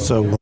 So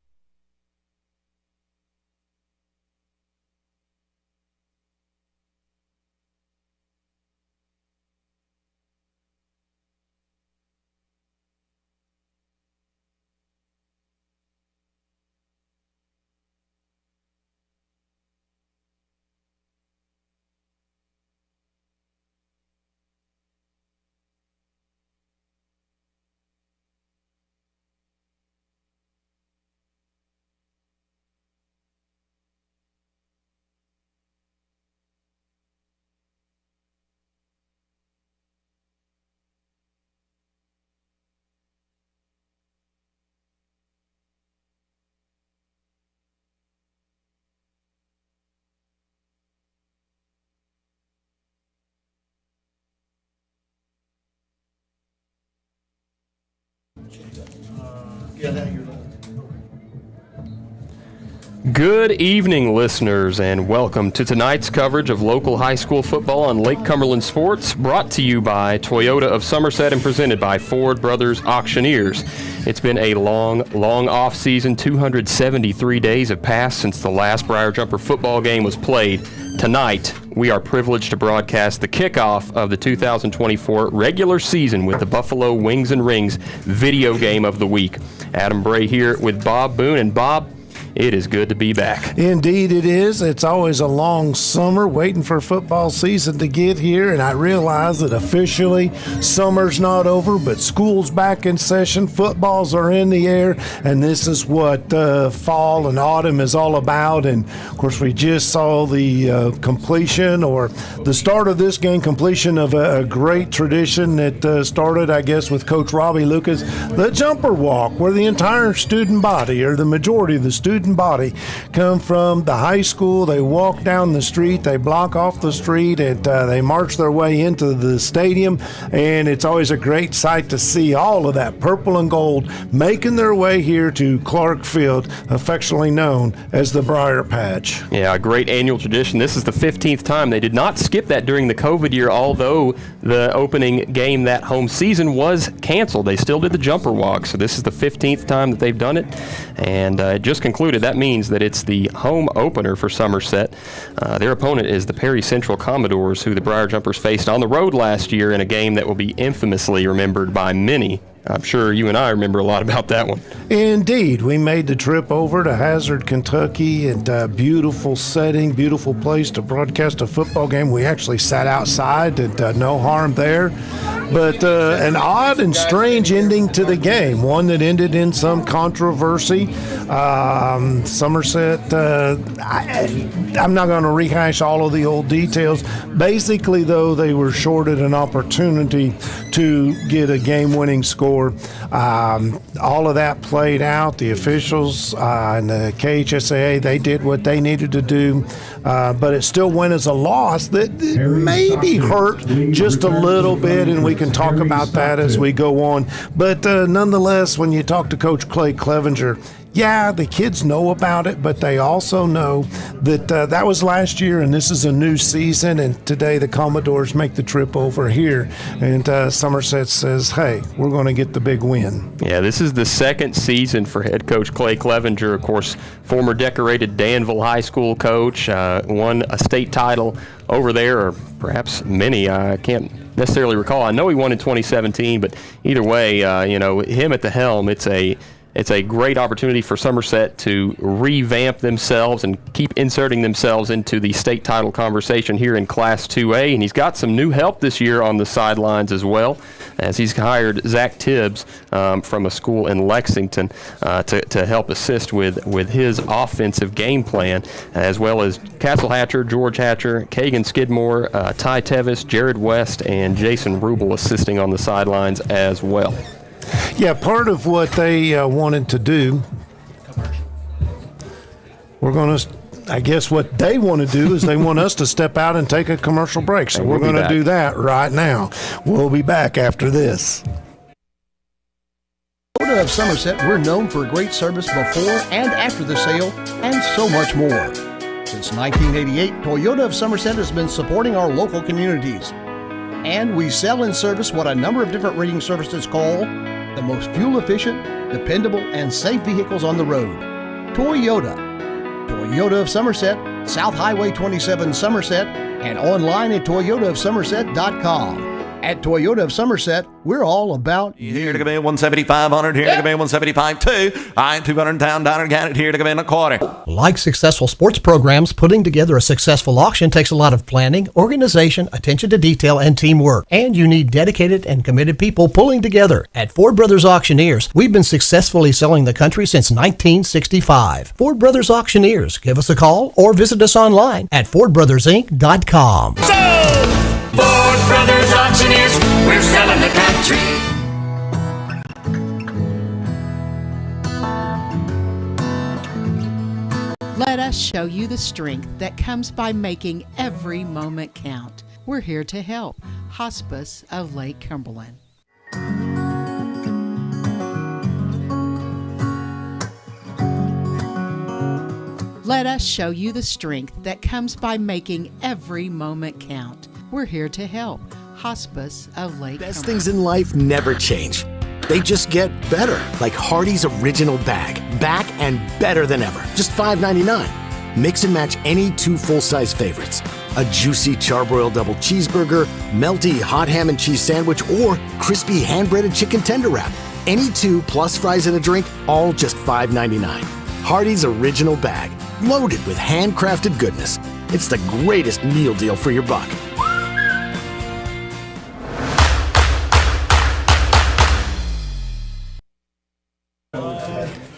Good evening, listeners, and welcome to tonight's coverage of local high school football on Lake Cumberland Sports, brought to you by Toyota of Somerset and presented by Ford Brothers Auctioneers. It's been a long off season. 273 days have passed since the last Briar Jumper football game was played. Tonight, we are privileged to broadcast the kickoff of the 2024 regular season with the Buffalo Wings and Rings video game of the week. Adam Bray here with Bob Boone, and Bob, it is good to be back. indeed it is. It's always a long summer waiting for football season to get here, and I realize that officially summer's not over, but school's back in session, footballs are in the air, and this is what fall and autumn is all about. And of course, we just saw the completion, or the start of this game, completion of a great tradition that started, I guess, with Coach Robbie Lucas, the jumper walk, where the entire student body, or the majority of the student body, come from the high school. They walk down the street, they block off the street, and they march their way into the stadium. And it's always a great sight to see all of that purple and gold making their way here to Clark Field, affectionately known as the Briar Patch. Yeah, a great annual tradition. This is the 15th time. They did not skip that during the COVID year, although the opening game that home season was canceled. They still did the jumper walk, so this is the 15th time that they've done it, and it just concluded. That means that it's the home opener for Somerset. Their opponent is the Perry Central Commodores, who the Briar Jumpers faced on the road last year in a game that will be infamously remembered by many. I'm sure you and I remember a lot about that one. Indeed. We made the trip over to Hazard, Kentucky, and beautiful setting, beautiful place to broadcast a football game. We actually sat outside, and no harm there. But an odd and strange ending to the game, one that ended in some controversy. Somerset, I'm not going to rehash all of the old details. Basically, though, they were shorted an opportunity to get a game-winning score. All of that played out. The officials and the KHSAA, they did what they needed to do, but it still went as a loss that maybe hurt just a little bit, and we can talk about that as we go on. But nonetheless, when you talk to Coach Clevenger, yeah, the kids know about it, but they also know that that was last year and this is a new season, and today the Commodores make the trip over here, and Somerset says, hey, we're going to get the big win. Yeah, this is the second season for head coach Clay Clevenger, of course, former decorated Danville High School coach, won a state title over there, or perhaps many. I can't necessarily recall. I know he won in 2017, but either way, him at the helm, it's a great opportunity for Somerset to revamp themselves and keep inserting themselves into the state title conversation here in Class 2A. And he's got some new help this year on the sidelines as well, as he's hired Zach Tibbs from a school in Lexington to help assist with his offensive game plan, as well as Castle Hatcher, George Hatcher, Kagan Skidmore, Ty Tevis, Jared West, and Jason Rubel assisting on the sidelines as well. Yeah, part of what they wanted to do, I guess what they want to do is they want us to step out and take a commercial break. So we're going to do that right now. We'll be back after this. Toyota of Somerset, we're known for great service before and after the sale, and so much more. Since 1988, Toyota of Somerset has been supporting our local communities. And we sell and service what a number of different reading services call the most fuel-efficient, dependable, and safe vehicles on the road. Toyota. Toyota of Somerset, South Highway 27 Somerset, and online at toyotaofsomerset.com. At Toyota of Somerset, we're all about you. Here to come in 17500, here to come in 175.2. I ain't $200 down, got it here to come in a quarter. Like successful sports programs, putting together a successful auction takes a lot of planning, organization, attention to detail, and teamwork. And you need dedicated and committed people pulling together. At Ford Brothers Auctioneers, we've been successfully selling the country since 1965. Ford Brothers Auctioneers. Give us a call or visit us online at FordBrothersInc.com. Ford Brothers Auctioneers, we're selling the country. Let us show you the strength that comes by making every moment count. We're here to help. Hospice of Lake Cumberland. Let us show you the strength that comes by making every moment count. We're here to help. Hospice of Lake Best Cumberland. things in life never change. They just get better, like Hardee's Original Bag. Back and better than ever. Just $5.99. Mix and match any two full-size favorites. A juicy charbroiled double cheeseburger, melty hot ham and cheese sandwich, or crispy hand-breaded chicken tender wrap. Any two plus fries and a drink, all just $5.99. Hardee's Original Bag. Loaded with handcrafted goodness. It's the greatest meal deal for your buck.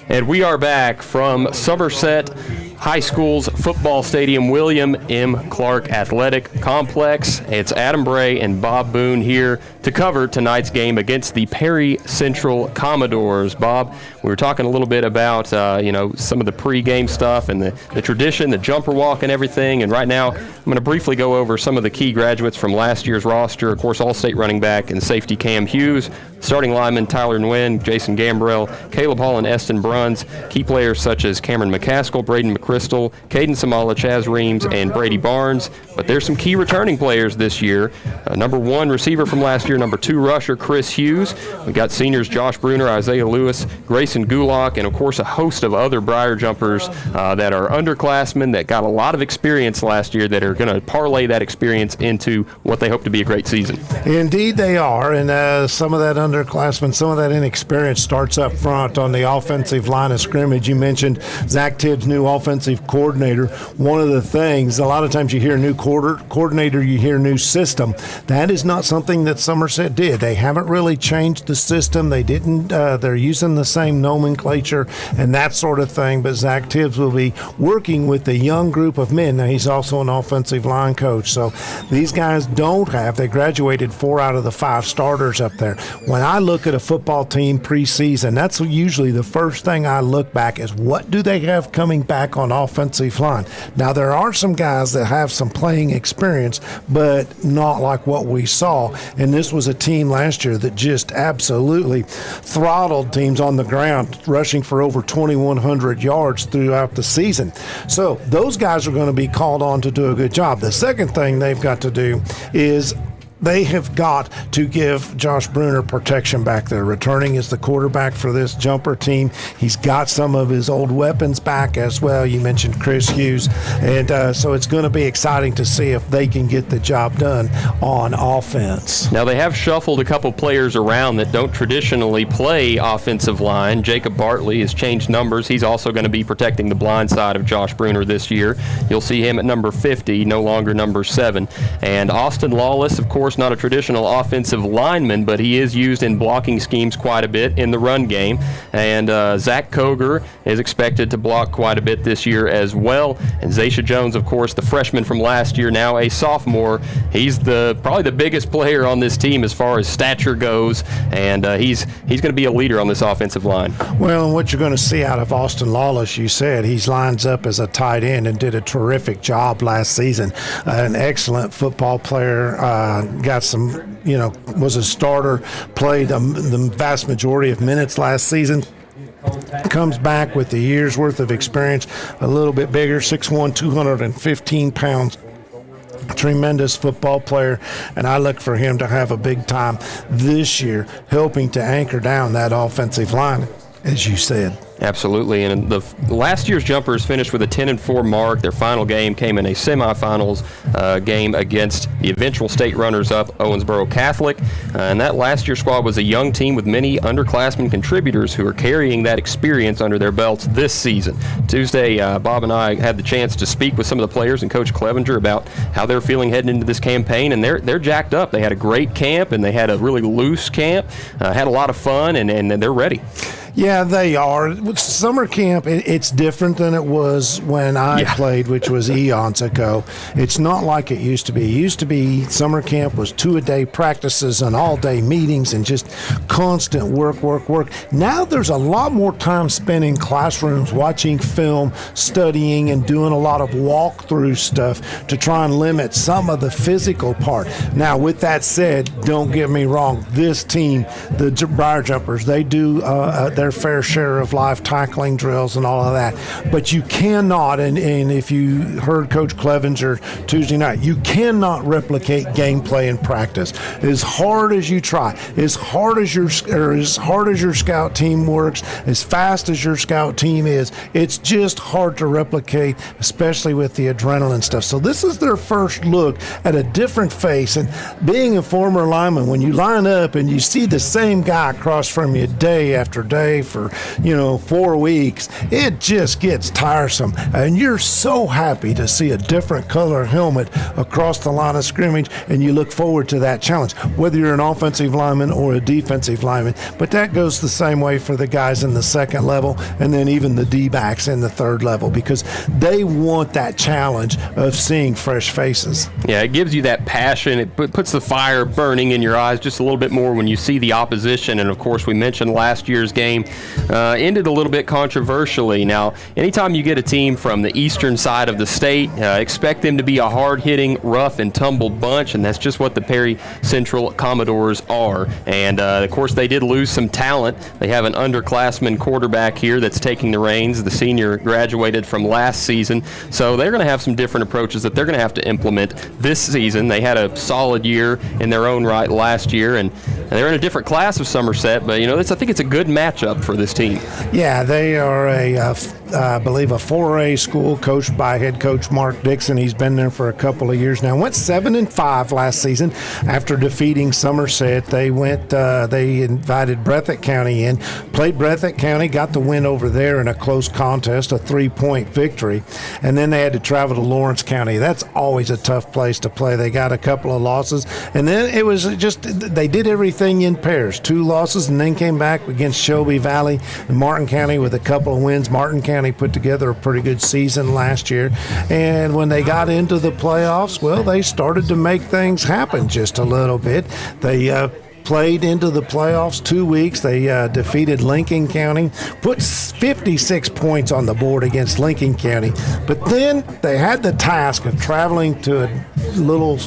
And we are back from Somerset High School's football stadium, William M. Clark Athletic Complex. It's Adam Bray and Bob Boone here to cover tonight's game against the Perry Central Commodores. Bob, we were talking a little bit about some of the pregame stuff and the tradition, the jumper walk and everything. And right now, I'm going to briefly go over some of the key graduates from last year's roster. Of course, All-State running back and safety Cam Hughes, starting lineman Tyler Nguyen, Jason Gambrell, Caleb Hall, and Eston Bruns. Key players such as Cameron McCaskill, Braden McChrystal, Caden Samala, Chaz Reams, and Brady Barnes. But there's some key returning players this year. Number 1 receiver from last year, number 2 rusher Chris Hughes. We got seniors Josh Bruner, Isaiah Lewis, Grayson Gulak, and of course a host of other Briar jumpers that are underclassmen that got a lot of experience last year that are going to parlay that experience into what they hope to be a great season. Indeed they are, and some of that underclassmen, some of that inexperience starts up front on the offensive line of scrimmage. You mentioned Zach Tibbs, new offensive coordinator. One of the things, a lot of times you hear new coordinator, you hear new system. That is not something that Somerset did. They haven't really changed the system. They didn't. They're using the same nomenclature and that sort of thing, but Zach Tibbs will be working with the young group of men. Now, he's also an offensive line coach, so these guys they graduated 4 out of the 5 starters up there. When I look at a football team preseason, that's usually the first thing I look back is what do they have coming back on offensive line. Now, there are some guys that have some playing experience, but not like what we saw. And this was a team last year that just absolutely throttled teams on the ground, rushing for over 2,100 yards throughout the season. So those guys are going to be called on to do a good job. The second thing they've got to do is they have got to give Josh Bruner protection back there. Returning as the quarterback for this jumper team. He's got some of his old weapons back as well. You mentioned Chris Hughes. And so it's going to be exciting to see if they can get the job done on offense. Now, they have shuffled a couple players around that don't traditionally play offensive line. Jacob Bartley has changed numbers. He's also going to be protecting the blind side of Josh Bruner this year. You'll see him at number 50, no longer number 7. And Austin Lawless, of course, not a traditional offensive lineman, but he is used in blocking schemes quite a bit in the run game. And Zach Koger is expected to block quite a bit this year as well. And Zaysha Jones, of course, the freshman from last year, now a sophomore. He's probably the biggest player on this team as far as stature goes, and he's going to be a leader on this offensive line. Well, and what you're going to see out of Austin Lawless, you said, he lines up as a tight end and did a terrific job last season. An excellent football player, got some, was a starter, played the vast majority of minutes last season. Comes back with a year's worth of experience, a little bit bigger, 6'1", 215 pounds. tremendous football player, and I look for him to have a big time this year, helping to anchor down that offensive line, as you said. Absolutely, and the last year's Jumpers finished with a 10-4 mark. Their final game came in a semifinals game against the eventual state runners-up Owensboro Catholic, and that last year's squad was a young team with many underclassmen contributors who are carrying that experience under their belts this season. Tuesday, Bob and I had the chance to speak with some of the players and Coach Clevenger about how they're feeling heading into this campaign, and they're jacked up. They had a great camp, and they had a really loose camp, had a lot of fun, and they're ready. Yeah, they are. With summer camp, it's different than it was when I played, which was eons ago. It's not like it used to be. It used to be summer camp was 2-a-day practices and all-day meetings and just constant work. Now there's a lot more time spent in classrooms watching film, studying, and doing a lot of walkthrough stuff to try and limit some of the physical part. Now, with that said, don't get me wrong. This team, the Briar Jumpers, they do their fair share of live tackling drills and all of that. But you cannot, and if you heard Coach Clevenger Tuesday night, you cannot replicate gameplay in practice. As hard as you try, as hard as your scout team works, as fast as your scout team is, it's just hard to replicate, especially with the adrenaline stuff. So this is their first look at a different face. And being a former lineman, when you line up and you see the same guy across from you day after day for 4 weeks, it just gets tiresome, and you're so happy to see a different color helmet across the line of scrimmage, and you look forward to that challenge, whether you're an offensive lineman or a defensive lineman. But that goes the same way for the guys in the second level, and then even the D-backs in the third level, because they want that challenge of seeing fresh faces. Yeah, it gives you that passion. It puts the fire burning in your eyes just a little bit more when you see the opposition. And of course, we mentioned last year's game ended a little bit controversially. Now, anytime you get a team from the eastern side of the state, expect them to be a hard-hitting, rough and tumbled bunch, and that's just what the Perry Central Commodores are. And of course, they did lose some talent. They have an underclassman quarterback here that's taking the reins. The senior graduated from last season, so they're going to have some different approaches that they're going to have to implement this season. They had a solid year in their own right last year, and they're in a different class of Somerset, but I think it's a good matchup for this team. Yeah, they are I believe a 4A school coached by head coach Mark Dixon. He's been there for a couple of years now. Went 7-5 last season after defeating Somerset. They invited Breathitt County in, played Breathitt County, got the win over there in a close contest, a 3-point victory, and then they had to travel to Lawrence County. That's always a tough place to play. They got a couple of losses, and then it was just they did everything in pairs, 2 losses, and then came back against Shelby Valley and Martin County with a couple of wins. Martin County put together a pretty good season last year, and when they got into the playoffs, well, they started to make things happen just a little bit. They played into the playoffs 2 weeks. They defeated Lincoln County, put 56 points on the board against Lincoln County, but then they had the task of traveling to a little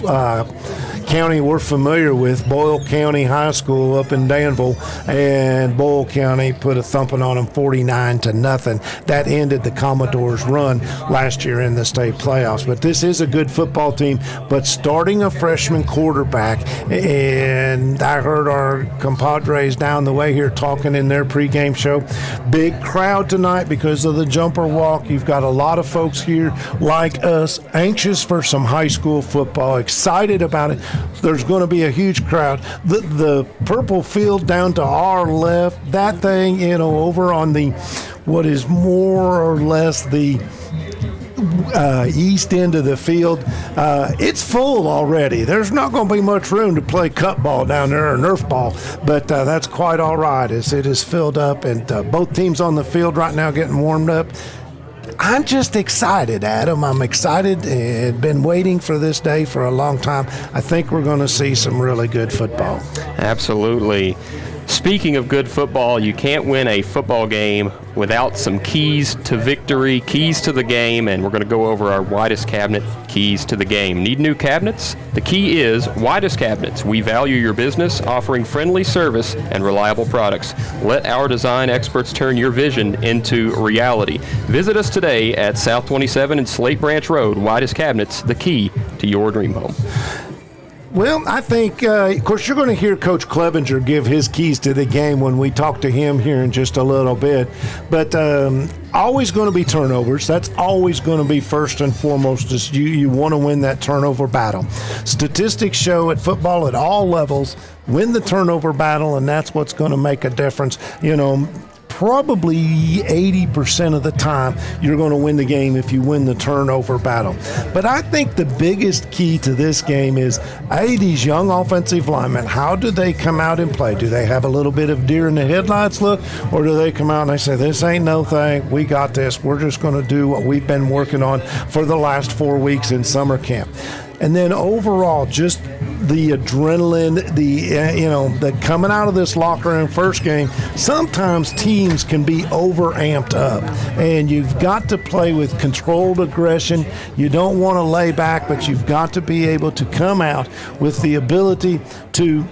county we're familiar with, Boyle County High School up in Danville, and Boyle County put a thumping on them 49-0. That ended the Commodores' run last year in the state playoffs. But this is a good football team, but starting a freshman quarterback, and I heard our compadres down the way here talking in their pregame show, big crowd tonight because of the jumper walk. You've got a lot of folks here like us, anxious for some high school football, excited about it. There's going to be a huge crowd. The purple field down to our left, that thing, over on the, what is more or less the east end of the field, it's full already. There's not going to be much room to play cup ball down there or Nerf ball, but that's quite all right as it is filled up, and both teams on the field right now getting warmed up. I'm just excited, Adam. I'm excited and been waiting for this day for a long time. I think we're going to see some really good football. Absolutely. Speaking of good football, you can't win a football game without some keys to victory, keys to the game, and we're going to go over our widest cabinet keys to the game. Need new cabinets? The key is widest cabinets. We value your business, offering friendly service and reliable products. Let our design experts turn your vision into reality. Visit us today at South 27 and Slate Branch Road. Widest Cabinets, the key to your dream home. Well, I think, of course, you're going to hear Coach Clevenger give his keys to the game when we talk to him here in just a little bit. But always going to be turnovers. That's always going to be first and foremost. Is you want to win that turnover battle. Statistics show at football at all levels, win the turnover battle, and that's what's going to make a difference. Probably 80% of the time you're going to win the game if you win the turnover battle. But I think the biggest key to this game is, these young offensive linemen, how do they come out and play? Do they have a little bit of deer in the headlights look, or do they come out and they say, this ain't no thing, we got this, we're just going to do what we've been working on for the last 4 weeks in summer camp? And then overall, just the adrenaline, the coming out of this locker room first game, sometimes teams can be over-amped up. And you've got to play with controlled aggression. You don't want to lay back, but you've got to be able to come out with the ability to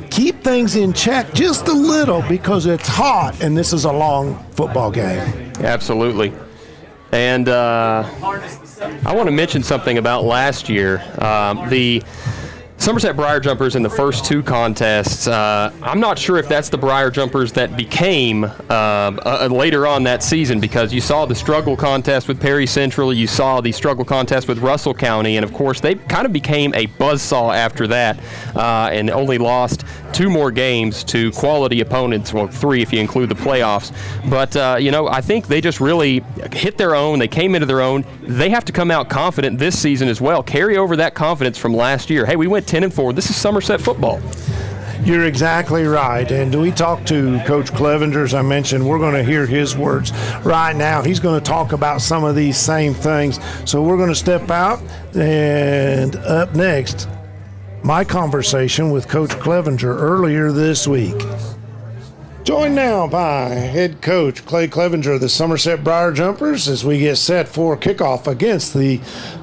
keep things in check just a little, because it's hot and this is a long football game. Absolutely. And I want to mention something about last year. The Somerset Briar Jumpers in the first 2 contests, I'm not sure if that's the Briar Jumpers that became later on that season, because you saw the struggle contest with Perry Central, you saw the struggle contest with Russell County, and of course they kind of became a buzzsaw after that, and only lost 2 more games to quality opponents, well 3 if you include the playoffs. But I think they just really hit their own, they came into their own. They have to come out confident this season as well, carry over that confidence from last year. Hey, we went 10-4. This is Somerset football. You're exactly right. And we talked to Coach Clevenger, as I mentioned. We're going to hear his words right now. He's going to talk about some of these same things. So we're going to step out, and up next, my conversation with Coach Clevenger earlier this week. Joined now by head coach Clay Clevenger of the Somerset Briar Jumpers as we get set for kickoff against the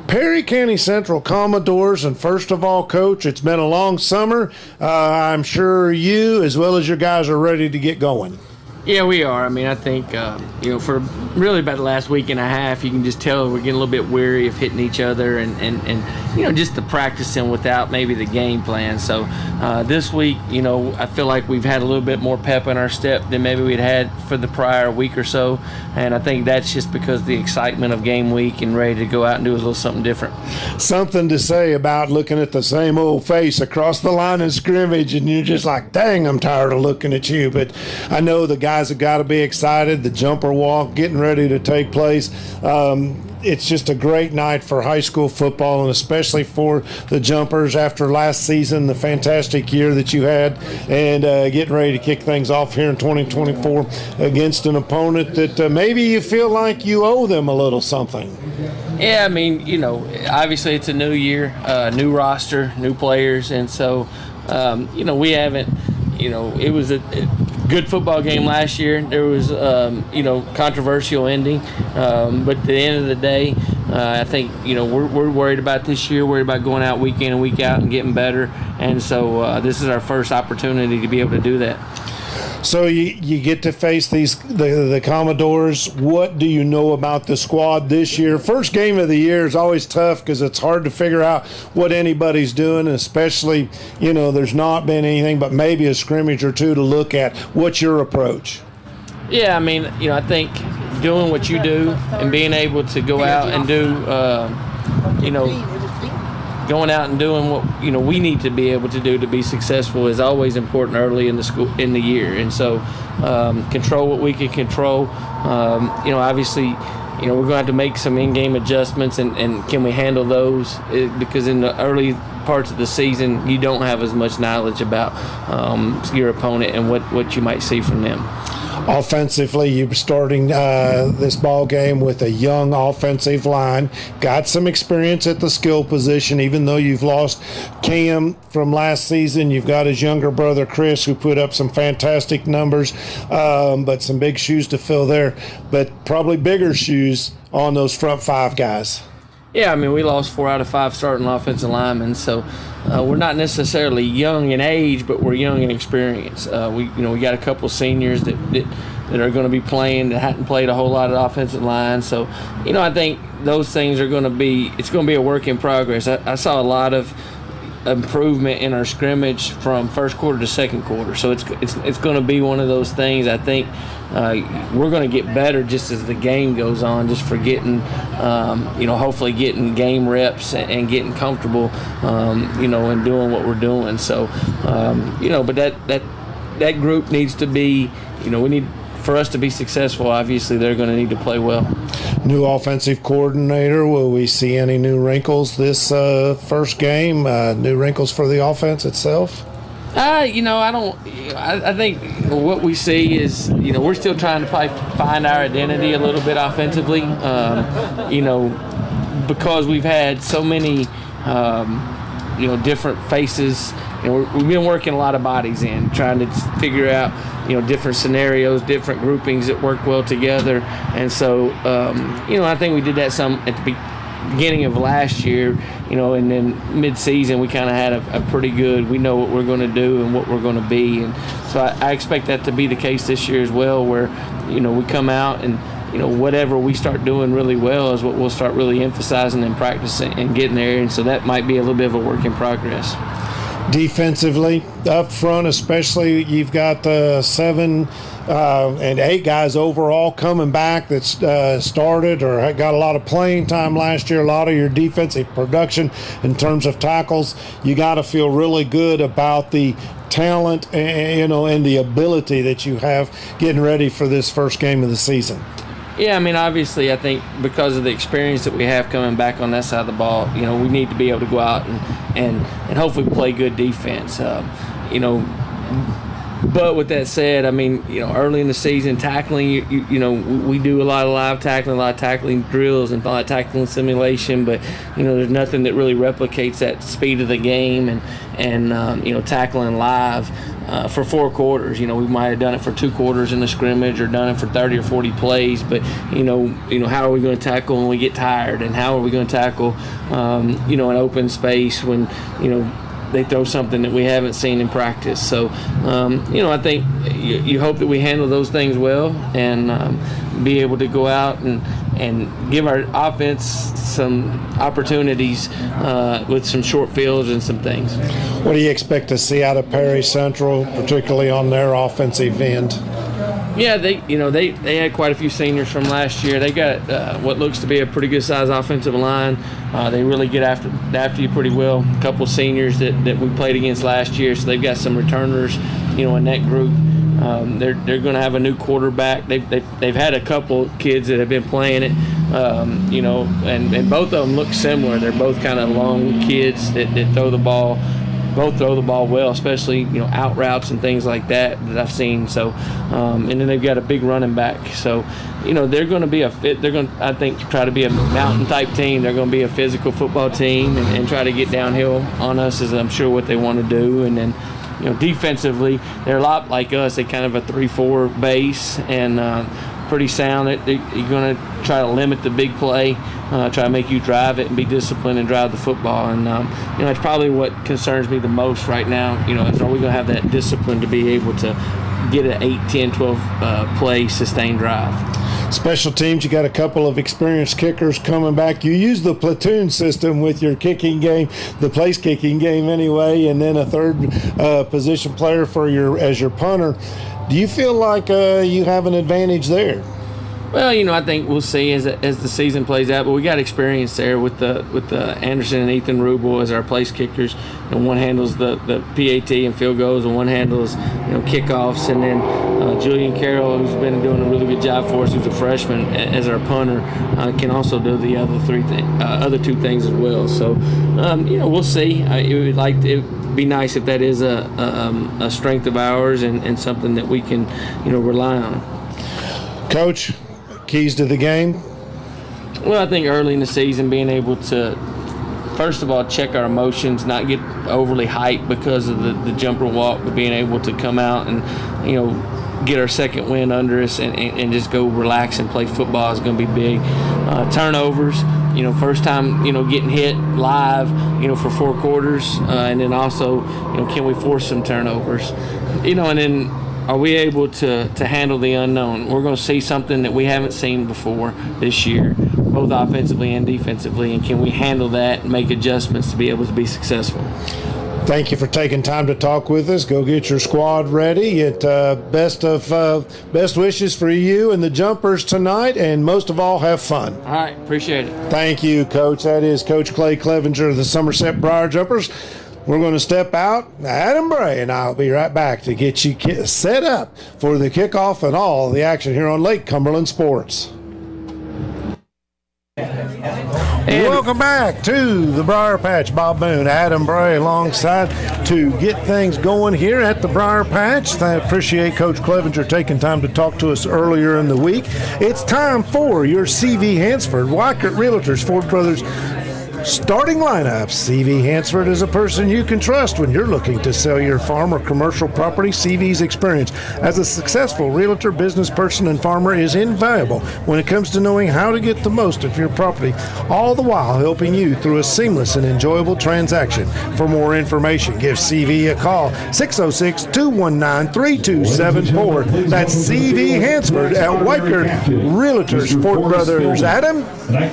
Perry County Central Commodores. And first of all, Coach, it's been a long summer. I'm sure you, as well as your guys, are ready to get going. Yeah, we are. I mean, I think, for really about the last week and a half, you can just tell we're getting a little bit weary of hitting each other and just the practicing without maybe the game plan. So this week, I feel like we've had a little bit more pep in our step than maybe we'd had for the prior week or so. And I think that's just because of the excitement of game week and ready to go out and do a little something different. Something to say about looking at the same old face across the line of scrimmage, and you're just like, dang, I'm tired of looking at you. But I know the guys have got to be excited. The jumper walk getting ready to take place. It's just a great night for high school football, and especially for the Jumpers after last season, the fantastic year that you had, and getting ready to kick things off here in 2024 against an opponent that maybe you feel like you owe them a little something. Yeah, I mean, obviously it's a new year, new roster, new players, and so, we haven't, it was a good football game last year. There was, controversial ending, but at the end of the day, I think, we're worried about this year, worried about going out week in and week out and getting better, and so this is our first opportunity to be able to do that. So you get to face the Commodores. What do you know about the squad this year? First game of the year is always tough because it's hard to figure out what anybody's doing, especially, there's not been anything but maybe a scrimmage or two to look at. What's your approach? Yeah, I mean, I think doing what you do and being able to go out and do, going out and doing what we need to be able to do to be successful is always important early in the year, and so control what we can control. Obviously, we're going to have to make some in-game adjustments, and can we handle those? Because in the early parts of the season, you don't have as much knowledge about your opponent and what you might see from them. Offensively, you're starting this ball game with a young offensive line. Got some experience at the skill position, even though you've lost Cam from last season. You've got his younger brother, Chris, who put up some fantastic numbers, but some big shoes to fill there. But probably bigger shoes on those front five guys. Yeah, I mean, we lost 4 out of 5 starting offensive linemen, so we're not necessarily young in age, but we're young in experience. We got a couple seniors that are going to be playing that hadn't played a whole lot of offensive line. So, I think those things are going to be – it's going to be a work in progress. I saw a lot of improvement in our scrimmage from first quarter to second quarter. So it's going to be one of those things. I think we're going to get better just as the game goes on, just for getting, hopefully getting game reps and getting comfortable, and doing what we're doing. So, but that group needs to be, we need, for us to be successful, obviously they're going to need to play well. New offensive coordinator. Will we see any new wrinkles this first game? New wrinkles for the offense itself? I think what we see is, we're still trying to find our identity a little bit offensively, because we've had so many, different faces. We've been working a lot of bodies in, trying to figure out, different scenarios, different groupings that work well together. And so, I think we did that some at the beginning of last year, and then mid-season we kind of had a pretty good, we know what we're going to do and what we're going to be. And so I expect that to be the case this year as well, where, we come out and, whatever we start doing really well is what we'll start really emphasizing and practicing and getting there. And so that might be a little bit of a work in progress. Defensively, up front especially, you've got 7 and 8 guys overall coming back that started or got a lot of playing time last year. A lot of your defensive production in terms of tackles, you got to feel really good about the talent and the ability that you have getting ready for this first game of the season. Yeah, I mean, obviously, I think because of the experience that we have coming back on that side of the ball, we need to be able to go out and hopefully play good defense. But with that said, I mean, early in the season, tackling, we do a lot of live tackling, a lot of tackling drills and a lot of tackling simulation, but, there's nothing that really replicates that speed of the game and tackling live for 4 quarters. We might have done it for 2 quarters in the scrimmage or done it for 30 or 40 plays, but, how are we going to tackle when we get tired, and how are we going to tackle, an open space when, they throw something that we haven't seen in practice. So, I think you hope that we handle those things well and be able to go out and give our offense some opportunities with some short fields and some things. What do you expect to see out of Perry Central, particularly on their offensive end? Yeah, they had quite a few seniors from last year. They got what looks to be a pretty good size offensive line. They really get after you pretty well. A couple seniors that we played against last year, so they've got some returners, in that group. They're going to have a new quarterback. They've had a couple kids that have been playing it, and both of them look similar. They're both kind of long kids that throw the ball. Both throw the ball well, especially out routes and things like that I've seen. So, and then they've got a big running back. So, they're going to be they're going to, I think, try to be a mountain type team. They're going to be a physical football team and try to get downhill on us, as I'm sure what they want to do. And then, defensively, they're a lot like us. They kind of a 3-4 base and pretty sound. You're going to try to limit the big play, try to make you drive it and be disciplined and drive the football. And, that's probably what concerns me the most right now, is are we going to have that discipline to be able to get an 8, 10, 12 play sustained drive. Special teams, you got a couple of experienced kickers coming back. You use the platoon system with your kicking game, the place kicking game anyway, and then a third position player as your punter. Do you feel like you have an advantage there? Well, I think we'll see as the season plays out, but we got experience there with the Anderson and Ethan Rubel as our place kickers. And one handles the PAT and field goals, and one handles kickoffs, and then Julian Carroll, who's been doing a really good job for us, who's a freshman as our punter, can also do the other 2 things as well. So we'll see. It'd be nice if that is a strength of ours and something that we can rely on. Coach, keys to the game? Well, I think early in the season, being able to, first of all, check our emotions, not get overly hyped because of the jumper walk, but being able to come out and, get our second win under us and just go relax and play football is going to be big. Turnovers, first time, getting hit live, for 4 quarters, and then also, can we force some turnovers? And then are we able to handle the unknown? We're going to see something that we haven't seen before this year, both offensively and defensively, and can we handle that and make adjustments to be able to be successful? Thank you for taking time to talk with us. Go get your squad ready. Best wishes for you and the Jumpers tonight, and most of all, have fun. All right, appreciate it. Thank you, Coach. That is Coach Clay Clevenger of the Somerset Briar Jumpers. We're going to step out. Adam Bray and I'll be right back to get you set up for the kickoff and all the action here on Lake Cumberland Sports. Welcome back to the Briar Patch. Bob Boone, Adam Bray alongside to get things going here at the Briar Patch. I appreciate Coach Clevenger taking time to talk to us earlier in the week. It's time for your CV Hansford, Weikert Realtors, Ford Brothers starting lineup. CV Hansford is a person you can trust when you're looking to sell your farm or commercial property. CV's experience as a successful realtor, business person, and farmer is invaluable when it comes to knowing how to get the most of your property, all the while helping you through a seamless and enjoyable transaction. For more information, give CV a call, 606-219-3274. That's CV Hansford at Weikert Realtors, Fort Brothers. Adam,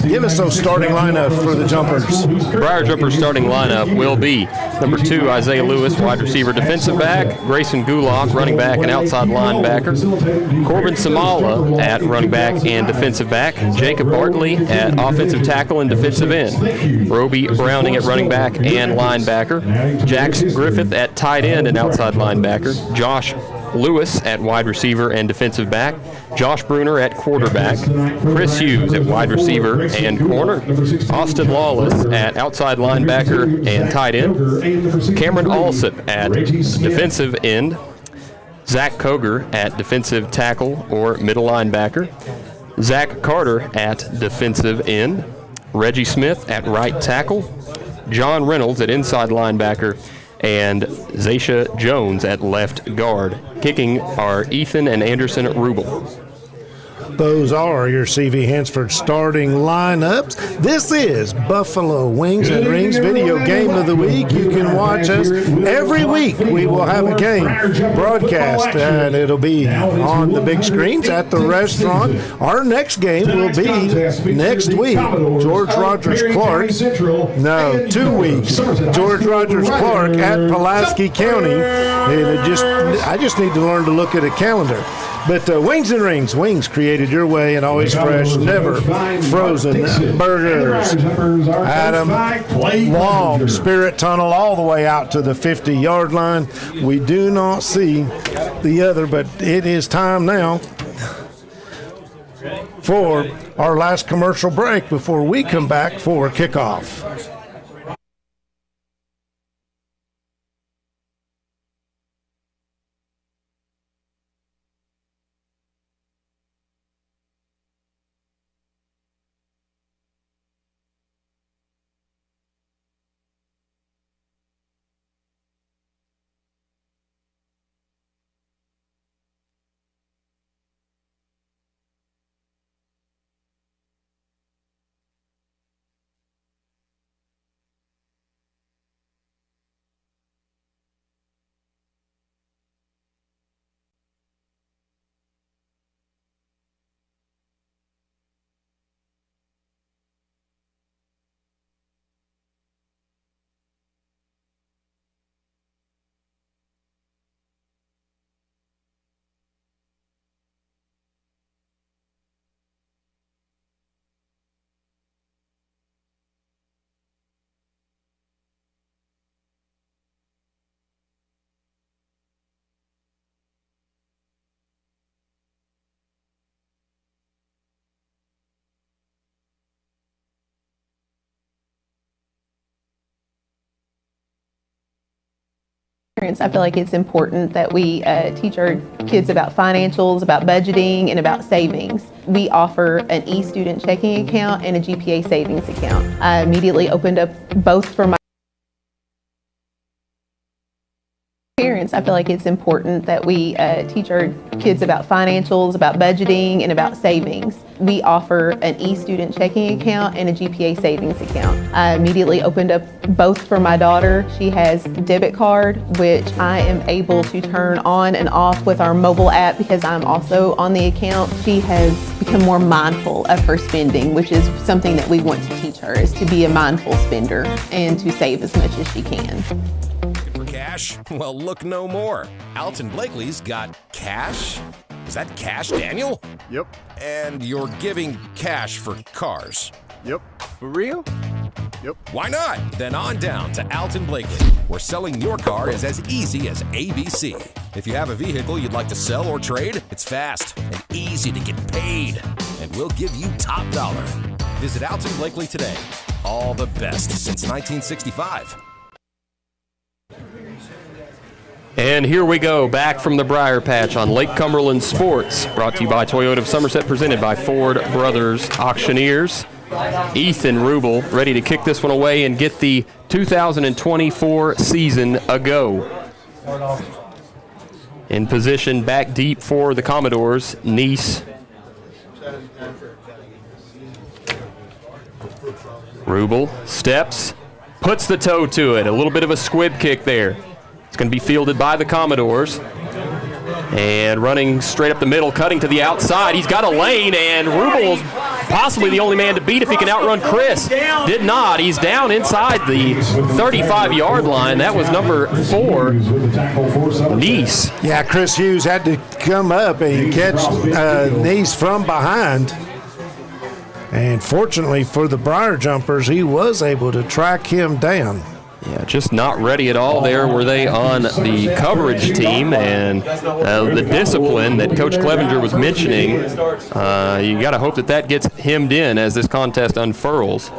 give us those starting lineup for the Jumpers. Briar Jumpers starting lineup will be number 2, Isaiah Lewis, wide receiver, defensive back; Grayson Gulock, running back and outside linebacker; Corbin Samala at running back and defensive back; Jacob Bartley at offensive tackle and defensive end; Roby Browning at running back and linebacker; Jax Griffith at tight end and outside linebacker; Josh Lewis at wide receiver and defensive back; Josh Bruner at quarterback; Chris Hughes at wide receiver and corner; Austin Lawless at outside linebacker and tight end; Cameron Alsop at defensive end; Zach Koger at defensive tackle or middle linebacker; Zach Carter at defensive end; Reggie Smith at right tackle; John Reynolds at inside linebacker; and Zaisha Jones at left guard. Kicking are Ethan and Anderson Rubel. Those are your CV Hansford starting lineups. This is Buffalo Wings and Rings Video Game of the Week. You can watch us every week. We will have a game broadcast, and it'll be on the big screens at the restaurant. Our next game will be next week. George Rogers Clark. No, 2 weeks. George Rogers Clark at Pulaski County. And I just need to learn to look at a calendar. But Wings and Rings, wings created your way and always fresh, never frozen burgers. Adam, long Spirit Tunnel all the way out to the 50-yard line. We do not see the other, but it is time now for our last commercial break before we come back for kickoff. I feel like it's important that we teach our kids about financials, about budgeting, and about savings. We offer an e-student checking account and a GPA savings account. I immediately opened up both for my parents. I feel like it's important that we teach our kids about financials, about budgeting, and about savings. We offer an e-student checking account and a GPA savings account. I immediately opened up both for my daughter. She has a debit card, which I am able to turn on and off with our mobile app because I'm also on the account. She has become more mindful of her spending, which is something that we want to teach her, is to be a mindful spender and to save as much as she can. Cash? Well, look no more. Alton Blakely's got cash? Is that cash, Daniel? Yep. And you're giving cash for cars? Yep. For real? Yep. Why not? Then on down to Alton Blakely, where selling your car is as easy as ABC. If you have a vehicle you'd like to sell or trade, it's fast and easy to get paid. And we'll give you top dollar. Visit Alton Blakely today. All the best since 1965. And here we go, back from the Briar Patch on Lake Cumberland Sports, brought to you by Toyota of Somerset, presented by Ford Brothers Auctioneers. Ethan Rubel ready to kick this one away and get the 2024 season a go. In position back deep for the Commodores, Neese. Rubel steps, puts the toe to it, a little bit of a squib kick there. It's going to be fielded by the Commodores. And running straight up the middle, cutting to the outside. He's got a lane, and Rubel's possibly the only man to beat if he can outrun Chris. Did not. He's down inside the 35-yard line. That was number 4, Neese. Yeah, Chris Hughes had to come up and catch Neese from behind. And fortunately for the Briar Jumpers, he was able to track him down. Yeah, just not ready at all there were they on the coverage team, and the discipline that Coach Clevenger was mentioning, you got to hope that that gets hemmed in as this contest unfurls.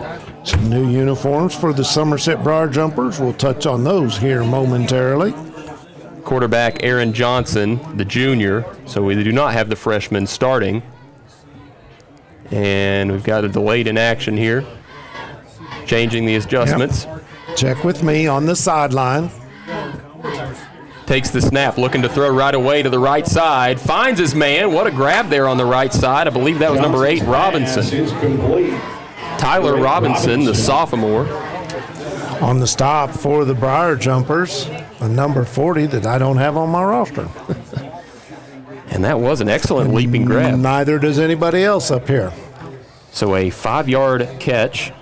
Some new uniforms for the Somerset Briar Jumpers. We'll touch on those here momentarily. Quarterback Aaron Johnson, the junior, so we do not have the freshman starting. And we've got a delayed in action here, changing the adjustments. Yep. Check with me on the sideline. Takes the snap, looking to throw right away to the right side. Finds his man. What a grab there on the right side. I believe that was number 8, Robinson. Tyler Robinson, the sophomore. On the stop for the Briar Jumpers, a number 40 that I don't have on my roster. And that was an excellent leaping grab. Neither does anybody else up here. So a 5-yard catch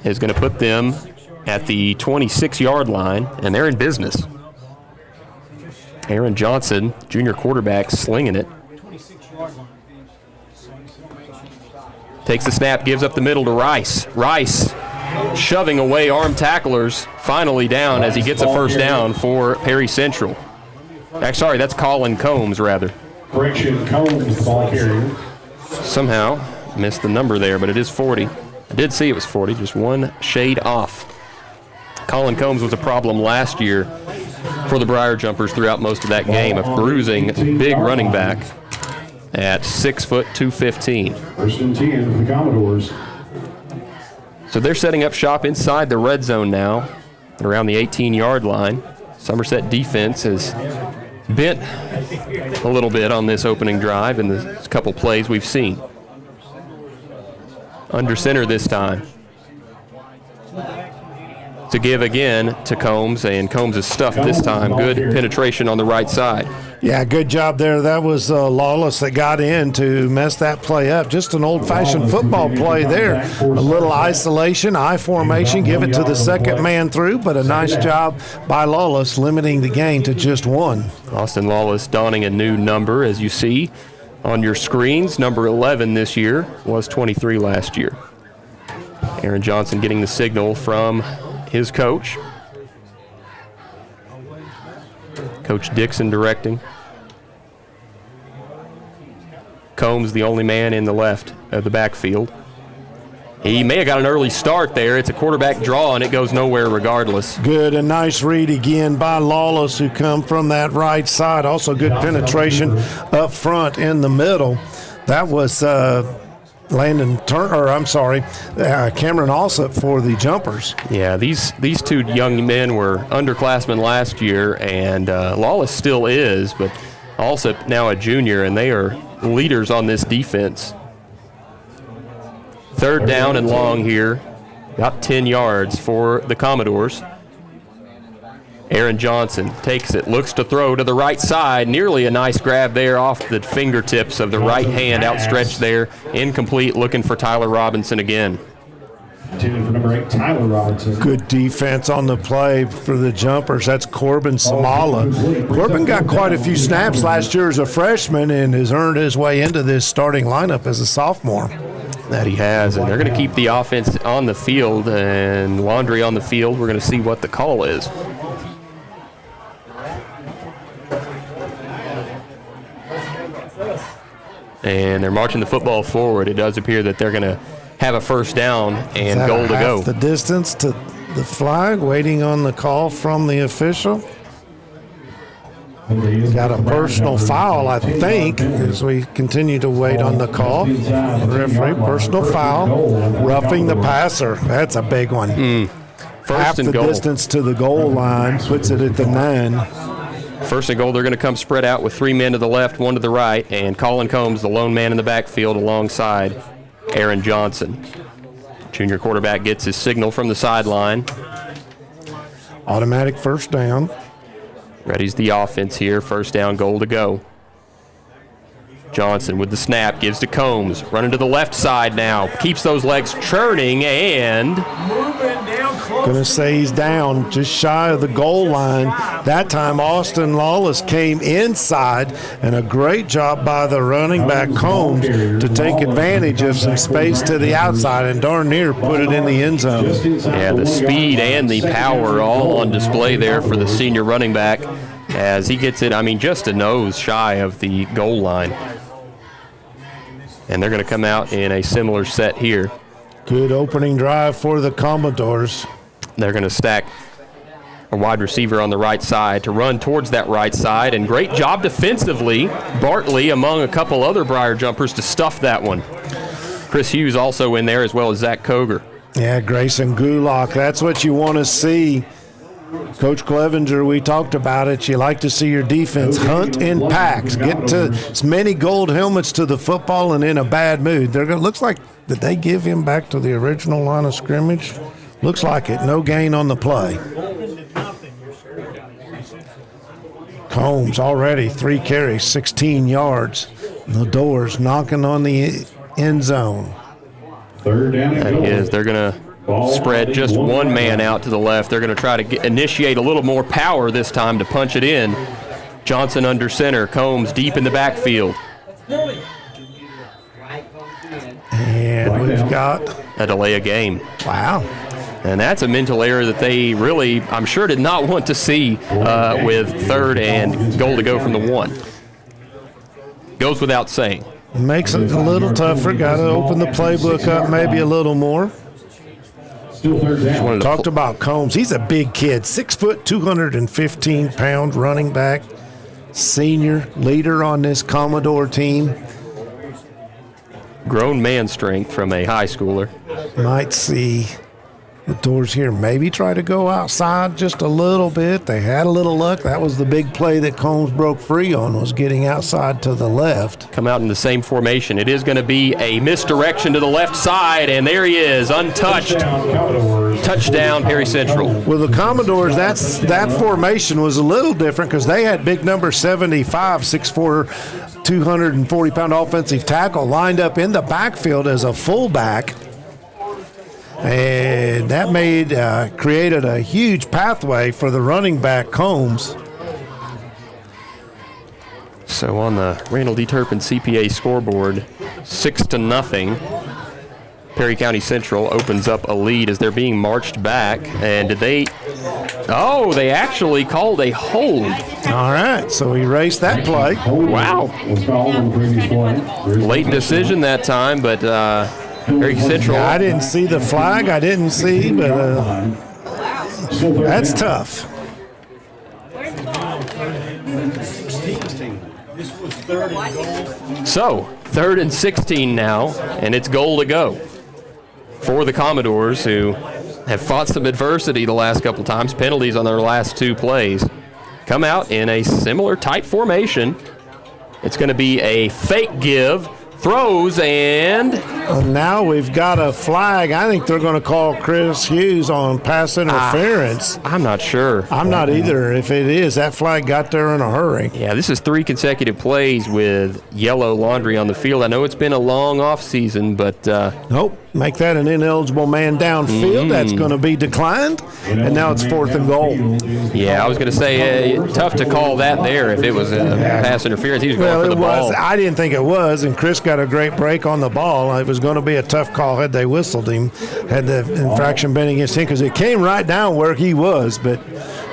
is going to put them at the 26-yard line, and they're in business. Aaron Johnson, junior quarterback, slinging it. Takes the snap, gives up the middle to Rice. Rice shoving away arm tacklers, finally down as he gets a first down for Perry Central. Sorry, that's Colin Combs, rather. Correction, Combs, ball carrier. Somehow missed the number there, but it is 40. I did see it was 40, just one shade off. Colin Combs was a problem last year for the Briar Jumpers throughout most of that game, a bruising big running back at 6 foot 215. First and 10 for the Commodores. So they're setting up shop inside the red zone now, around the 18-yard line. Somerset defense has bent a little bit on this opening drive in the couple plays we've seen. Under center this time. To give again to Combs, and Combs is stuffed this time. Good penetration on the right side. Yeah, good job there. That was Lawless that got in to mess that play up. Just an old-fashioned football play there. A little isolation, I formation, give it to the second man through, but a nice job by Lawless limiting the gain to just 1. Austin Lawless donning a new number, as you see on your screens. Number 11 this year, was 23 last year. Aaron Johnson getting the signal from his coach. Coach Dixon directing. Combs the only man in the left of the backfield. He may have got an early start there. It's a quarterback draw, and it goes nowhere regardless. Good, a nice read again by Lawless, who come from that right side. Also good penetration up front in the middle. That was Cameron Alsop for the jumpers. Yeah, these two young men were underclassmen last year, and Lawless still is, but Alsop now a junior, and they are leaders on this defense. Third down and long here, about 10 yards for the Commodores. Aaron Johnson takes it, looks to throw to the right side. Nearly a nice grab there off the fingertips of the right hand, outstretched there. Incomplete, looking for Tyler Robinson again. Intended for number 8, Tyler Robinson. Good defense on the play for the jumpers. That's Corbin Samala. Corbin got quite a few snaps last year as a freshman and has earned his way into this starting lineup as a sophomore. That he has, and they're going to keep the offense on the field and Laundry on the field. We're going to see what the call is. And they're marching the football forward. It does appear that they're going to have a first down and goal to go. The distance to the flag, waiting on the call from the official. Got a personal foul, I think, as we continue to wait on the call. Referee, personal foul, roughing the passer. That's a big one. First and Half the goal. Distance to the goal line puts it at the 9. First and goal, they're going to come spread out with 3 men to the left, 1 to the right, and Colin Combs, the lone man in the backfield alongside Aaron Johnson. Junior quarterback gets his signal from the sideline. Automatic first down. Ready's the offense here. First down, goal to go. Johnson with the snap, gives to Combs. Running to the left side now. Keeps those legs churning and... Gonna say he's down just shy of the goal line. That time Austin Lawless came inside, and a great job by the running back Combs to take advantage of some space to the outside and darn near put it in the end zone. Yeah, the speed and the power all on display there for the senior running back as he gets it, just a nose shy of the goal line. And they're going to come out in a similar set here. Good opening drive for the Commodores. They're going to stack a wide receiver on the right side to run towards that right side, and great job defensively. Bartley among a couple other Briar jumpers to stuff that one. Chris Hughes also in there, as well as Zach Koger. Yeah, Grayson Gulak, that's what you want to see. Coach Clevenger, we talked about it. You like to see your defense hunt in packs, get to as many gold helmets to the football and in a bad mood. Looks like, did they give him back to the original line of scrimmage? Looks like it. No gain on the play. Combs already 3 carries, 16 yards. The doors knocking on the end zone. Third down. That is, they're going to spread just one man out to the left. They're going to try to initiate a little more power this time to punch it in. Johnson under center, Combs deep in the backfield. And we've got a delay of game. Wow. And that's a mental error that they really, I'm sure, did not want to see with third and goal to go from the 1. Goes without saying. Makes it a little tougher. Got to open the playbook up maybe a little more. Still third down. Talked about Combs. He's a big kid, 6 foot, 215-pound running back, senior leader on this Commodore team. Grown man strength from a high schooler. Might see the doors here maybe try to go outside just a little bit. They had a little luck. That was the big play that Combs broke free on, was getting outside to the left. Come out in the same formation. It is going to be a misdirection to the left side, and there he is, untouched. Touchdown, Perry Central. Well, the Commodores, that formation was a little different because they had big number 75, 6'4", 240-pound offensive tackle lined up in the backfield as a fullback. And that created a huge pathway for the running back Combs. So on the Randall D. Turpin CPA scoreboard, 6-0. Perry County Central opens up a lead as they're being marched back. And they actually called a hold. All right, so he erased that play. Wow. Late decision that time, but Perry Central. I didn't see the flag. I didn't see, but that's tough. So, 3rd and 16 now, and it's goal to go for the Commodores, who have fought some adversity the last couple times, penalties on their last 2 plays. Come out in a similar tight formation. It's going to be a fake give, throws, and now we've got a flag. I think they're going to call Chris Hughes on pass interference. I'm not sure. I'm not either. If it is, that flag got there in a hurry. Yeah, this is 3 consecutive plays with yellow laundry on the field. I know it's been a long off season, but nope. Make that an ineligible man downfield. That's going to be declined. And now it's 4th and goal. Yeah, I was going to say, tough to call that there if it was a pass interference. He was going for the ball. I didn't think it was, and Chris got a great break on the ball. It was going to be a tough call had they whistled him, had the infraction been against him, because it came right down where he was. But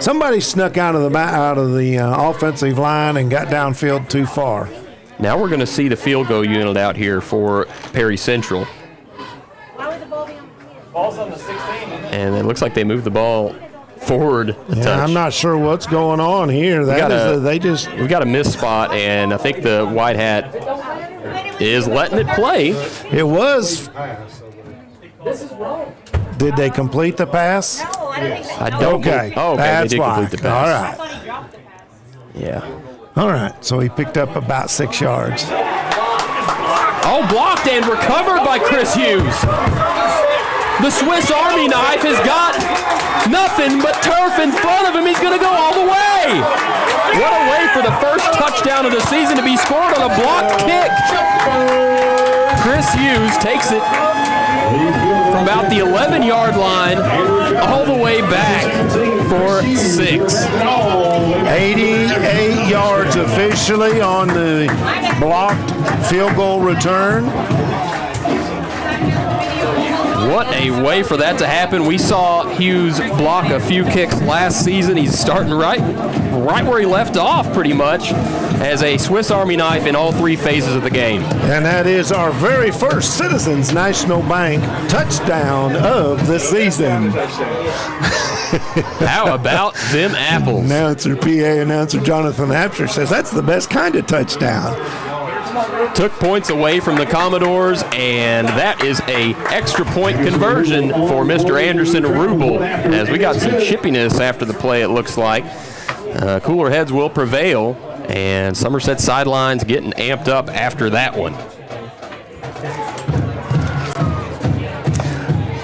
somebody snuck out of the offensive line and got downfield too far. Now we're going to see the field goal unit out here for Perry Central. Ball's on the 16. And it looks like they moved the ball forward a touch. I'm not sure what's going on here. We've got a miss spot, and I think the white hat is letting it play. It was. Did they complete the pass? I don't. Okay. That's they did complete the pass. All right. Yeah. All right. So he picked up about 6 yards. Oh, blocked and recovered by Chris Hughes. The Swiss Army knife has got nothing but turf in front of him. He's going to go all the way. What a way for the first touchdown of the season to be scored on a blocked kick. Chris Hughes takes it from about the 11-yard line all the way back for 6. 88 yards officially on the blocked field goal return. What a way for that to happen. We saw Hughes block a few kicks last season. He's starting right where he left off pretty much as a Swiss Army knife in all 3 phases of the game. And that is our very first Citizens National Bank touchdown of the season. How about them apples? PA announcer Jonathan Hapser says that's the best kind of touchdown. Took points away from the Commodores, and that is a extra point conversion for Mr. Anderson Rubel, as we got some chippiness after the play, it looks like. Cooler heads will prevail, and Somerset sidelines getting amped up after that one.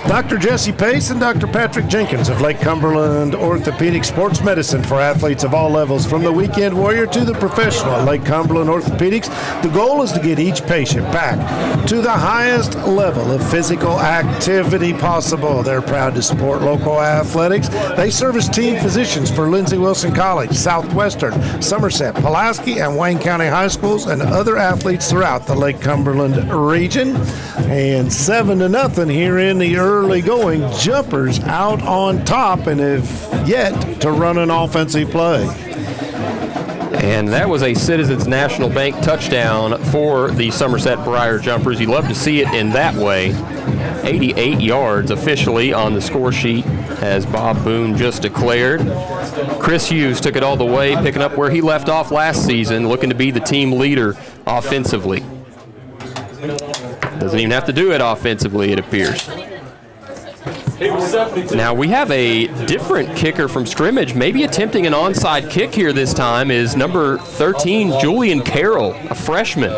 Dr. Jesse Pace and Dr. Patrick Jenkins of Lake Cumberland Orthopedic Sports Medicine for athletes of all levels, from the weekend warrior to the professional at Lake Cumberland Orthopedics. The goal is to get each patient back to the highest level of physical activity possible. They're proud to support local athletics. They serve as team physicians for Lindsey Wilson College, Southwestern, Somerset, Pulaski, and Wayne County High Schools, and other athletes throughout the Lake Cumberland region. And 7-0 here in the early going. Jumpers out on top and have yet to run an offensive play. And that was a Citizens National Bank touchdown for the Somerset Briar Jumpers. You love to see it in that way. 88 yards officially on the score sheet, as Bob Boone just declared. Chris Hughes took it all the way, picking up where he left off last season, looking to be the team leader offensively. Doesn't even have to do it offensively, it appears. Now we have a different kicker from scrimmage, maybe attempting an onside kick here this time, is number 13, Julian Carroll, a freshman.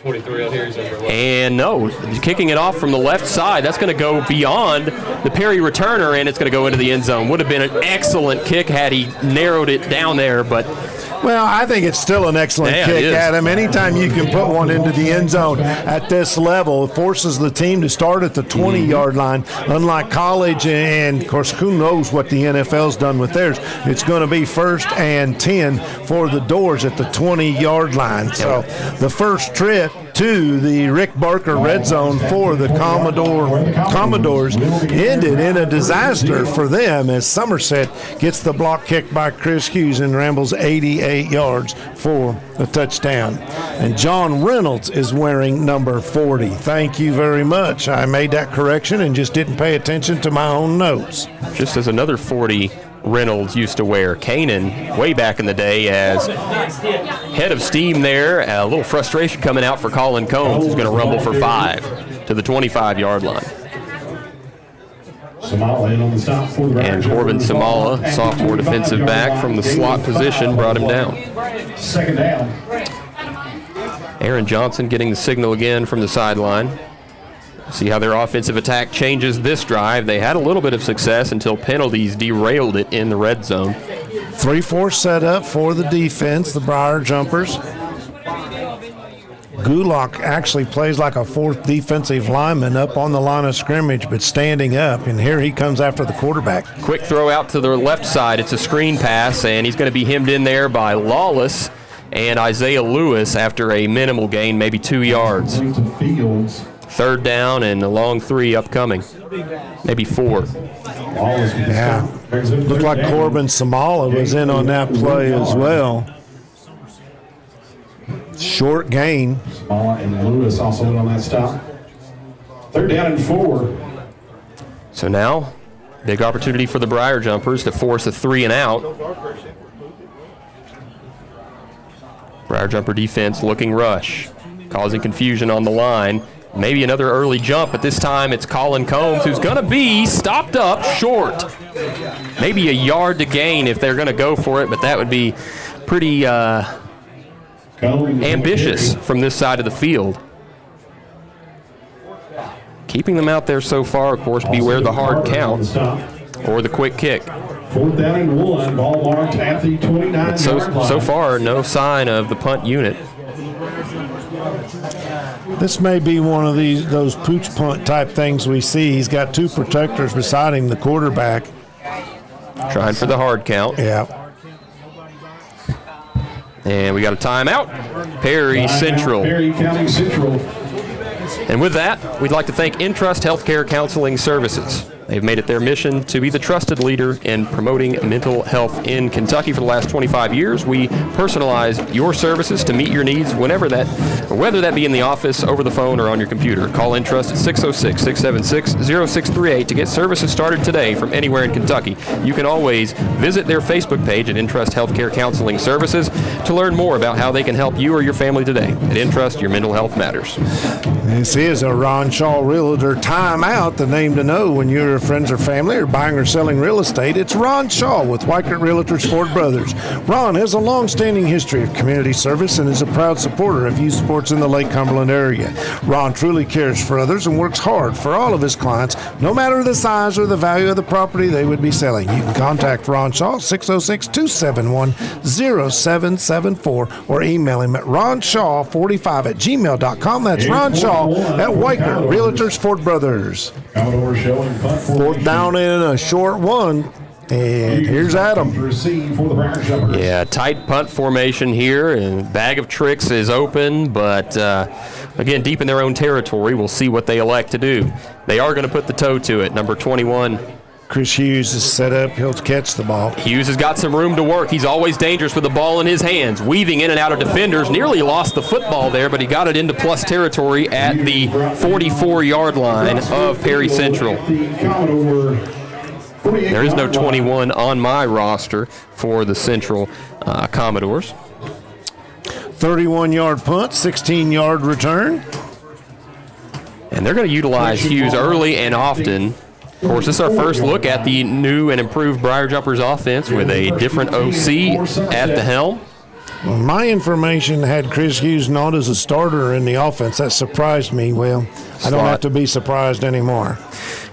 And no, kicking it off from the left side. That's going to go beyond the Perry returner, and it's going to go into the end zone. Would have been an excellent kick had he narrowed it down there, but... Well, I think it's still an excellent kick, Adam. Anytime you can put one into the end zone at this level, it forces the team to start at the 20-yard line. Unlike college, and, of course, who knows what the NFL's done with theirs. It's going to be 1st and 10 for the Doors at the 20-yard line. So the first trip to the Rick Barker red zone for the Commodores ended in a disaster for them as Somerset gets the block kick by Chris Hughes and rambles 88 yards for a touchdown. And John Reynolds is wearing number 40. Thank you very much. I made that correction and just didn't pay attention to my own notes. Just as another 40 Reynolds used to wear. Kanan, way back in the day, as head of steam there. A little frustration coming out for Colin Combs, who's going to rumble for 5 to the 25-yard line. And Corbin Samala, sophomore defensive back from the slot position, brought him down. Second down. Aaron Johnson getting the signal again from the sideline. See how their offensive attack changes this drive. They had a little bit of success until penalties derailed it in the red zone. 3-4 setup for the defense, the Briar Jumpers. Gulak actually plays like a fourth defensive lineman up on the line of scrimmage, but standing up, and here he comes after the quarterback. Quick throw out to the left side. It's a screen pass, and he's going to be hemmed in there by Lawless and Isaiah Lewis after a minimal gain, maybe 2 yards. Third down and a long 3 upcoming, maybe 4. Yeah, looked like Corbin Samala was in on that play as well. Short gain. Samala and Lewis also in on that stop. Third down and 4. So now, big opportunity for the Briar Jumpers to force a 3 and out. Briar Jumper defense looking rush, causing confusion on the line. Maybe another early jump, but this time it's Colin Combs who's going to be stopped up short. Maybe a yard to gain if they're going to go for it, but that would be pretty ambitious from this side of the field. Keeping them out there so far, of course, beware the hard count or the quick kick. Fourth down and 1, ball marked at the 29-yard line. So far, no sign of the punt unit. This may be one of those pooch punt type things we see. He's got 2 protectors beside him, the quarterback. Trying for the hard count. Yeah. And we got a timeout. Perry Central. Perry County Central. And with that, we'd like to thank Entrust Healthcare Counseling Services. They've made it their mission to be the trusted leader in promoting mental health in Kentucky for the last 25 years. We personalize your services to meet your needs whether that be in the office, over the phone, or on your computer. Call Entrust at 606-676-0638 to get services started today from anywhere in Kentucky. You can always visit their Facebook page at Entrust Healthcare Counseling Services to learn more about how they can help you or your family today. At Entrust, your mental health matters. This is a Ron Shaw Realtor timeout, the name to know when your friends or family are buying or selling real estate. It's Ron Shaw with Weichert Realtors Ford Brothers. Ron has a long-standing history of community service and is a proud supporter of youth sports in the Lake Cumberland area. Ron truly cares for others and works hard for all of his clients, no matter the size or the value of the property they would be selling. You can contact Ron Shaw 606-271-0774 or email him at ronshaw45@gmail.com. That's Ron Shaw at Weichert Realtors Ford Brothers. Fourth down in a short one. And here's Adam. Yeah, tight punt formation here, and bag of tricks is open, but again, deep in their own territory. We'll see what they elect to do. They are going to put the toe to it. Number 21. Chris Hughes is set up. He'll catch the ball. Hughes has got some room to work. He's always dangerous with the ball in his hands, weaving in and out of defenders. Nearly lost the football there, but he got it into plus territory at the 44-yard line of Perry Central. There is no 21 on my roster for the Central Commodores. 31-yard punt, 16-yard return. And they're going to utilize Hughes early and often. Of course, this is our first look at the new and improved Briar Jumpers offense with a different OC at the helm. Well, my information had Chris Hughes not as a starter in the offense. That surprised me. Well, I don't have to be surprised anymore.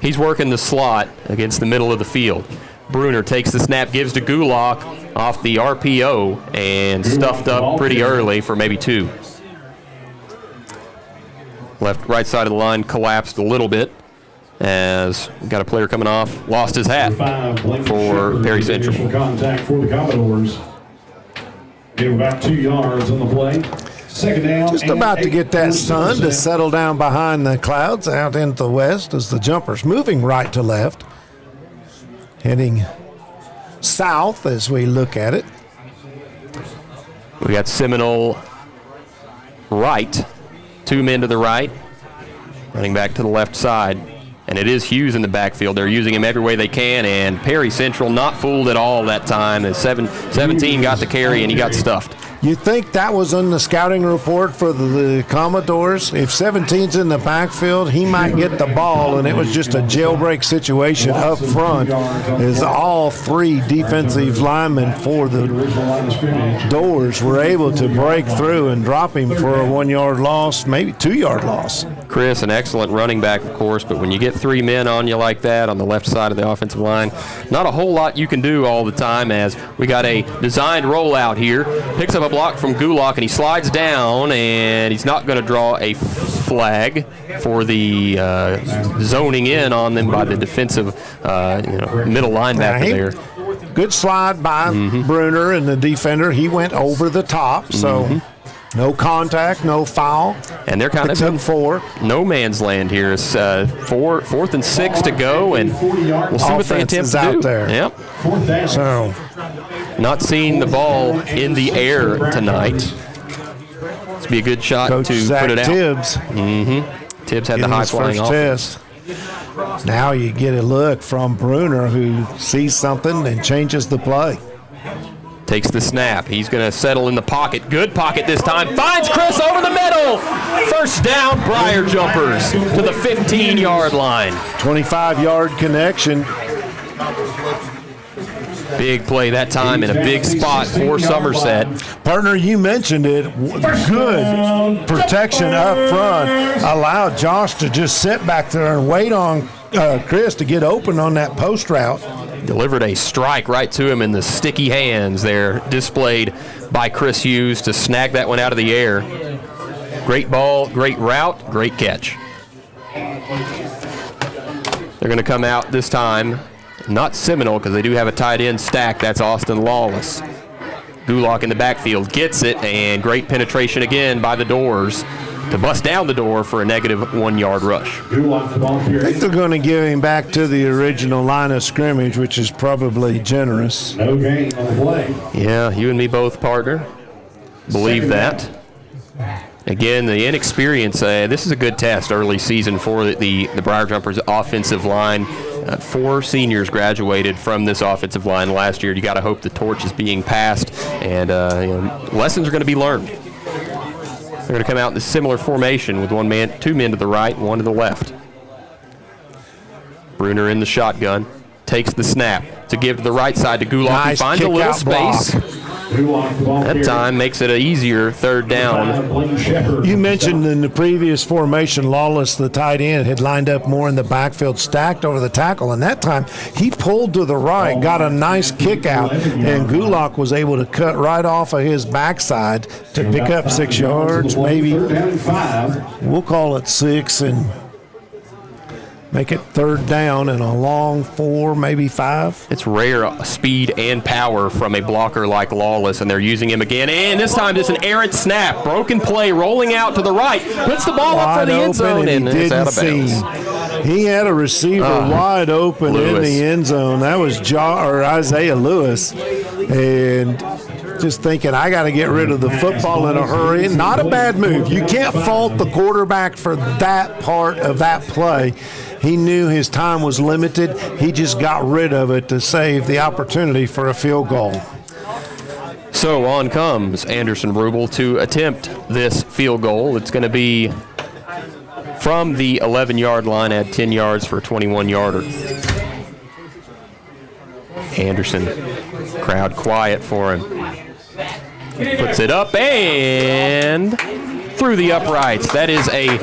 He's working the slot against the middle of the field. Bruner takes the snap, gives to Gulak off the RPO, and stuffed up pretty early for maybe 2. Right side of the line collapsed a little bit as we got a player coming off, lost his hat for Perry Central. Contact for the Commodores. Give about 2 yards on the play. Second down. Just about to get that sun to settle down behind the clouds out into the west as the jumper's moving right to left. Heading south as we look at it. We got Seminole right, 2 men to the right, running back to the left side. And it is Hughes in the backfield. They're using him every way they can, and Perry Central not fooled at all that time. As 17 got the carry, and he got stuffed. You think that was in the scouting report for the Commodores? If 17's in the backfield, he might get the ball, and it was just a jailbreak situation up front as all 3 defensive linemen for the Doors were able to break through and drop him for a 1-yard loss, maybe 2-yard loss. Chris, an excellent running back, of course, but when you get 3 men on you like that on the left side of the offensive line, not a whole lot you can do all the time, as we got a designed rollout here. Picks up a block from Gulak, and he slides down, and he's not going to draw a flag for the zoning in on them by the defensive middle linebacker there. Good slide by Bruner and the defender. He went over the top, so no contact, no foul. And they're kind of in 4. No man's land here. It's 4th and 6 to go, and we'll see what they attempt to do. There. Yep. So, not seeing the ball in the air tonight. This would be a good shot Coach to Zach put it out. Tibbs. Tibbs had the high-flying offense. Now you get a look from Bruner, who sees something and changes the play. Takes the snap. He's going to settle in the pocket. Good pocket this time. Finds Chris over the middle. First down, Briar Jumpers to the 15-yard line. 25-yard connection. Big play that time in a big spot for Somerset. Partner, you mentioned it. Good protection up front. Allowed Josh to just sit back there and wait on Chris to get open on that post route. Delivered a strike right to him in the sticky hands there, displayed by Chris Hughes to snag that one out of the air. Great ball, great route, great catch. They're going to come out this time, not Seminole, because they do have a tight end stack. That's Austin Lawless. Gulak in the backfield gets it, and great penetration again by the Doors to bust down the door for a negative 1-yard rush. I think they're going to give him back to the original line of scrimmage, which is probably generous. No gain on the play. Yeah, you and me both, partner. Believe that. Again, the inexperience, this is a good test early season for the Briar Jumpers offensive line. 4 seniors graduated from this offensive line last year. You got to hope the torch is being passed, and lessons are going to be learned. They're going to come out in a similar formation with 2 men to the right and 1 to the left. Bruner in the shotgun, takes the snap to give to the right side to Gulak. Nice, he finds a little space. That time makes it an easier 3rd down. You mentioned in the previous formation, Lawless, the tight end, had lined up more in the backfield, stacked over the tackle, and that time he pulled to the right, got a nice kick out, and Gulak was able to cut right off of his backside to pick up 6 yards, maybe. We'll call it 6 and make it 3rd down and a long 4, maybe 5. It's rare speed and power from a blocker like Lawless, and they're using him again. And this time it's an errant snap. Broken play, rolling out to the right. Puts the ball up for the end zone, and it's out of bounds. He had a receiver wide open in the end zone. That was Isaiah Lewis. And just thinking, I got to get rid of the football in a hurry. Not a bad move. You can't fault the quarterback for that part of that play. He knew his time was limited. He just got rid of it to save the opportunity for a field goal. So on comes Anderson Rubel to attempt this field goal. It's going to be from the 11-yard line, add 10 yards for a 21-yarder. Anderson, crowd quiet for him. Puts it up and through the uprights. That is a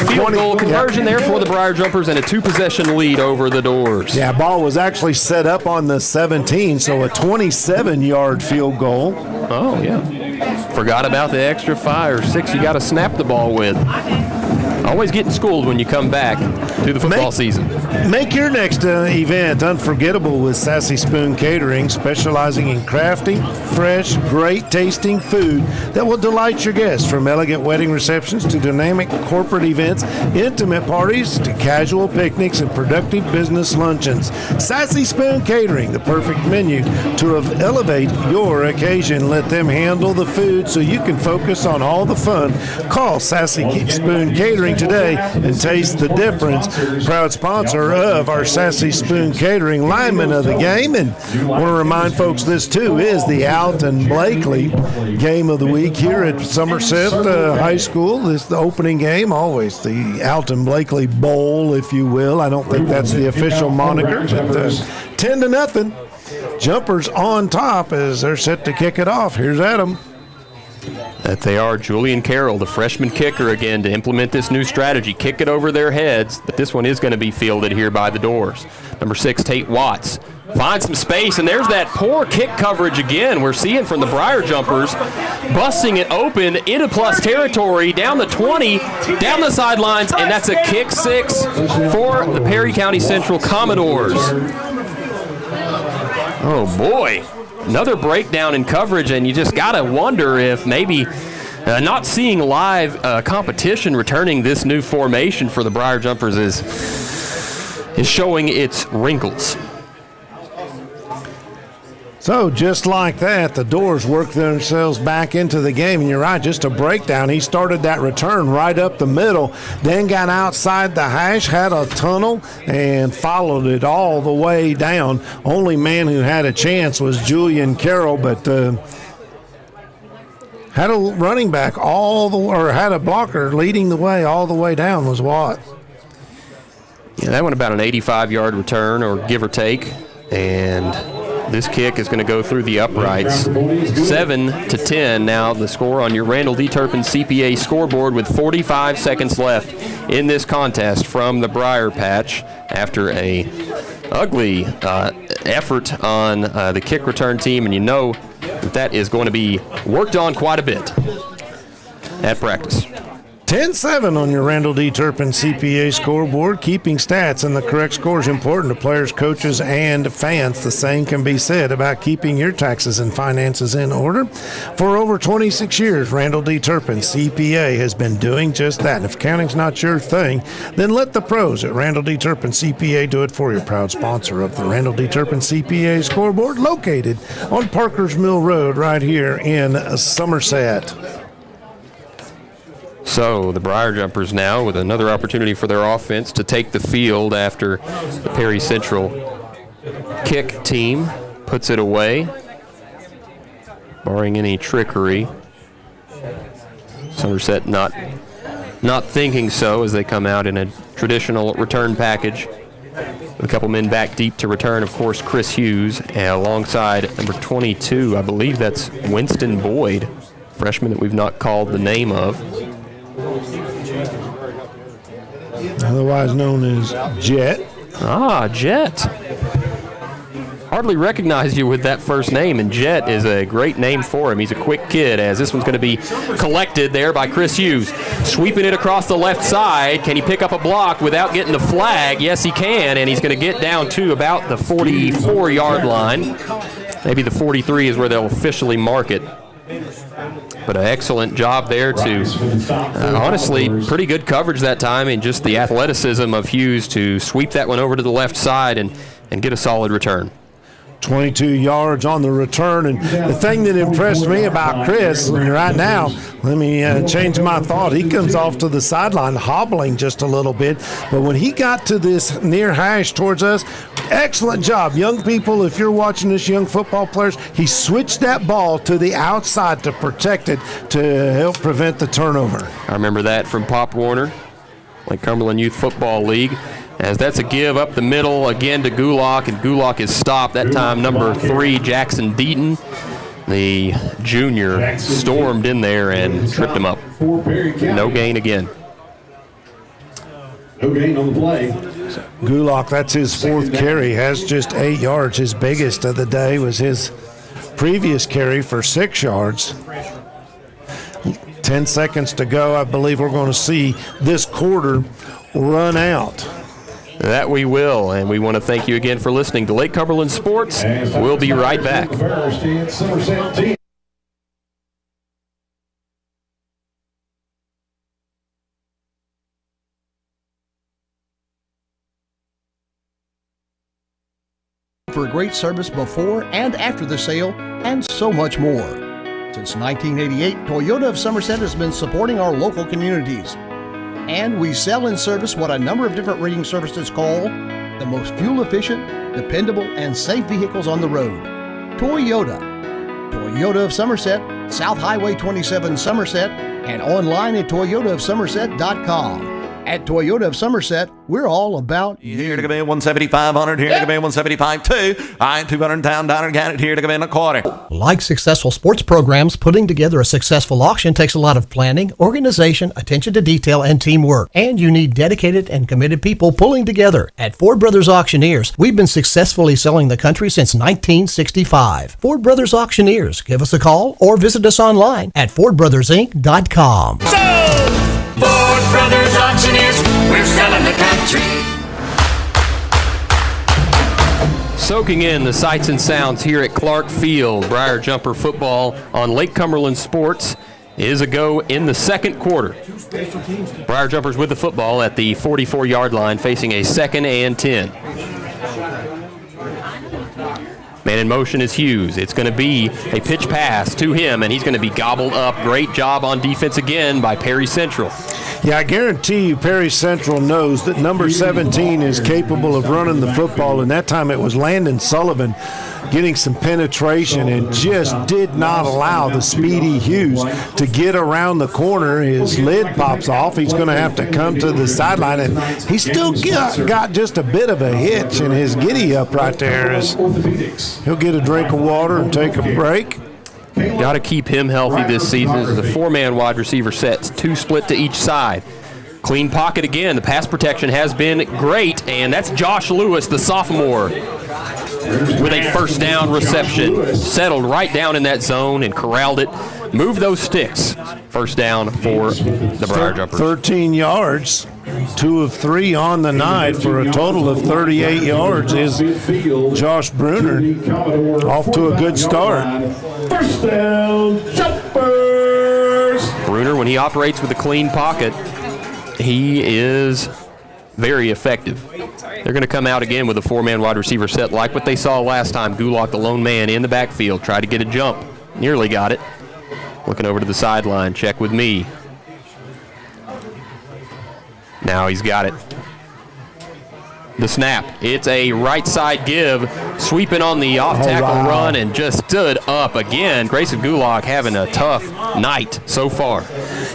field goal conversion there for the Briar Jumpers and a 2-possession lead over the Doors. Yeah, ball was actually set up on the 17, so a 27-yard field goal. Oh, yeah. Forgot about the extra 5 or 6 you got to snap the ball with. Always getting schooled when you come back. to the football season. Make your next event unforgettable with Sassy Spoon Catering, specializing in crafting, fresh, great tasting food that will delight your guests. From elegant wedding receptions to dynamic corporate events, intimate parties to casual picnics and productive business luncheons. Sassy Spoon Catering, the perfect menu to elevate your occasion. Let them handle the food so you can focus on all the fun. Call Sassy Spoon Catering today and taste the difference. Proud sponsor of our Sassy Spoon Catering, lineman of the game. And want to remind folks this too is the Alton Blakely game of the week here at Somerset High School. This is the opening game, always the Alton Blakely Bowl, if you will. I don't think that's the official moniker, but 10-0. Jumpers on top as they're set to kick it off. Here's Adam. That they are. Julian Carroll, the freshman kicker, again to implement this new strategy. Kick it over their heads, but this one is going to be fielded here by the doors. Number 6, Tate Watts. Finds some space, and there's that poor kick coverage again. We're seeing from the Briar Jumpers, busting it open into plus territory, down the 20, down the sidelines, and that's a kick 6 for the Perry County Central Commodores. Oh, boy. Another breakdown in coverage, and you just got to wonder if maybe not seeing live competition returning this new formation for the Briar Jumpers is showing its wrinkles. So just like that, the Doors work themselves back into the game. And you're right, just a breakdown. He started that return right up the middle, then got outside the hash, had a tunnel, and followed it all the way down. Only man who had a chance was Julian Carroll, but had a running back had a blocker leading the way all the way down was Watt. Yeah, that one about an 85-yard return, or give or take, and this kick is going to go through the uprights. 7-10 now the score on your Randall D. Turpin CPA scoreboard with 45 seconds left in this contest from the Briar Patch after a ugly effort on the kick return team, and you know that is going to be worked on quite a bit at practice. 10-7 on your Randall D. Turpin CPA scoreboard. Keeping stats and the correct score is important to players, coaches, and fans. The same can be said about keeping your taxes and finances in order. For over 26 years, Randall D. Turpin CPA has been doing just that. And if accounting's not your thing, then let the pros at Randall D. Turpin CPA do it for you. Proud sponsor of the Randall D. Turpin CPA scoreboard, located on Parker's Mill Road right here in Somerset. So the Briar Jumpers now with another opportunity for their offense to take the field after the Perry Central kick team puts it away, barring any trickery. Somerset not thinking so as they come out in a traditional return package. With a couple men back deep to return, of course, Chris Hughes, alongside number 22, I believe that's Winston Boyd, freshman that we've not called the name of. Otherwise known as Jet. Ah, Jet. Hardly recognized you with that first name, and Jet is a great name for him. He's a quick kid, as this one's going to be collected there by Chris Hughes. Sweeping it across the left side. Can he pick up a block without getting the flag? Yes, he can, and he's going to get down to about the 44-yard line. Maybe the 43 is where they'll officially mark it. But an excellent job there to, honestly, pretty good coverage that time, and just the athleticism of Hughes to sweep that one over to the left side and get a solid return. 22 yards on the return. And the thing that impressed me about Chris right now, let me change my thought. He comes off to the sideline hobbling just a little bit. But when he got to this near hash towards us, excellent job. Young people, if you're watching this, young football players, he switched that ball to the outside to protect it to help prevent the turnover. I remember that from Pop Warner, like Cumberland Youth Football League. As that's a give up the middle again to Gulock, and Gulock is stopped. That time, number 3, Jackson Deaton, the junior, stormed in there and tripped him up. No gain again. No gain on the play. Gulock, that's his 4th carry, has just 8 yards. His biggest of the day was his previous carry for 6 yards. 10 seconds to go. I believe we're going to see this quarter run out. That we will, and we want to thank you again for listening to Lake Cumberland Sports. We'll be right back. For great service before and after the sale, and so much more. Since 1988, Toyota of Somerset has been supporting our local communities. And we sell and service what a number of different rating services call the most fuel-efficient, dependable, and safe vehicles on the road. Toyota. Toyota of Somerset, South Highway 27 Somerset, and online at toyotaofsomerset.com. At Toyota of Somerset, we're all about you. Here to come in 17500, here to come in 175.2. I-200 down again, here to come in a quarter. Like successful sports programs, putting together a successful auction takes a lot of planning, organization, attention to detail, and teamwork. And you need dedicated and committed people pulling together. At Ford Brothers Auctioneers, we've been successfully selling the country since 1965. Ford Brothers Auctioneers. Give us a call or visit us online at FordBrothersInc.com. Ford Brothers Auctioneers, we're selling the country. Soaking in the sights and sounds here at Clark Field. Briar Jumper football on Lake Cumberland Sports is a go in the second quarter. Briar Jumpers with the football at the 44-yard line, facing a 2nd and 10. Man in motion is Hughes. It's going to be a pitch pass to him, and he's going to be gobbled up. Great job on defense again by Perry Central. Yeah, I guarantee you Perry Central knows that number 17 is capable of running the football, and that time it was Landon Sullivan getting some penetration and just did not allow the speedy Hughes to get around the corner. His lid pops off. He's going to have to come to the sideline, and he still got just a bit of a hitch in his giddy up right there. He'll get a drink of water and take a break. Got to keep him healthy this season as the 4-man wide receiver sets, 2 split to each side. Clean pocket again. The pass protection has been great, and that's Josh Lewis, the sophomore, with a first down reception. Settled right down in that zone and corralled it. Moved those sticks. First down for the Briar Jumpers. 13 yards, 2 of 3 on the night for a total of 38 yards is Josh Bruner. Off to a good start. First down, Jumpers. Bruner, when he operates with a clean pocket, he is very effective. They're going to come out again with a 4-man wide receiver set like what they saw last time. Gulak, the lone man in the backfield, tried to get a jump. Nearly got it. Looking over to the sideline, check with me. Now he's got it. The snap. It's a right side give, sweeping on the off tackle run and just stood up again. Grayson Gulak having a tough night so far.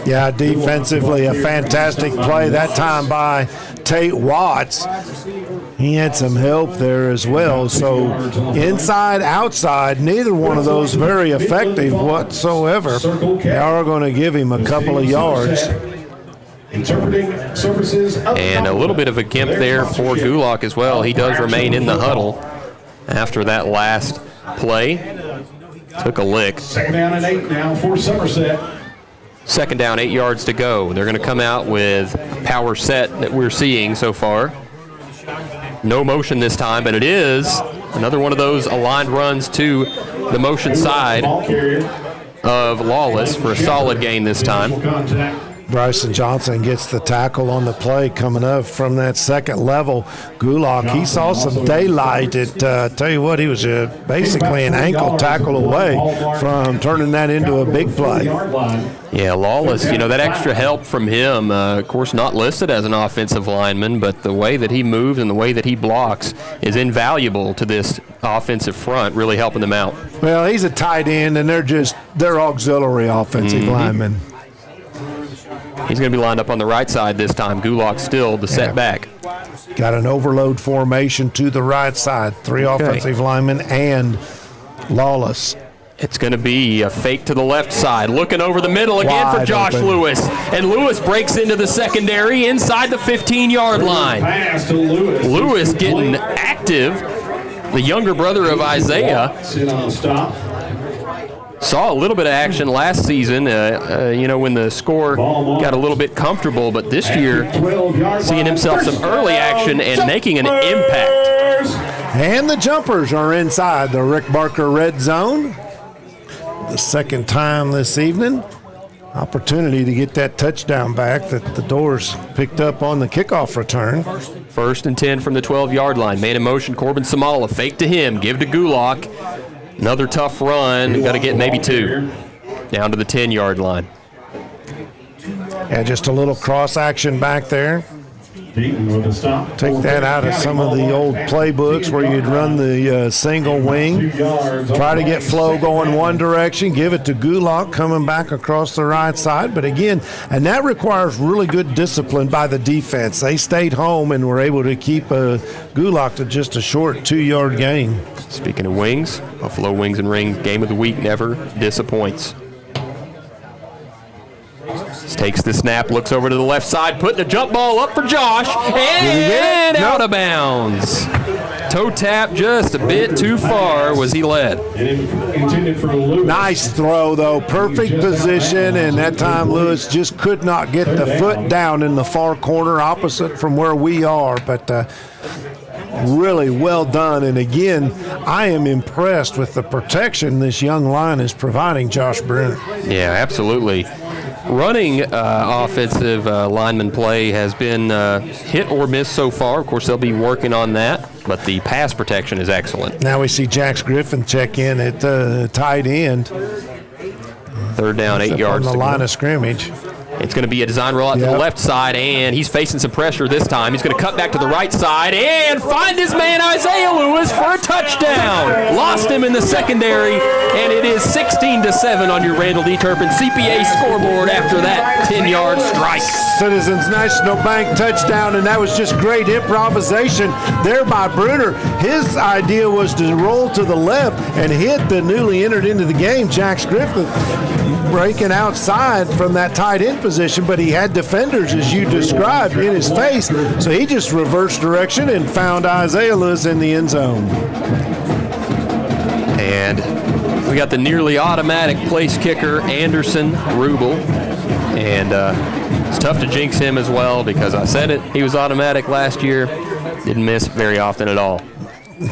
Yeah, defensively a fantastic play that time by Tate Watts. He had some help there as well. So inside, outside, neither one of those very effective whatsoever. They are going to give him a couple of yards. Interpreting services and a little bit of a gimp there for Gulak as well. He does remain in the huddle after that last play. Took a lick. 2nd down and 8 now for Somerset. 2nd down, 8 yards to go. They're going to come out with a power set that we're seeing so far. No motion this time, but it is another one of those aligned runs to the motion side of Lawless for a solid gain this time. Bryson Johnson gets the tackle on the play coming up from that second level. Gulak, he saw some daylight. Tell you what, he was basically an ankle tackle away from turning that into a big play. Yeah, Lawless, that extra help from him, of course not listed as an offensive lineman, but the way that he moves and the way that he blocks is invaluable to this offensive front, really helping them out. Well, he's a tight end, and they're auxiliary offensive linemen. He's going to be lined up on the right side this time. Gulak still the setback. Got an overload formation to the right side. 3 offensive linemen and Lawless. It's going to be a fake to the left side. Looking over the middle again Wide for Josh open. Lewis. And Lewis breaks into the secondary inside the 15-yard line. Lewis getting active. The younger brother of Isaiah. saw a little bit of action last season, when the score got a little bit comfortable, but this year seeing himself some early action and making an impact. And the jumpers are inside the Rick Barker red zone. The second time this evening. Opportunity to get that touchdown back that the Doors picked up on the kickoff return. 1st and 10 from the 12-yard line. Man in motion, Corbin Samala. Fake to him. Give to Gulak. Another tough run. Got to get maybe 2. Down to the 10-yard line. Yeah, just a little cross action back there. Take that out of some of the old playbooks where you'd run the single wing. Try to get flow going one direction. Give it to Gulak coming back across the right side. But again, and that requires really good discipline by the defense. They stayed home and were able to keep Gulak to just a short 2-yard gain. Speaking of wings, Buffalo Wings and Ring Game of the Week never disappoints. Takes the snap, looks over to the left side, putting a jump ball up for Josh, and out of bounds. Toe tap just a bit too far. Was he led? Nice throw, though. Perfect position, and that time Lewis just could not get the foot down in the far corner opposite from where we are, but really well done. And again, I am impressed with the protection this young line is providing Josh Bruner. Yeah, absolutely. Running offensive lineman play has been hit or miss so far. Of course, they'll be working on that, but the pass protection is excellent. Now we see Jax Griffin check in at tight end. 3rd down, 8 yards on the line of scrimmage. It's going to be a design rollout to the left side, and he's facing some pressure this time. He's going to cut back to the right side and find his man Isaiah Lewis for a touchdown. Lost him in the secondary, and it is 16-7 on your Randall D. Turpin CPA scoreboard after that 10-yard strike. Citizens National Bank touchdown, and that was just great improvisation there by Bruner. His idea was to roll to the left and hit the newly entered into the game, Jax Griffin, breaking outside from that tight end position, but he had defenders, as you described, in his face, so he just reversed direction and found Isaiah Lewis in the end zone. And we got the nearly automatic place kicker, Anderson Rubel, and it's tough to jinx him as well because I said it, he was automatic last year, didn't miss very often at all.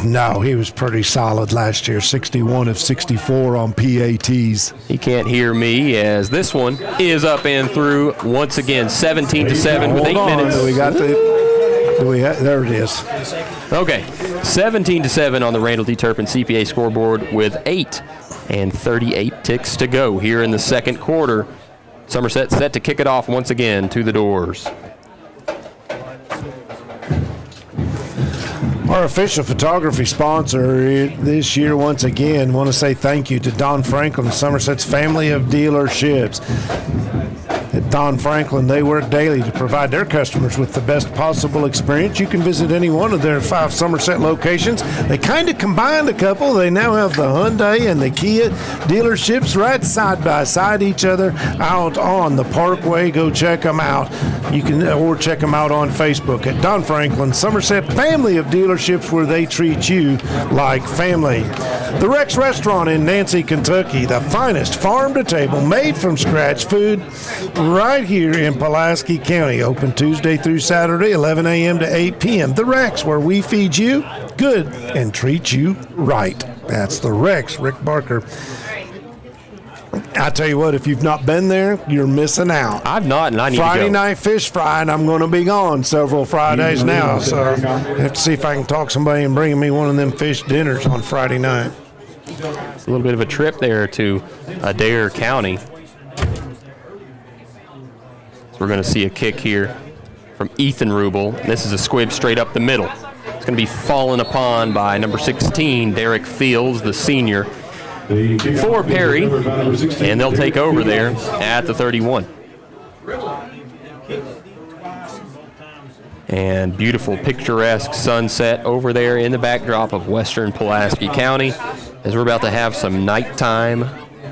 No, he was pretty solid last year, 61 of 64 on PATs. He can't hear me as this one is up and through once again, 17-7 with 8 minutes. There it is. Okay, 17-7 on the Randall D. Turpin CPA scoreboard with 8:38 ticks to go here in the second quarter. Somerset set to kick it off once again to the Doors. Our official photography sponsor this year, once again, want to say thank you to Don Franklin, Somerset's family of dealerships. At Don Franklin, they work daily to provide their customers with the best possible experience. You can visit any one of their 5 Somerset locations. They kind of combined a couple. They now have the Hyundai and the Kia dealerships right side by side each other out on the Parkway. Go check them out. You can or check them out on Facebook at Don Franklin, Somerset family of dealerships where they treat you like family. The Rex Restaurant in Nancy, Kentucky, the finest farm-to-table, made-from-scratch food right here in Pulaski County. Open Tuesday through Saturday, 11 a.m. to 8 p.m. The Rex, where we feed you good and treat you right. That's the Rex, Rick Barker. I tell you what, if you've not been there, you're missing out. I've not, and I need to go. Friday night fish fry, and I'm going to be gone several Fridays now, so I have to see if I can talk somebody and bring me one of them fish dinners on Friday night. It's a little bit of a trip there to Adair County. So we're going to see a kick here from Ethan Rubel. This is a squib straight up the middle. It's going to be fallen upon by number 16, Derek Fields, the senior, for Perry, and they'll take over there at the 31. And beautiful picturesque sunset over there in the backdrop of western Pulaski County as we're about to have some nighttime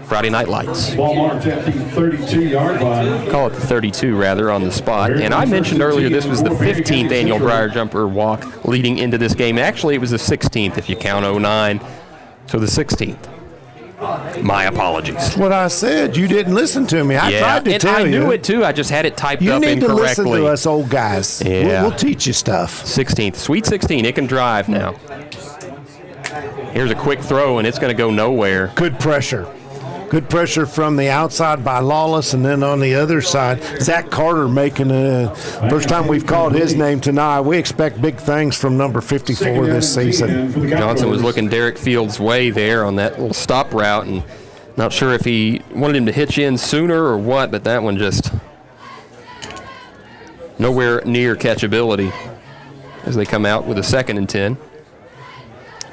Friday night lights. Ball marked at the 32-yard line. Call it the 32, rather, on the spot. And I mentioned earlier this was the 15th annual Briar Jumper Walk leading into this game. Actually, it was the 16th if you count 09, so the 16th. My apologies. That's what I said. You didn't listen to me. I tried to tell you. I knew it too. I just had it typed you up need incorrectly. to listen to us old guys. Yeah. We'll teach you stuff. 16th, Sweet 16. It can drive now. Here's a quick throw, and it's going to go nowhere. Good pressure. Good pressure from the outside by Lawless, and then on the other side, Zach Carter making a first time we've called his name tonight. We expect big things from number 54 this season. Johnson was looking Derek Fields' way there on that little stop route, and not sure if he wanted him to hitch in sooner or what, but that one just nowhere near catchability as they come out with a 2nd and 10.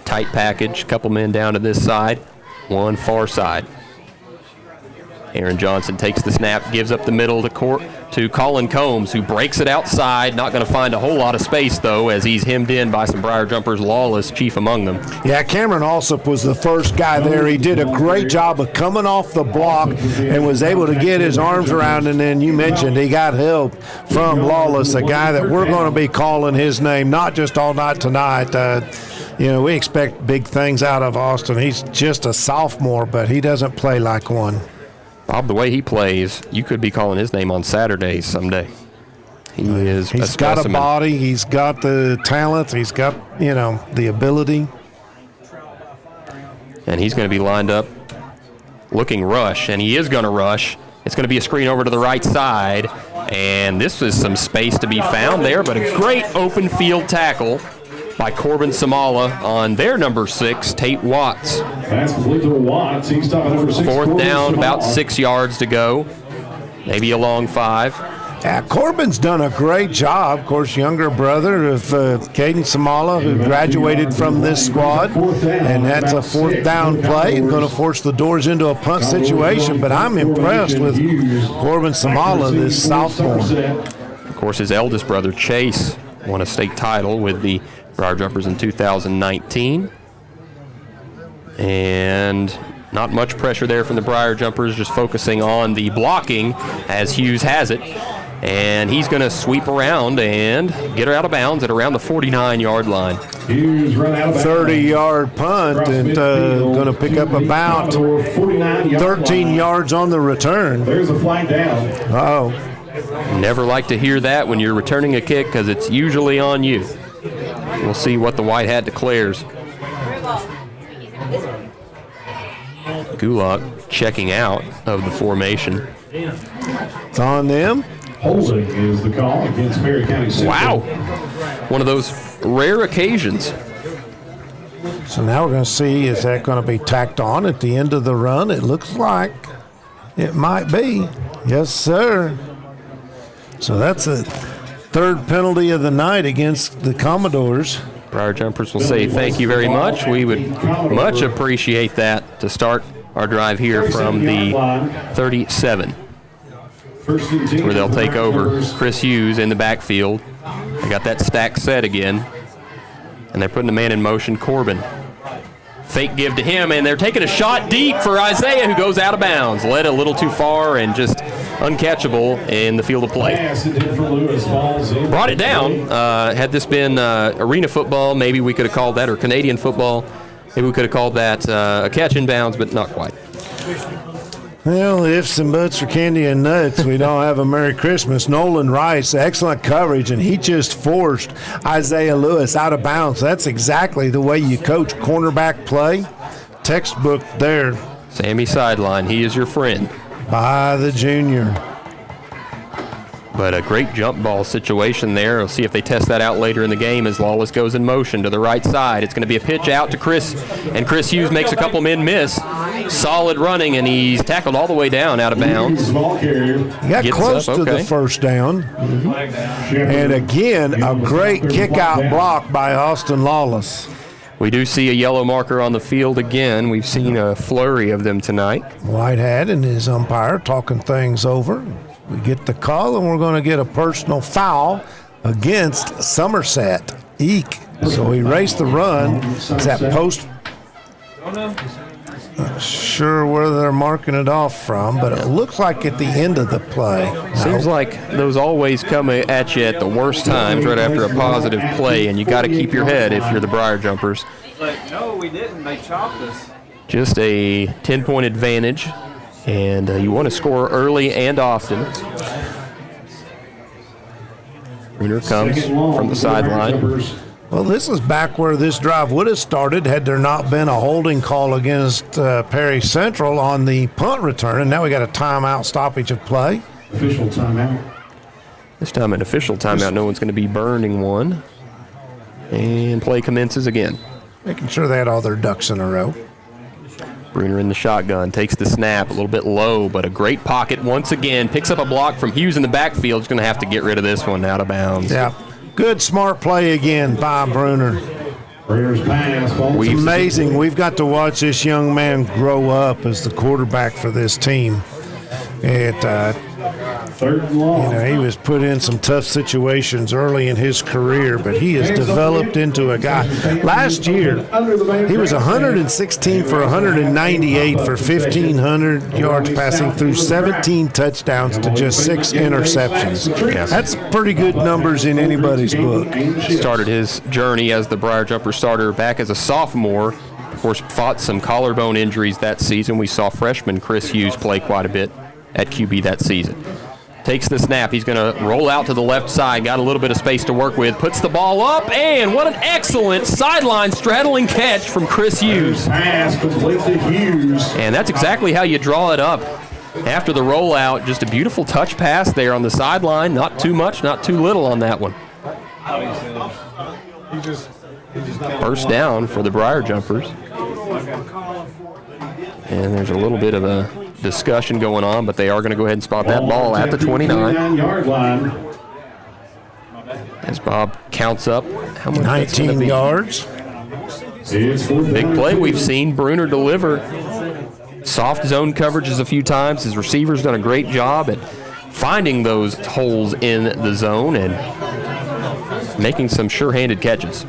Tight package, couple men down to this side, one far side. Aaron Johnson takes the snap, gives up the middle of the court to Colin Combs, who breaks it outside. Not going to find a whole lot of space, though, as he's hemmed in by some Briar jumpers, Lawless chief among them. Yeah, Cameron Alsop was the first guy there. He did a great job of coming off the block and was able to get his arms around. And then you mentioned he got help from Lawless, a guy that we're going to be calling his name, not just all night tonight. We expect big things out of Austin. He's just a sophomore, but he doesn't play like one. Bob, the way he plays, you could be calling his name on Saturdays someday. He's got a body. He's got the talent. He's got, the ability. And he's going to be lined up looking rush, and he is going to rush. It's going to be a screen over to the right side, and this is some space to be found there, but a great open field tackle by Corbin Samala on their number 6, Tate Watts. That's complete to Watts. He's stopping number 6. 4th down, about 6 yards to go. Maybe a long 5. Yeah, Corbin's done a great job. Of course, younger brother of Caden Samala, who graduated from this squad. And that's a 4th down play and going to force the Doors into a punt situation. But I'm impressed with Corbin Samala, this sophomore. Of course, his eldest brother, Chase, won a state title with the Briar Jumpers in 2019. And not much pressure there from the Briar Jumpers, just focusing on the blocking as Hughes has it. And he's going to sweep around and get her out of bounds at around the 49-yard line. 30-yard punt and going to pick up about 13 yards on the return. There's a flag down. Uh-oh. Never like to hear that when you're returning a kick because it's usually on you. We'll see what the white hat declares. Gulak checking out of the formation. It's on them. Holding is the call against Perry County Central. Wow. One of those rare occasions. So now we're going to see, is that going to be tacked on at the end of the run? It looks like it might be. Yes, sir. So that's a 3rd penalty of the night against the Commodores. Briar Jumpers will say thank you very much. We would much appreciate that to start our drive here from the 37, where they'll take over. Chris Hughes in the backfield. They got that stack set again, and they're putting the man in motion, Corbin. Fake give to him, and they're taking a shot deep for Isaiah, who goes out of bounds. Led a little too far and just uncatchable in the field of play. Brought it down. Had this been arena football, maybe we could have called that, or Canadian football, maybe we could have called that a catch in bounds, but not quite. Well, ifs and buts for candy and nuts. We don't have a Merry Christmas. Nolan Rice, excellent coverage, and he just forced Isaiah Lewis out of bounds. That's exactly the way you coach cornerback play. Textbook there. Sammy sideline, he is your friend. By the junior. But a great jump ball situation there. We'll see if they test that out later in the game as Lawless goes in motion to the right side. It's going to be a pitch out to Chris, and Chris Hughes makes a couple men miss. Solid running, and he's tackled all the way down out of bounds. He got close to the 1st down. And again, a great kick-out block by Austin Lawless. We do see a yellow marker on the field again. We've seen a flurry of them tonight. Whitehead and his umpire talking things over. We get the call, and we're going to get a personal foul against Somerset. Eek. So he raced the run. It's that post. Not sure where they're marking it off from, but it looks like at the end of the play. Seems like those always come at you at the worst times right after a positive play, and you got to keep your head if you're the Briar Jumpers. But no, we didn't. They chopped us. Just a 10-point advantage, and you want to score early and often. Bruner comes from the sideline. Well, this is back where this drive would have started had there not been a holding call against Perry Central on the punt return, and now we got a timeout stoppage of play. Official timeout. This time an official timeout. No one's going to be burning one. And play commences again. Making sure they had all their ducks in a row. Bruner in the shotgun, takes the snap, a little bit low, but a great pocket once again. Picks up a block from Hughes in the backfield. He's going to have to get rid of this one out of bounds. Yeah, good smart play again by Bruner. It's amazing. We've got to watch this young man grow up as the quarterback for this team. He was put in some tough situations early in his career, but he has developed into a guy. Last year, he was 116 for 198 for 1,500 yards passing through 17 touchdowns to just 6 interceptions. Yes. That's pretty good numbers in anybody's book. Started his journey as the Briar Jumper starter back as a sophomore. Of course, fought some collarbone injuries that season. We saw freshman Chris Hughes play quite a bit at QB that season. Takes the snap. He's going to roll out to the left side. Got a little bit of space to work with. Puts the ball up, and what an excellent sideline straddling catch from Chris Hughes. And that's exactly how you draw it up. After the rollout, just a beautiful touch pass there on the sideline. Not too much, not too little on that one. First down for the Briar Jumpers. And there's a little bit of a discussion going on, but they are going to go ahead and spot that ball at the 29. As Bob counts up how much 19 yards. Big play we've seen Bruner deliver. Soft zone coverages a few times. His receiver's done a great job at finding those holes in the zone and making some sure-handed catches.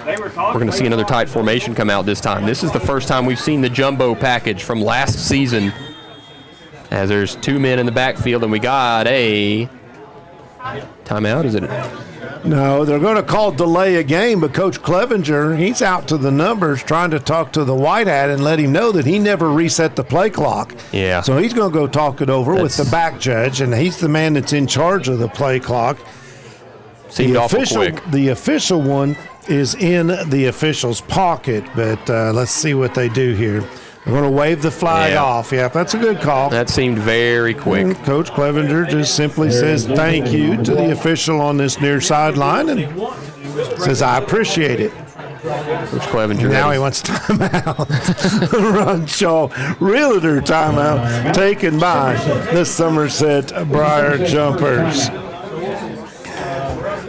We're going to see another tight formation come out this time. This is the first time we've seen the jumbo package from last season, as there's 2 men in the backfield, and we got a timeout, is it? No, they're going to call delay a game, but Coach Clevenger, he's out to the numbers trying to talk to the white hat and let him know that he never reset the play clock. Yeah. So he's going to go talk it over with the back judge, and he's the man that's in charge of the play clock. Seemed awful quick. The official one is in the official's pocket, but let's see what they do here. They're going to wave the flag off. Yeah, that's a good call. That seemed very quick. And Coach Clevenger just simply says thank you to the official on this near sideline and says, I appreciate it. Coach Clevenger. Now he wants timeout. Ron Shaw, realtor timeout taken by the Somerset Briar Jumpers.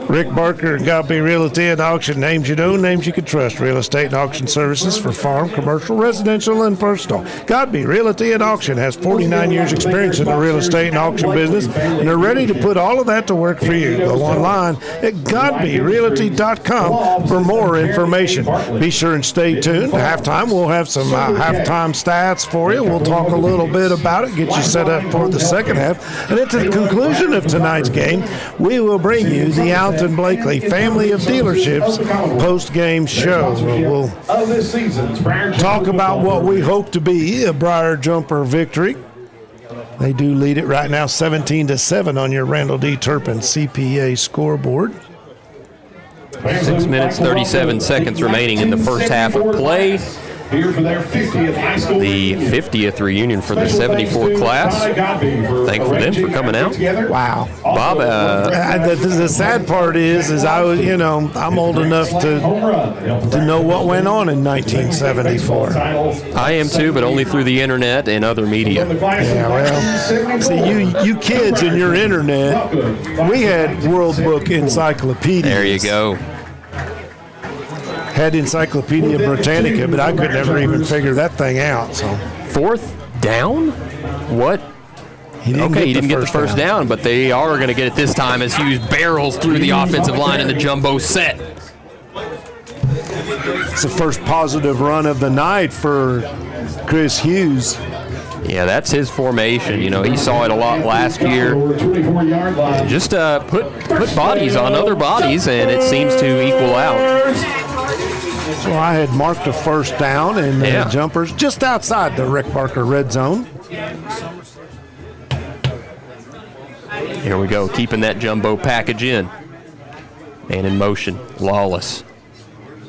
Rick Barker, Godby Realty and Auction. Names you know, names you can trust. Real estate and auction services for farm, commercial, residential, and personal. Godby Realty and Auction has 49 years experience in the real estate and auction business, and they're ready to put all of that to work for you. Go online at godbyrealty.com for more information. Be sure and stay tuned. At halftime, we'll have some halftime stats for you. We'll talk a little bit about it, get you set up for the second half. And at the conclusion of tonight's game, we will bring you the Alton Blakely Family of Dealerships post-game show. We'll talk about what we hope to be a Briar Jumper victory. They do lead it right now 17-7 on your Randall D. Turpin CPA scoreboard. 6 minutes, 37 seconds remaining in the first half of play. Here for their 50th high school the 50th reunion for the 74 class. Thankful for them for coming out. Wow. Bob, the sad part is I was, I'm old enough to know what went on in 1974. I am too, but only through the internet and other media. Yeah, well, see, you kids and your internet, we had World Book encyclopedias. There you go. Had Encyclopedia Britannica, but I could never even figure that thing out. So 4th down? What? He didn't get the first down, but they are going to get it this time as Hughes barrels through the offensive line in the jumbo set. It's the first positive run of the night for Chris Hughes. Yeah, that's his formation. He saw it a lot last year. Just put bodies on other bodies, and it seems to equal out. So I had marked a first down and jumpers just outside the Rick Barker red zone. Here we go, keeping that jumbo package in. Man in motion, Lawless.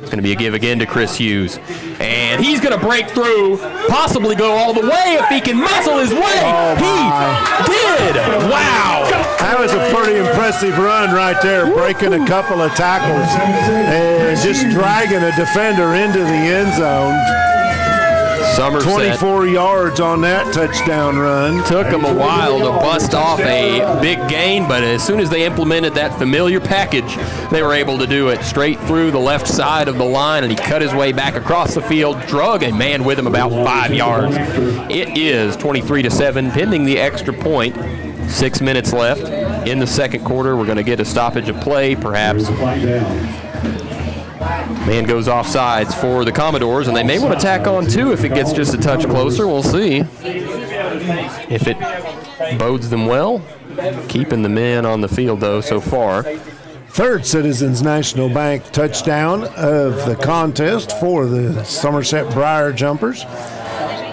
It's going to be a give again to Chris Hughes. And he's going to break through, possibly go all the way if he can muscle his way. He did. Wow. That was a pretty impressive run right there, breaking a couple of tackles and just dragging a defender into the end zone. Somerset, 24 yards on that touchdown run. Took them a while to bust off a big gain, but as soon as they implemented that familiar package, they were able to do it straight through the left side of the line, and he cut his way back across the field, drug a man with him about 5 yards. It is 23-7, pending the extra point. 6 minutes left in the second quarter. We're going to get a stoppage of play, perhaps. Man goes offsides for the Commodores, and they may want to tack on two if it gets just a touch closer. We'll see if it bodes them well. Keeping the men on the field, though, so far. Third Citizens National Bank touchdown of the contest for the Somerset Briar Jumpers.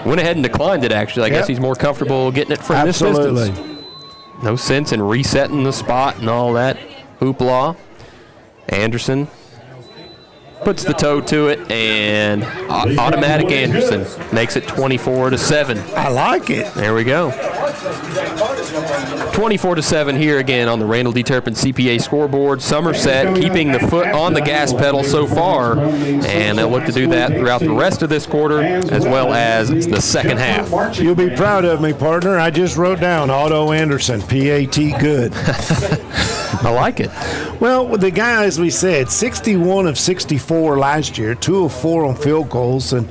Went ahead and declined it, actually. I guess he's more comfortable getting it from this distance. No sense in resetting the spot and all that hoopla. Anderson puts the toe to it, and automatic Anderson makes it 24-7. I like it. There we go. 24-7 here again on the Randall D. Turpin CPA scoreboard. Somerset keeping the foot on the gas pedal so far, and they'll look to do that throughout the rest of this quarter as well as the second half. You'll be proud of me, partner. I just wrote down Otto Anderson, PAT good. I like it. Well, the guy, as we said, 61 of 64 last year, 2 of 4 on field goals, and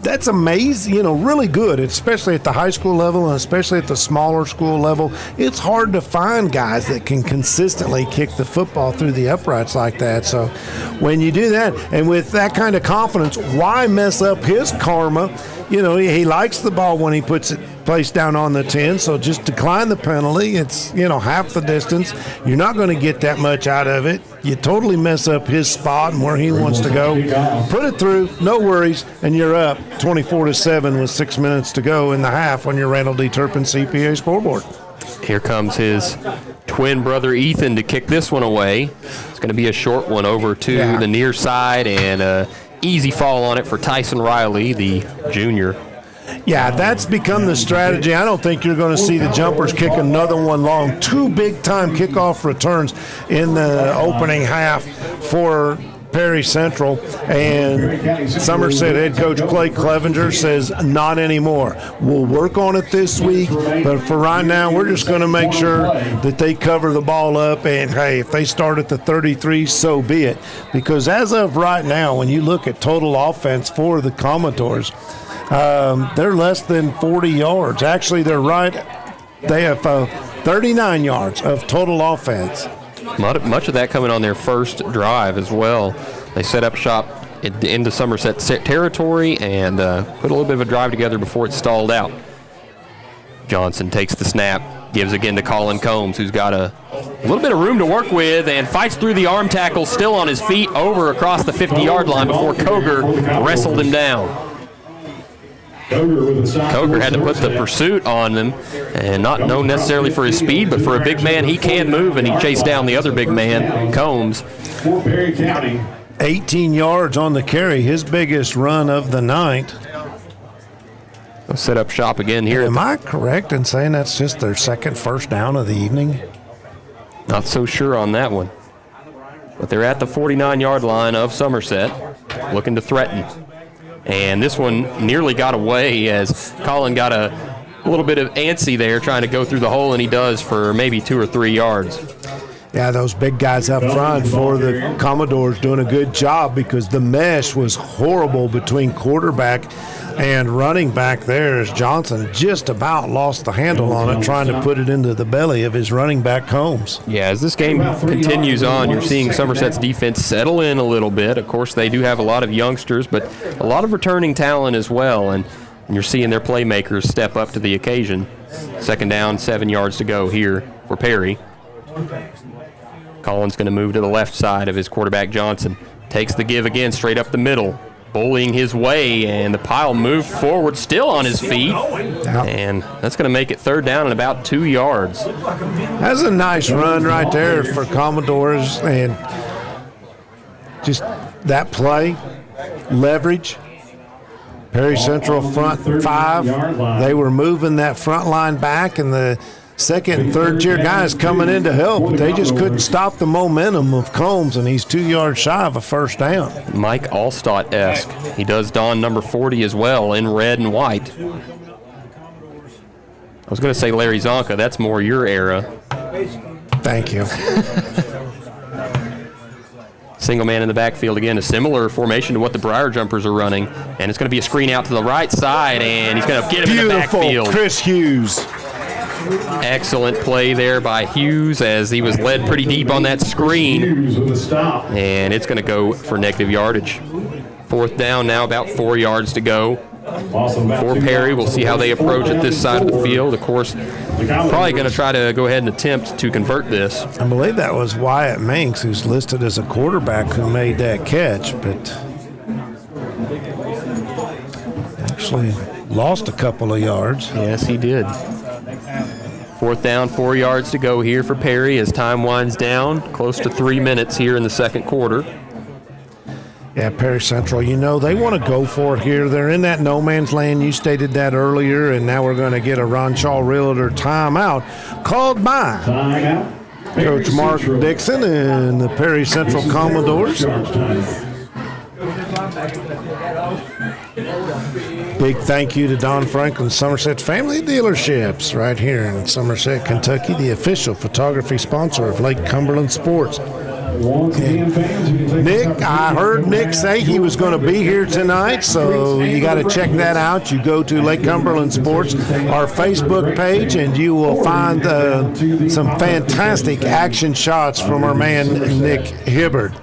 that's amazing, really good, especially at the high school level and especially at the smaller school level. It's hard to find guys that can consistently kick the football through the uprights like that. So when you do that, and with that kind of confidence, why mess up his karma? He likes the ball when he puts it placed down on the 10, so just decline the penalty. It's, half the distance. You're not going to get that much out of it. You totally mess up his spot and where he wants to go. Put it through, no worries, and you're up 24-7 with 6 minutes to go in the half on your Randall D. Turpin CPA scoreboard. Here comes his twin brother Ethan to kick this one away. It's going to be a short one over to the near side, and easy fall on it for Tyson Riley, the junior. Yeah, that's become the strategy. I don't think you're going to see the Jumpers kick another one long. 2 big-time kickoff returns in the opening half for Perry Central, and Somerset head coach Coach Clevenger says not anymore. We'll work on it this week, but for right now, we're just going to make sure that they cover the ball up, and hey, if they start at the 33, so be it. Because as of right now, when you look at total offense for the Commodores, they're less than 40 yards. Actually, they have 39 yards of total offense. Much of that coming on their first drive as well. They set up shop into Somerset territory and put a little bit of a drive together before it stalled out. Johnson takes the snap, gives again to Colin Combs, who's got a little bit of room to work with and fights through the arm tackle, still on his feet, over across the 50-yard line before Koger wrestled him down. Koger had to put the pursuit on them, and not known necessarily for his speed, but for a big man, he can move, and he chased down the other big man, Combs. 18 yards on the carry, his biggest run of the night. They'll set up shop again here. Am I correct in saying that's just their second first down of the evening? Not so sure on that one. But they're at the 49-yard line of Somerset, looking to threaten. And this one nearly got away as Colin got a little bit of antsy there trying to go through the hole, and he does for maybe 2 or 3 yards. Yeah, those big guys up front for the Commodores doing a good job because the mesh was horrible between quarterback and running back there as Johnson just about lost the handle on it trying to put it into the belly of his running back Combs. Yeah, as this game continues on, you're seeing Somerset's defense settle in a little bit. Of course, they do have a lot of youngsters, but a lot of returning talent as well, and you're seeing their playmakers step up to the occasion. Second down, 7 yards to go here for Perry. Collins going to move to the left side of his quarterback, Johnson. Takes the give again, straight up the middle. Bullying his way, and the pile moved forward, still on his feet. And that's going to make it 3rd down and about 2 yards. That's a nice run right there for Commodores, and just that play, leverage. Perry Central front 5. They were moving that front line back, and the second and third tier guys coming in to help, but they just couldn't stop the momentum of Combs, and he's 2 yards shy of a 1st down. Mike Allstott-esque. He does don number 40 as well in red and white. I was going to say Larry Zonka. That's more your era. Thank you. Single man in the backfield again, a similar formation to what the Briar Jumpers are running, and it's going to be a screen out to the right side, and he's going to get him in the backfield. Chris Hughes. Excellent play there by Hughes as he was led pretty deep on that screen. And it's going to go for negative yardage. 4th down now, about 4 yards to go for Perry. We'll see how they approach it this side of the field. Of course, probably going to try to go ahead and attempt to convert this. I believe that was Wyatt Minks, who's listed as a quarterback, who made that catch, but actually lost a couple of yards. Yes, he did. 4th down, 4 yards to go here for Perry as time winds down. Close to 3 minutes here in the 2nd quarter. Yeah, Perry Central, you know, they want to go for it here. They're in that no man's land. You stated that earlier, and now we're going to get a Ron Shaw Realtor timeout called by Coach Mark Dixon and the Perry Central Commodores. Big thank you to Don Franklin Somerset Family Dealerships right here in Somerset, Kentucky, the official photography sponsor of Lake Cumberland Sports. Nick, I heard Nick say he was going to be here tonight, so you got to check that out. You go to Lake Cumberland Sports, our Facebook page, and you will find some fantastic action shots from our man Nick Hibbard.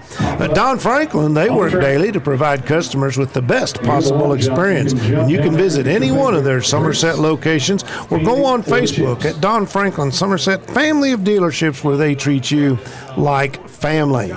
Don Franklin, they work daily to provide customers with the best possible experience. And you can visit any one of their Somerset locations or go on Facebook at Don Franklin Somerset Family of Dealerships, where they treat you like family.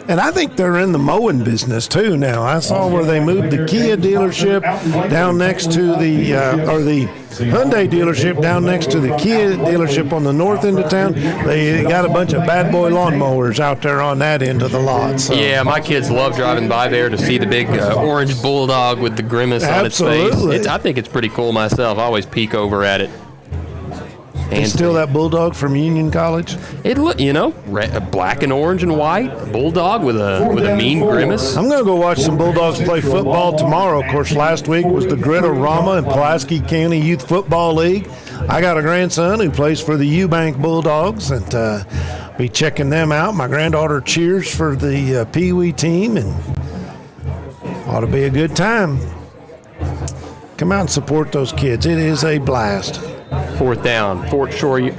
And I think they're in the mowing business too now. I saw where they moved the Kia dealership down next to the Hyundai dealership down next to the Kia dealership on the north end of town. They got a bunch of bad boy lawnmowers out there on that end of the lot. So. Yeah, my kids love driving by there to see the big orange bulldog with the grimace on its face. I think it's pretty cool myself. I always peek over at it. And still that bulldog from Union College? It look, black and orange and white, a bulldog with a mean grimace. I'm going to go watch some Bulldogs play football tomorrow. Of course, last week was the Gritter-Rama and Pulaski County Youth Football League. I got a grandson who plays for the Eubank Bulldogs, and be checking them out. My granddaughter cheers for the Pee Wee team, and ought to be a good time. Come out and support those kids. It is a blast. 4th down,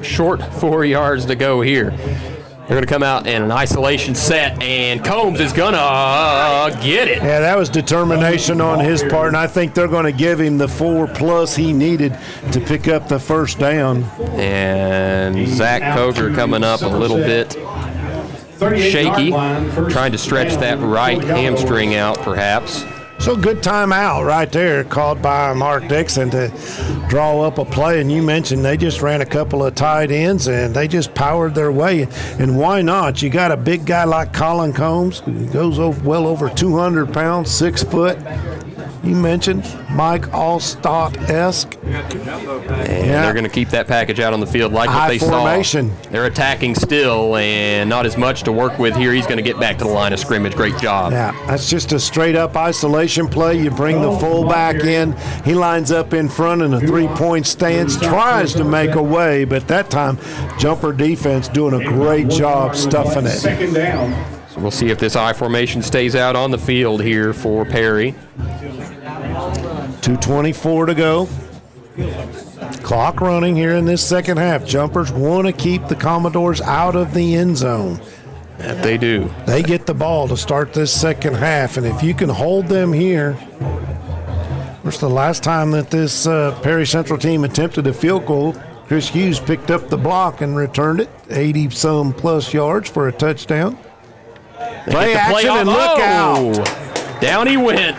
short 4 yards to go here. They're going to come out in an isolation set, and Combs is going to get it. Yeah, that was determination on his part, and I think they're going to give him the 4+ he needed to pick up the 1st down. And Zach Coger coming up a little bit shaky, trying to stretch that right hamstring out perhaps. So good timeout right there called by Mark Dixon to draw up a play. And you mentioned they just ran a couple of tight ends and they just powered their way. And why not? You got a big guy like Colin Combs who goes well over 200 pounds, 6 foot. You mentioned Mike Allstott-esque. And they're going to keep that package out on the field like what they formation. Saw. They're attacking still and not as much to work with here. He's going to get back to the line of scrimmage. Great job. Yeah, that's just a straight-up isolation play. You bring the fullback in. He lines up in front in a 3-point stance, tries to make a way, but that time jumper defense doing a great job stuffing it. 2nd down. So we'll see if this I formation stays out on the field here for Perry. 2:24 to go. Clock running here in this second half. Jumpers want to keep the Commodores out of the end zone. That they do. They get the ball to start this second half, and if you can hold them here, of course, the last time that this Perry Central team attempted a field goal, Chris Hughes picked up the block and returned it 80-some plus yards for a touchdown. Play action and look out. Down he went.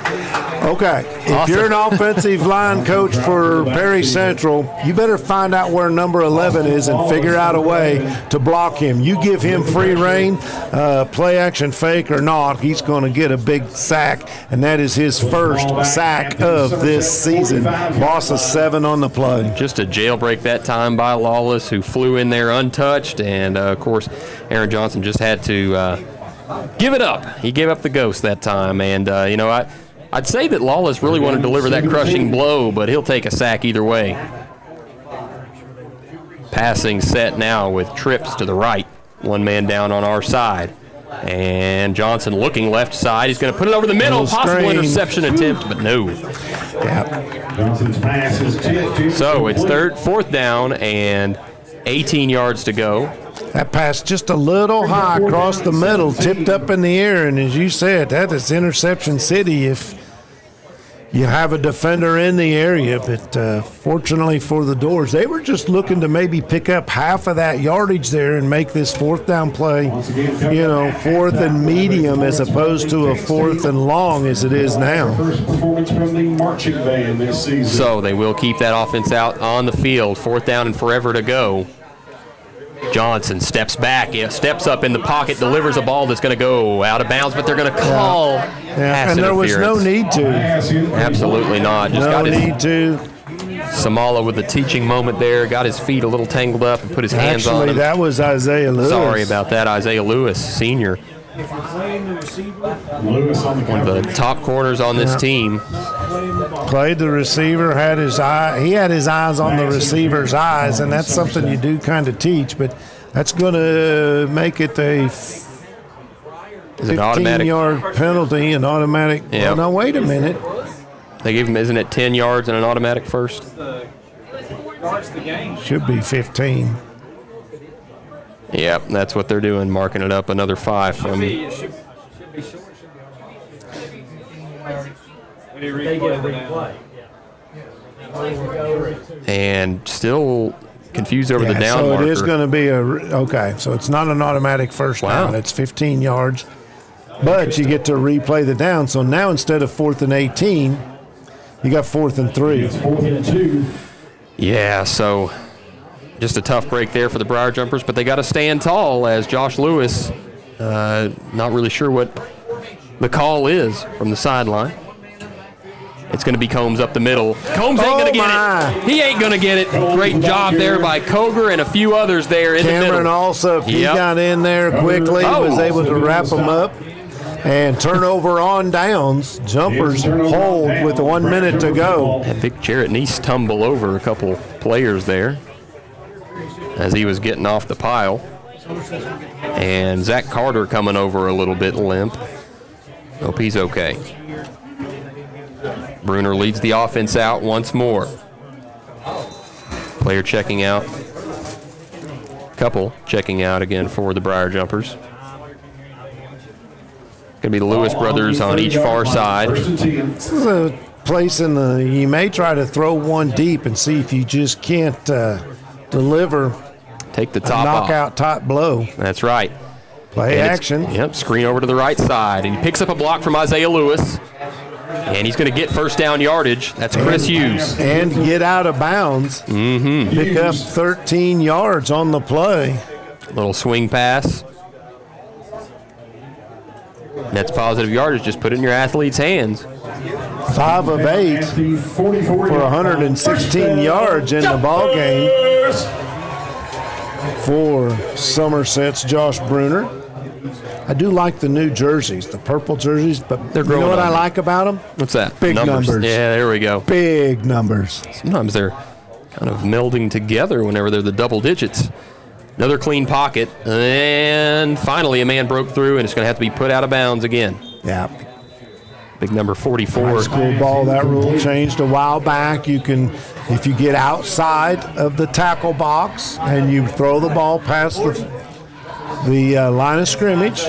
Okay, if you're an offensive line coach for Perry Central, you better find out where number 11 is and figure out a way to block him. You give him free reign, play action fake or not, he's going to get a big sack, and that is his first sack of this season. Loss of 7 on the play. Just a jailbreak that time by Lawless, who flew in there untouched, and, of course, Aaron Johnson just had to give it up. He gave up the ghost that time, and, I'd say that Lawless really wanted to deliver that crushing blow, but he'll take a sack either way. Passing set now with trips to the right. One man down on our side. And Johnson looking left side. He's going to put it over the middle. Possible interception attempt, but no. So it's 4th down and 18 yards to go. That pass just a little high across the middle, tipped up in the air, and as you said, that is interception city if you have a defender in the area. But fortunately for the Doors, they were just looking to maybe pick up half of that yardage there and make this 4th down play, 4th and medium as opposed to a 4th and long as it is now. So they will keep that offense out on the field. 4th down and forever to go. Johnson steps back, steps up in the pocket, delivers a ball that's going to go out of bounds, but they're going to call pass and there was no need to. Absolutely not. Just no need to. Samala with the teaching moment there, got his feet a little tangled up and put his hands on them. Actually, that was Isaiah Lewis. Sorry about that, Isaiah Lewis, senior. One of the top corners on this team. Played the receiver, he had his eyes on the receiver's eyes, and that's something you do kind of teach, but that's going to make it a 15-yard penalty, an automatic. Yep. Well, no, wait a minute. They gave him, isn't it 10 yards and an automatic first? Should be 15. Yep, that's what they're doing, marking it up another 5 from him. And still confused over the down marker. So it is going to be so it's not an automatic first down. It's 15 yards. But you get to replay the down. So now instead of 4th and 18, you got 4th and 3. It's 4th and 2. Yeah, so just a tough break there for the Briar Jumpers, but they got to stand tall as Josh Lewis, not really sure what the call is from the sideline. It's going to be Combs up the middle. Combs ain't going to get it. He ain't going to get it. Great job there by Koger and a few others there in the middle. Cameron also, he got in there quickly, was able to wrap him up. And turnover on downs. Jumpers hold with 1 minute to go. And Vic Jarrett Neese tumble over a couple players there as he was getting off the pile. And Zach Carter coming over a little bit limp. Hope he's okay. Bruner leads the offense out once more. Player checking out. Couple checking out again for the Briar Jumpers. Going to be the Lewis brothers on each far side. This is a place you may try to throw one deep and see if you just can't deliver. Take the top off. Knockout top blow. That's right. Play action. Yep, screen over to the right side. And he picks up a block from Isaiah Lewis. And he's going to get first down yardage. That's Chris Hughes. And get out of bounds. Mm-hmm. Pick up 13 yards on the play. Little swing pass. That's positive yardage. Just put it in your athlete's hands. 5 of 8 for 116 yards in the ball game for Somerset's Josh Bruner. I do like the new jerseys, the purple jerseys, but you know what I like about them? What's that? Big numbers. Yeah, there we go. Big numbers. Sometimes they're kind of melding together whenever they're the double digits. Another clean pocket, and finally a man broke through, and it's going to have to be put out of bounds again. Yeah. Big number 44. High school ball, that rule changed a while back. You can, if you get outside of the tackle box and you throw the ball past the line of scrimmage.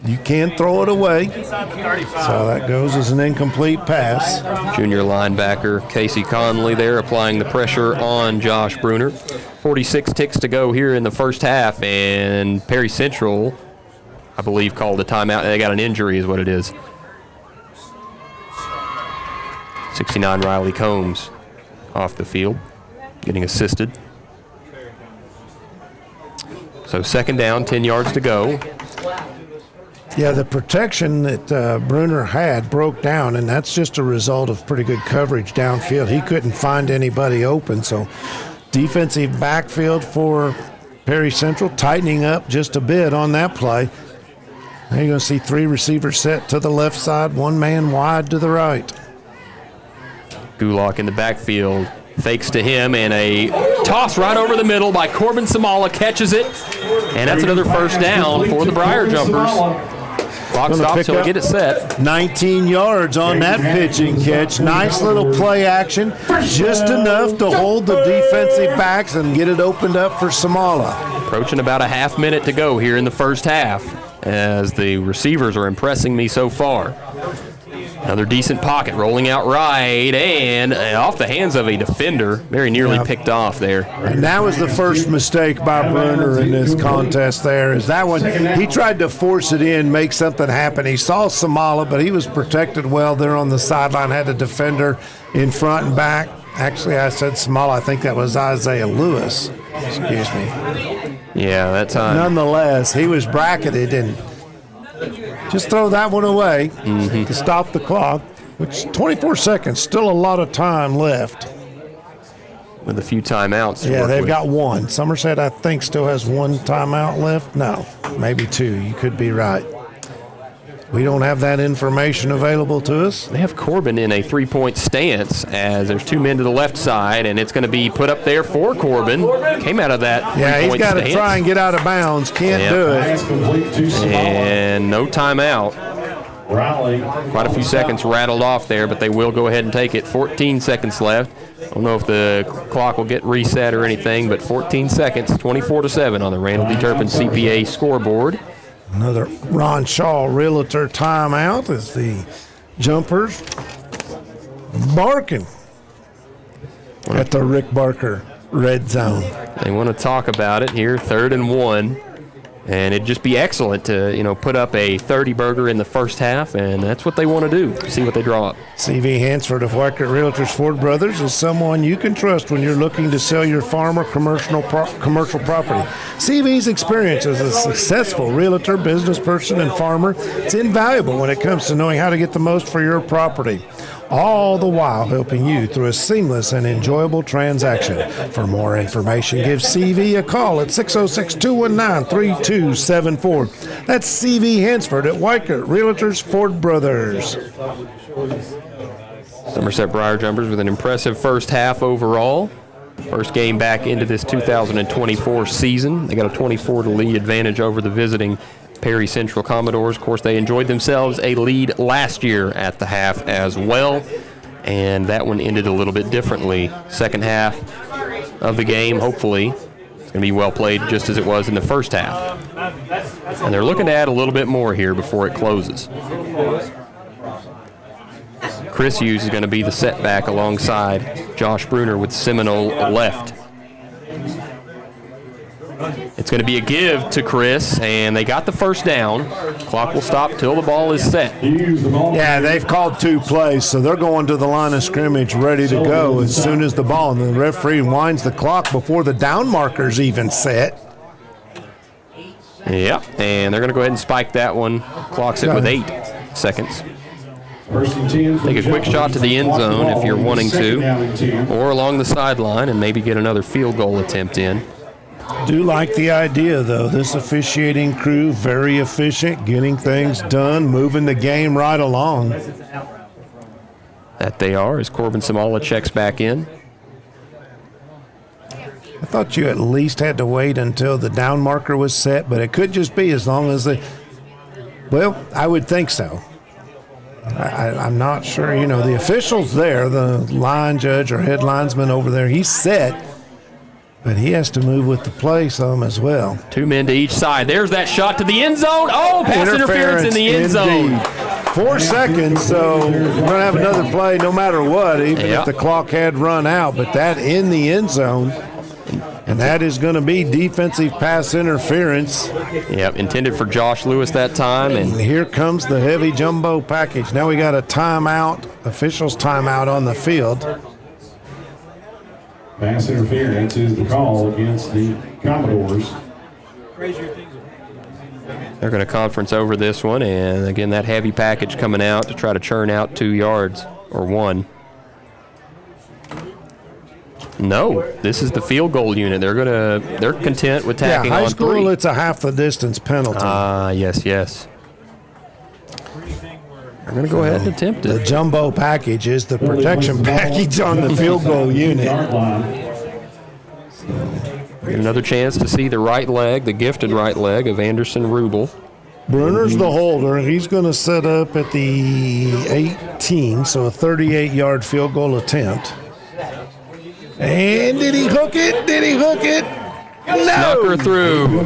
You can't throw it away. So that goes as an incomplete pass. Junior linebacker Casey Conley there applying the pressure on Josh Bruner. 46 ticks to go here in the first half, and Perry Central, I believe, called a timeout. They got an injury is what it is. 69 Riley Combs off the field, getting assisted. So second down, 10 yards to go. Yeah, the protection that Bruner had broke down, and that's just a result of pretty good coverage downfield. He couldn't find anybody open, so defensive backfield for Perry Central tightening up just a bit on that play. Now you're going to see 3 receivers set to the left side, 1 man wide to the right. Gulak in the backfield, fakes to him, and a toss right over the middle by Corbin Samala, catches it, and that's another first down for the Briar Jumpers. Clock stops, he'll get it set. 19 yards on that pitching catch. Nice little play action, just enough to hold the defensive backs and get it opened up for Samala. Approaching about a half minute to go here in the first half, as the receivers are impressing me so far. Another decent pocket, rolling out right, and off the hands of a defender. Very nearly picked off there. And that was the first mistake by Bruner in this contest there, is that one. He tried to force it in, make something happen. He saw Samala, but he was protected well there on the sideline, had a defender in front and back. Actually, I said Samala. I think that was Isaiah Lewis. Excuse me. Yeah, that time. Nonetheless, he was bracketed, and just throw that one away to stop the clock, which 24 seconds, still a lot of time left. With a few timeouts to Yeah, work they've with. got 1. Somerset, I think, still has 1 timeout left. No, maybe 2. You could be right. We don't have that information available to us. They have Corbin in a 3-point stance, as there's 2 men to the left side, and it's going to be put up there for Corbin. Came out of that 3-point Yeah, he's got to stance. try and get out of bounds. Can't do it. And no timeout. Quite a few seconds rattled off there, but they will go ahead and take it. 14 seconds left. I don't know if the clock will get reset or anything, but 14 seconds, 24-7 on the Randall D. Turpin CPA scoreboard. Another Ron Shaw Realtor timeout as the Jumpers barking at the Rick Barker red zone. They want to talk about it here, 3rd and 1. And it'd just be excellent to, put up a 30-burger in the first half, and that's what they want to do, see what they draw up. C.V. Hansford of Weichert Realtors Ford Brothers is someone you can trust when you're looking to sell your farm or commercial property. C.V.'s experience as a successful realtor, business person, and farmer is invaluable when it comes to knowing how to get the most for your property, all the while helping you through a seamless and enjoyable transaction. For more information, give CV a call at 606-219-3274. That's CV Hansford at Weichert Realtors Ford Brothers. Somerset Briar Jumpers with an impressive first half overall. First game back into this 2024 season. They got a 24-lead advantage over the visiting Perry Central Commodores. Of course, they enjoyed themselves a lead last year at the half as well, and that one ended a little bit differently. Second half of the game, hopefully, it's going to be well played just as it was in the first half. And they're looking to add a little bit more here before it closes. Chris Hughes is going to be the setback alongside Josh Bruner with Seminole left. It's going to be a give to Chris, and they got the first down. Clock will stop till the ball is set. Yeah, they've called 2 plays, so they're going to the line of scrimmage ready to go as soon as the ball, and the referee winds the clock before the down marker's even set. Yep, and they're going to go ahead and spike that one. Clock's it with 8 seconds. Take a quick shot to the end zone if you're wanting to, or along the sideline and maybe get another field goal attempt in. Do like the idea, though. This officiating crew, very efficient, getting things done, moving the game right along. That they are, as Corbin Samala checks back in. I thought you at least had to wait until the down marker was set, but it could just be as long as the... Well, I would think so. I'm not sure. The official's there, the line judge or head linesman over there, he's set. But he has to move with the play some as well. 2 men to each side. There's that shot to the end zone. Oh, pass interference in the end zone. 4 seconds, so we're going to have another play no matter what, even if the clock had run out. But that in the end zone, and that is going to be defensive pass interference. Yep, intended for Josh Lewis that time. And here comes the heavy jumbo package. Now we got a timeout, officials timeout on the field. Pass interference is the call against the Commodores. They're going to conference over this one, and again, that heavy package coming out to try to churn out 2 yards or 1. No, this is the field goal unit. They're content with tacking on 3. High school, it's a half the distance penalty. Yes. They're going to go ahead and attempt it. The jumbo package is the protection package on the field goal unit. Another chance to see the right leg, the gifted right leg of Anderson Rubel. Bruner's the holder. He's going to set up at the 18, so a 38-yard field goal attempt. And did he hook it? No! Snuck her through.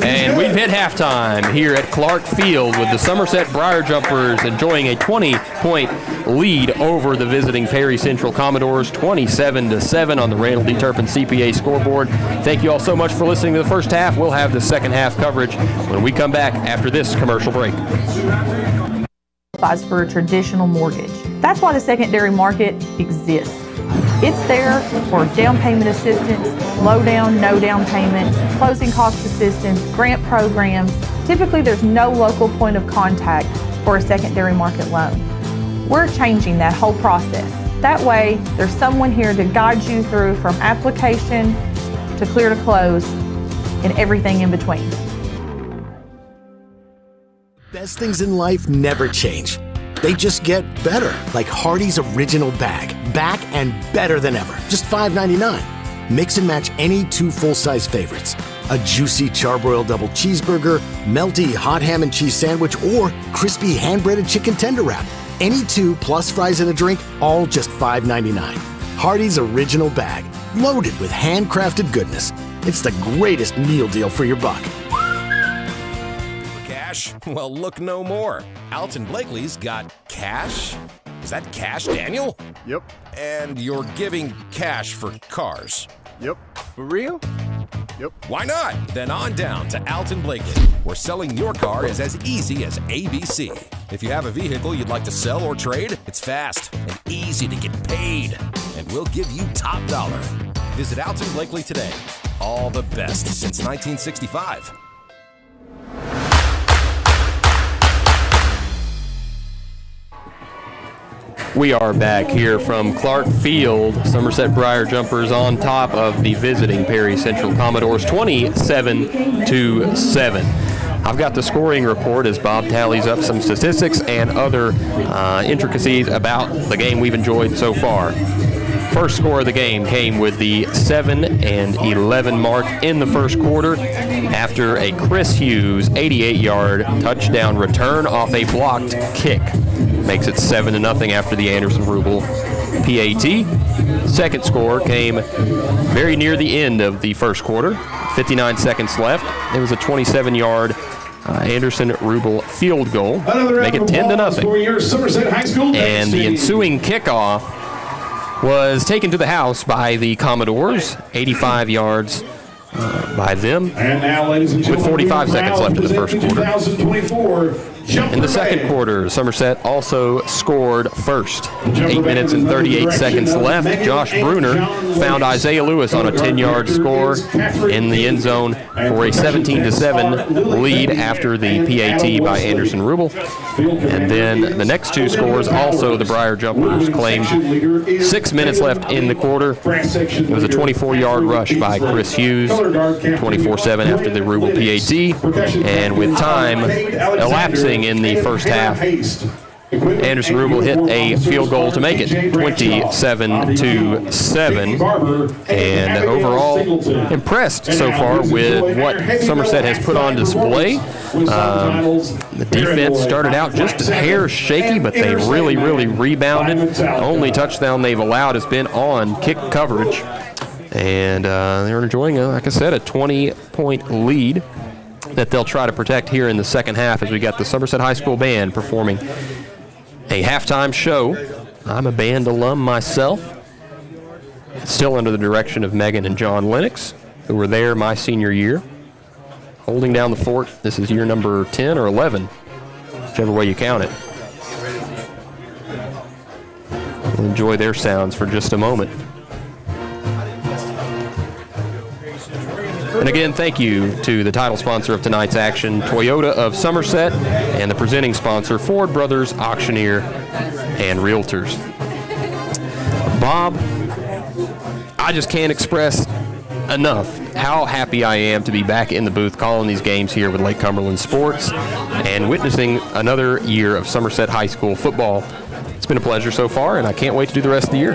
And we've hit halftime here at Clark Field with the Somerset Briar Jumpers enjoying a 20-point lead over the visiting Perry Central Commodores, 27-7 on the Randall D. Turpin CPA scoreboard. Thank you all so much for listening to the first half. We'll have the second half coverage when we come back after this commercial break. For a traditional mortgage. That's why the secondary market exists. It's there for down payment assistance, low down, no down payments, closing cost assistance, grant programs. Typically, there's no local point of contact for a secondary market loan. We're changing that whole process. That way, there's someone here to guide you through from application to clear to close and everything in between. Best things in life never change. They just get better, like Hardee's Original Bag. Back and better than ever. Just $5.99. Mix and match any 2 full-size favorites. A juicy charbroiled double cheeseburger, melty hot ham and cheese sandwich, or crispy hand-breaded chicken tender wrap. Any 2 plus fries and a drink, all just $5.99. Hardee's Original Bag. Loaded with handcrafted goodness. It's the greatest meal deal for your buck. Cash? Well, look no more. Alton Blakely's got cash? Is that cash, Daniel? Yep. And you're giving cash for cars? Yep. For real? Yep. Why not? Then on down to Alton Blakely, where selling your car is as easy as ABC. If you have a vehicle you'd like to sell or trade, it's fast and easy to get paid. And we'll give you top dollar. Visit Alton Blakely today. All the best since 1965. We are back here from Clark Field. Somerset Briar Jumpers on top of the visiting Perry Central Commodores, 27-7. I've got the scoring report as Bob tallies up some statistics and other intricacies about the game we've enjoyed so far. First score of the game came with the 7-11 mark in the first quarter after a Chris Hughes 88-yard touchdown return off a blocked kick. Makes it 7-0 after the Anderson Rubel PAT. Second score came very near the end of the first quarter, 59 seconds left. It was a 27-yard Anderson Rubel field goal, make it 10-0. And the ensuing kickoff was taken to the house by the Commodores, 85 yards by them, with 45 seconds left in the first quarter. In the second quarter, Somerset also scored first. 8 minutes and 38 seconds left. Josh Bruner found Isaiah Lewis on a 10-yard score in the end zone for a 17-7 lead after the PAT by Anderson Rubel. And then the next 2 scores, also the Briar Jumpers claimed. 6 minutes left in the quarter. It was a 24-yard rush by Chris Hughes, 24-7 after the Rubel PAT. And with time elapsing in the first half, Anderson Rubel hit a field goal to make it 27-7, and overall impressed so far with what Somerset has put on display. The defense started out just a hair shaky, but they really rebounded. The only touchdown they've allowed has been on kick coverage. And they're enjoying, like I said, a 20-point lead that they'll try to protect here in the second half as we got the Somerset High School Band performing a halftime show. I'm a band alum myself. Still under the direction of Megan and John Lennox, who were there my senior year. Holding down the fort. This is year number 10 or 11, whichever way you count it. We'll enjoy their sounds for just a moment. And again, thank you to the title sponsor of tonight's action, Toyota of Somerset, and the presenting sponsor, Ford Brothers Auctioneer and Realtors. Bob, I just can't express enough how happy I am to be back in the booth calling these games here with Lake Cumberland Sports and witnessing another year of Somerset High School football. It's been a pleasure so far, and I can't wait to do the rest of the year.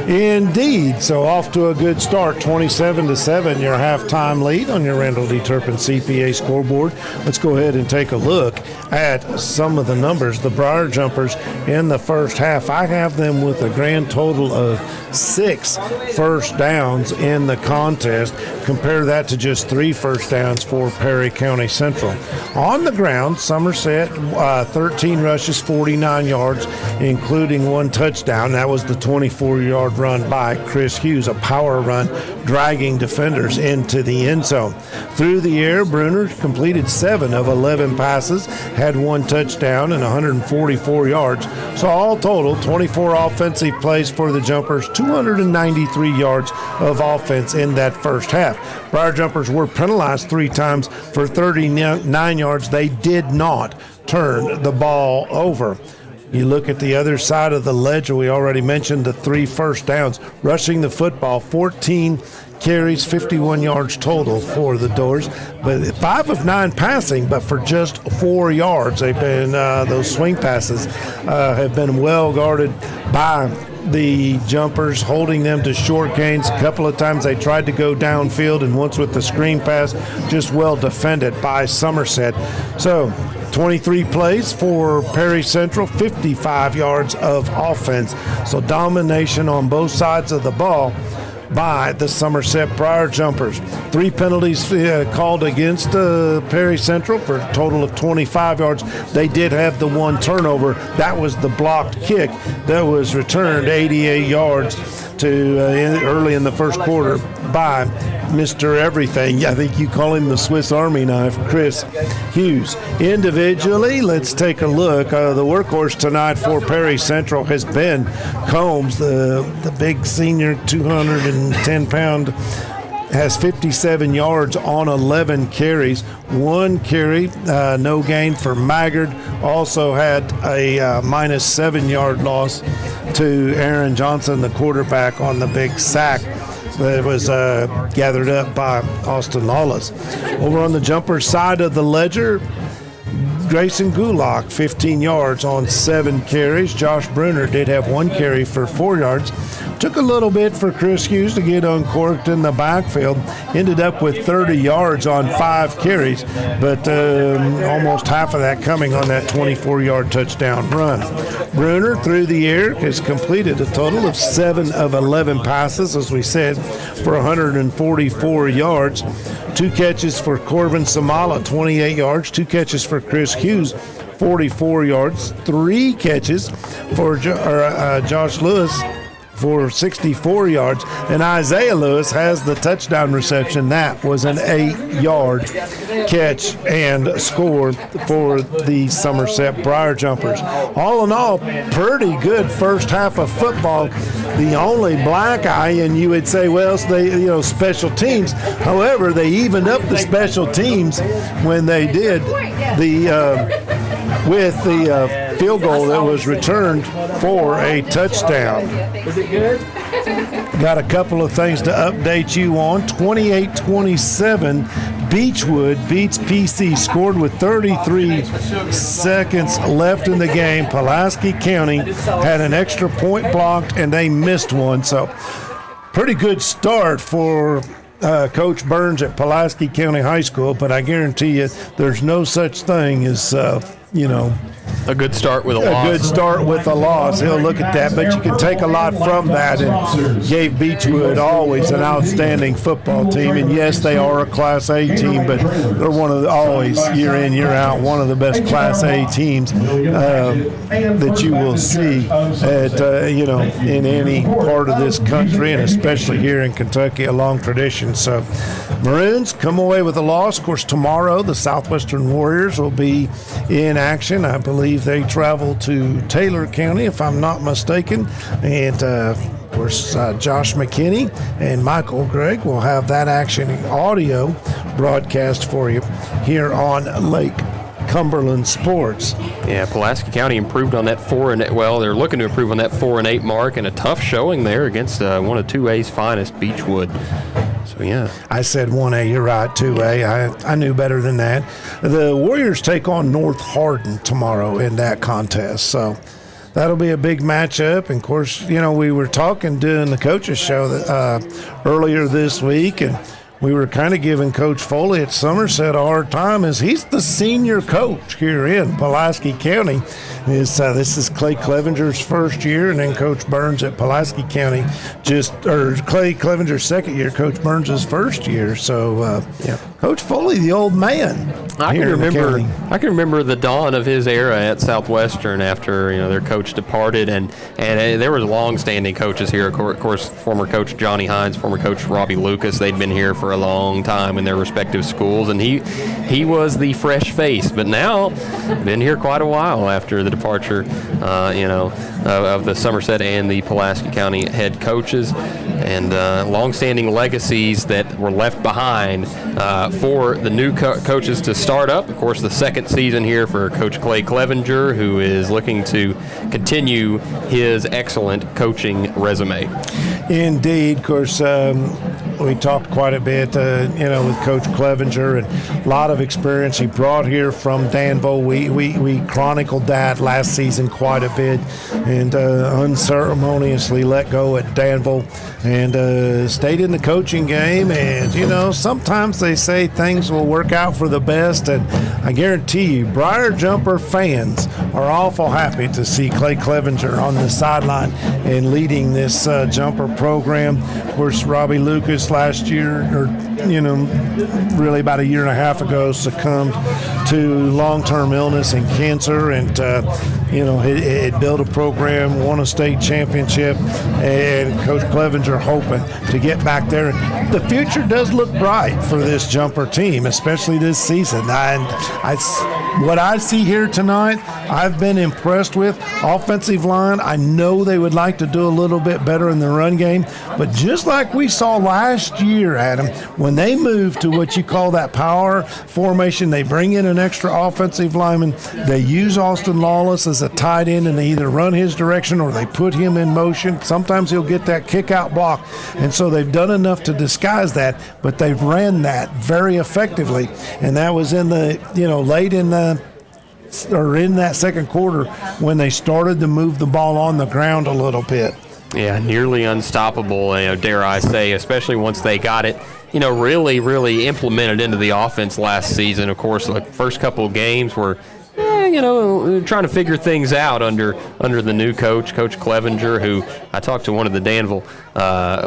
Indeed. So off to a good start, 27-7, your halftime lead on your Randall D. Turpin CPA scoreboard. Let's go ahead and take a look at some of the numbers. The Briar Jumpers in the first half, I have them with a grand total of 6 first downs in the contest. Compare that to just 3 first downs for Perry County Central. On the ground, Somerset, 13 rushes, 49 yards, including 1 touchdown. That was the 24-yard run by Chris Hughes, a power run, dragging defenders into the end zone. Through the air, Bruner completed 7 of 11 passes, had 1 touchdown and 144 yards. So all total, 24 offensive plays for the Jumpers, 293 yards of offense in that first half. Briar Jumpers were penalized 3 times for 39 yards. They did not turn the ball over. You look at the other side of the ledger, we already mentioned the 3 first downs. Rushing the football, 14 carries, 51 yards total for the Doors, but 5 of 9 passing, but for just 4 yards. They've been, those swing passes have been well guarded by the Jumpers, holding them to short gains. A couple of times they tried to go downfield, and once with the screen pass, just well defended by Somerset. So 23 plays for Perry Central, 55 yards of offense. So domination on both sides of the ball by the Somerset Briar Jumpers. 3 penalties called against Perry Central for a total of 25 yards. They did have the 1 turnover. That was the blocked kick that was returned 88 yards to early in the first quarter by Mr. Everything. I think you call him the Swiss Army knife, Chris Hughes. Individually, let's take a look. The workhorse tonight for Perry Central has been Combs, the big senior, 210-pound, has 57 yards on 11 carries. 1 carry, no gain for Maggard. Also had a minus 7-yard loss to Aaron Johnson, the quarterback, on the big sack that was gathered up by Austin Lawless. Over on the Jumper side of the ledger, Grayson Gulak, 15 yards on 7 carries. Josh Bruner did have 1 carry for 4 yards. Took a little bit for Chris Hughes to get uncorked in the backfield. Ended up with 30 yards on 5 carries, but almost half of that coming on that 24-yard touchdown run. Bruner, through the air, has completed a total of 7 of 11 passes, as we said, for 144 yards. 2 catches for Corbin Samala, 28 yards. 2 catches for Chris Hughes, 44 yards. 3 catches for Josh Lewis for 64 yards. And Isaiah Lewis has the touchdown reception. That was an 8-yard catch and score for the Somerset Briar Jumpers. All in all, pretty good first half of football. The only black eye, and you would say, well, they, special teams. However, they evened up the special teams when they did with the field goal that was returned for a touchdown. Was it good? Got a couple of things to update you on. 28-27, Beechwood beats PC, scored with 33 seconds left in the game. Pulaski County had an extra point blocked, and they missed one. So pretty good start for Coach Burns at Pulaski County High School, but I guarantee you there's no such thing as a good start with a loss. A good start with a loss. He'll look at that, but you can take a lot from that. And gave Beechwood always an outstanding football team. And yes, they are a Class A team, but they're one of the, always year in, year out, one of the best Class A teams that you will see at in any part of this country, and especially here in Kentucky, a long tradition. So Maroons come away with a loss. Of course, tomorrow the Southwestern Warriors will be in action. I believe they travel to Taylor County, if I'm not mistaken, and of course Josh McKinney and Michael Gregg will have that action audio broadcast for you here on Lake Cumberland Sports. Yeah, Pulaski County improved on that they're looking to improve on that 4-8 mark, and a tough showing there against one of 2A's finest, Beechwood. So, yeah. I said 1A, you're right, 2A. I knew better than that. The Warriors take on North Hardin tomorrow in that contest, so that'll be a big matchup. And, of course, we were talking during the coaches show that, earlier this week, and we were kind of giving Coach Foley at Somerset a hard time as he's the senior coach here in Pulaski County. This is Clay Clevenger's first year, and then Coach Burns at Pulaski County Clay Clevenger's second year, Coach Burns' first year. So, Coach Foley, the old man. I can remember the dawn of his era at Southwestern after their coach departed, and there was long-standing coaches here. Of course, former coach Johnny Hines, former coach Robbie Lucas. They'd been here for a long time in their respective schools, and he was the fresh face. But now, been here quite a while after the departure, of the Somerset and the Pulaski County head coaches, and long-standing legacies that were left behind for the new coaches to start up. Of course, the second season here for Coach Clay Clevenger, who is looking to continue his excellent coaching resume. Indeed. Of course, we talked quite a bit, with Coach Clevenger, and a lot of experience he brought here from Danville. We chronicled that last season quite a bit, and unceremoniously let go at Danville, and stayed in the coaching game. And sometimes they say things will work out for the best, and I guarantee you, Briar Jumper fans are awful happy to see Clay Clevenger on the sideline and leading this jumper program. Of course, Robbie Lucas last year, really about a year and a half ago, succumbed to long-term illness and cancer, and it built a program, won a state championship, and Coach Clevenger hoping to get back there. The future does look bright for this jumper team, especially this season. And what I see here tonight, I've been impressed with. Offensive line, I know they would like to do a little bit better in the run game, but just like we saw last year, Adam, when they move to what you call that power formation, they bring in an extra offensive lineman, they use Austin Lawless as a tight end, and they either run his direction or they put him in motion. Sometimes he'll get that kick-out block, and so they've done enough to disguise that, but they've ran that very effectively, and that was in the, late in the in that second quarter when they started to move the ball on the ground a little bit. Yeah, nearly unstoppable, dare I say, especially once they got it, really, really implemented into the offense last season. Of course, the first couple of games were trying to figure things out under the new coach, Coach Clevenger, who I talked to one of the Danville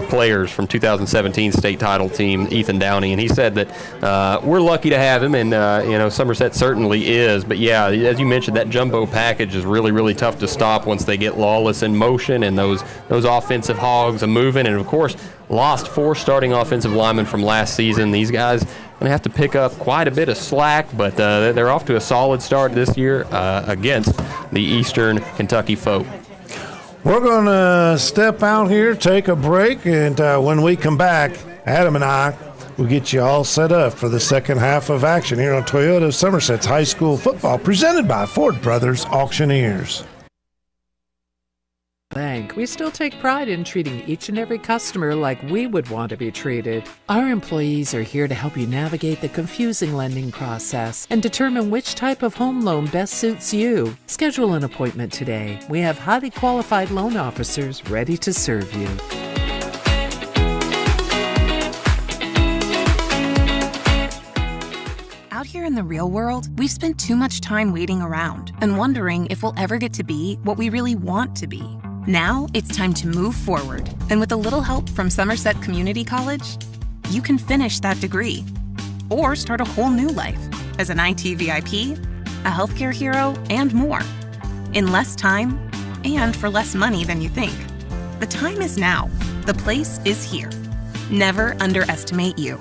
players from 2017 state title team, Ethan Downey, and he said that we're lucky to have him, and Somerset certainly is. But yeah, as you mentioned, that jumbo package is really, really tough to stop once they get Lawless in motion and those offensive hogs are moving. And of course, lost 4 starting offensive linemen from last season. These guys going to have to pick up quite a bit of slack, but they're off to a solid start this year against the Eastern Kentucky folk. We're going to step out here, take a break, and when we come back, Adam and I will get you all set up for the second half of action here on Toyota Somerset's High School Football, presented by Ford Brothers Auctioneers. Bank, we still take pride in treating each and every customer like we would want to be treated. Our employees are here to help you navigate the confusing lending process and determine which type of home loan best suits you. Schedule an appointment today. We have highly qualified loan officers ready to serve you. Out here in the real world, we've spent too much time waiting around and wondering if we'll ever get to be what we really want to be. Now it's time to move forward. And with a little help from Somerset Community College, you can finish that degree or start a whole new life as an IT VIP, a healthcare hero, and more. In less time and for less money than you think. The time is now. The place is here. Never underestimate you.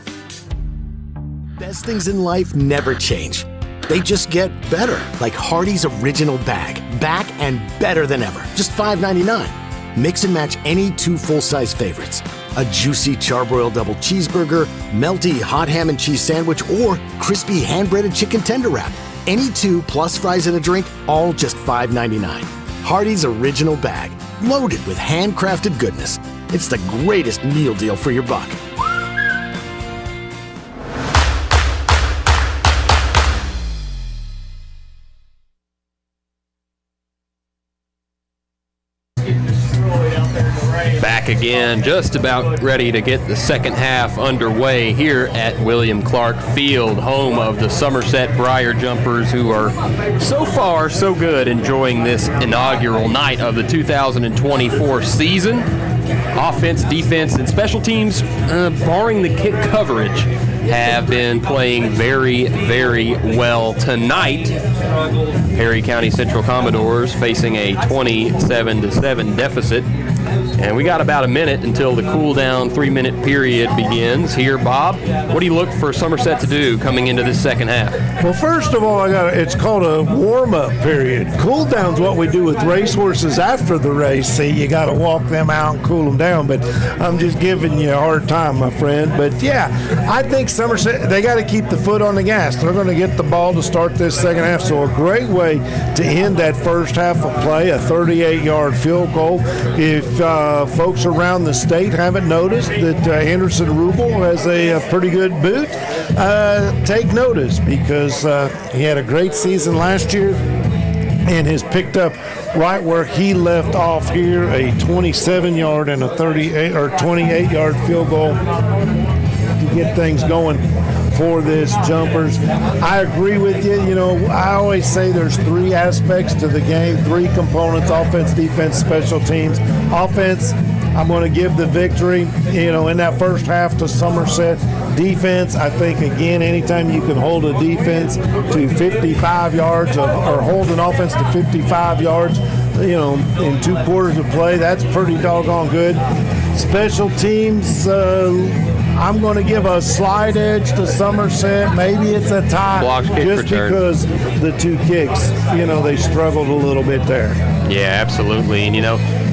Best things in life never change. They just get better, like Hardee's Original Bag. Back and better than ever. Just $5.99. Mix and match any 2 full-size favorites. A juicy charbroiled double cheeseburger, melty hot ham and cheese sandwich, or crispy hand-breaded chicken tender wrap. Any 2 plus fries and a drink, all just $5.99. Hardee's Original Bag. Loaded with handcrafted goodness. It's the greatest meal deal for your buck. Back again, just about ready to get the second half underway here at William Clark Field, home of the Somerset Briar Jumpers, who are so far so good, enjoying this inaugural night of the 2024 season. Offense, defense, and special teams, barring the kick coverage, have been playing very, very well tonight. Perry County Central Commodores facing a 27-7 deficit. And we got about a minute until the cool-down 3-minute period begins. Here, Bob, what do you look for Somerset to do coming into this second half? Well, first of all, it's called a warm-up period. Cool-down's what we do with racehorses after the race. See, you got to walk them out and cool them down. But I'm just giving you a hard time, my friend. But, yeah, I think Somerset, they got to keep the foot on the gas. They're going to get the ball to start this second half. So a great way to end that first half of play, a 38-yard field goal. If folks around the state haven't noticed that Henderson Rubel has a pretty good boot, take notice, because he had a great season last year and has picked up right where he left off here, a 27-yard and a 38 or 28-yard field goal to get things going for this Jumpers. I agree with you. You know, I always say there's 3 aspects to the game, 3 components: offense, defense, special teams. Offense, I'm going to give the victory, in that first half to Somerset. Defense, I think, again, anytime you can hold a defense to 55 yards or hold an offense to 55 yards, in 2 quarters of play, that's pretty doggone good. Special teams, I'm going to give a slight edge to Somerset. Maybe it's a tie. Blocks, kick just return. Because the 2 kicks, they struggled a little bit there. Yeah, absolutely. And,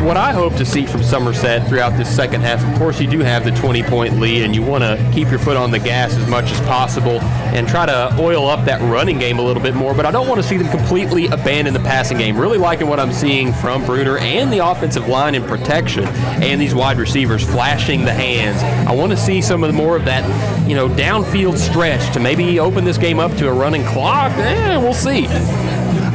what I hope to see from Somerset throughout this second half, of course, you do have the 20-point lead, and you want to keep your foot on the gas as much as possible and try to oil up that running game a little bit more. But I don't want to see them completely abandon the passing game. Really liking what I'm seeing from Bruner and the offensive line in protection and these wide receivers flashing the hands. I want to see some of more of that, downfield stretch to maybe open this game up to a running clock. We'll see.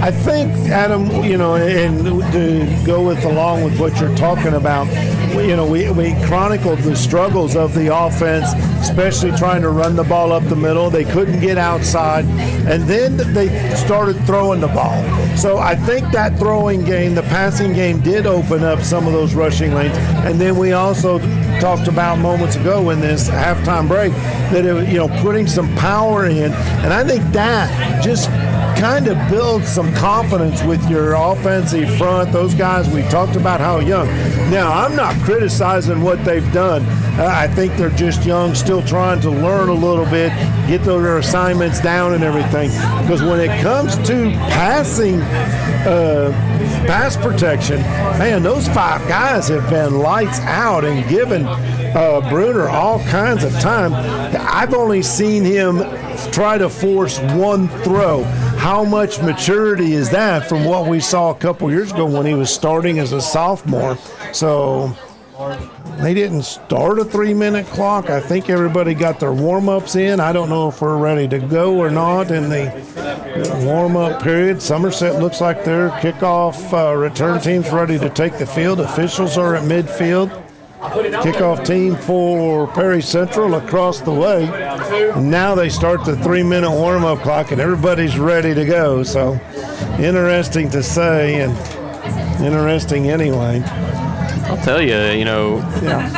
I think, Adam, and to go along with what you're talking about, we chronicled the struggles of the offense, especially trying to run the ball up the middle. They couldn't get outside, and then they started throwing the ball. So I think that throwing game, the passing game, did open up some of those rushing lanes. And then we also talked about moments ago in this halftime break that putting some power in, and I think that just kind of builds some confidence with your offensive front. Those guys, we talked about how young. Now, I'm not criticizing what they've done. I think they're just young, still trying to learn a little bit, get their assignments down and everything. Because when it comes to passing, pass protection, man, those 5 guys have been lights out and given Bruner all kinds of time. I've only seen him try to force 1 throw. How much maturity is that from what we saw a couple years ago when he was starting as a sophomore? So they didn't start a 3-minute clock. I think everybody got their warm-ups in. I don't know if we're ready to go or not in the warm-up period. Somerset looks like their kickoff return team's ready to take the field. Officials are at midfield. kickoff team for Perry Central across the way. And now they start the 3-minute warm-up clock, and everybody's ready to go. So interesting to say, and interesting anyway. I'll tell you,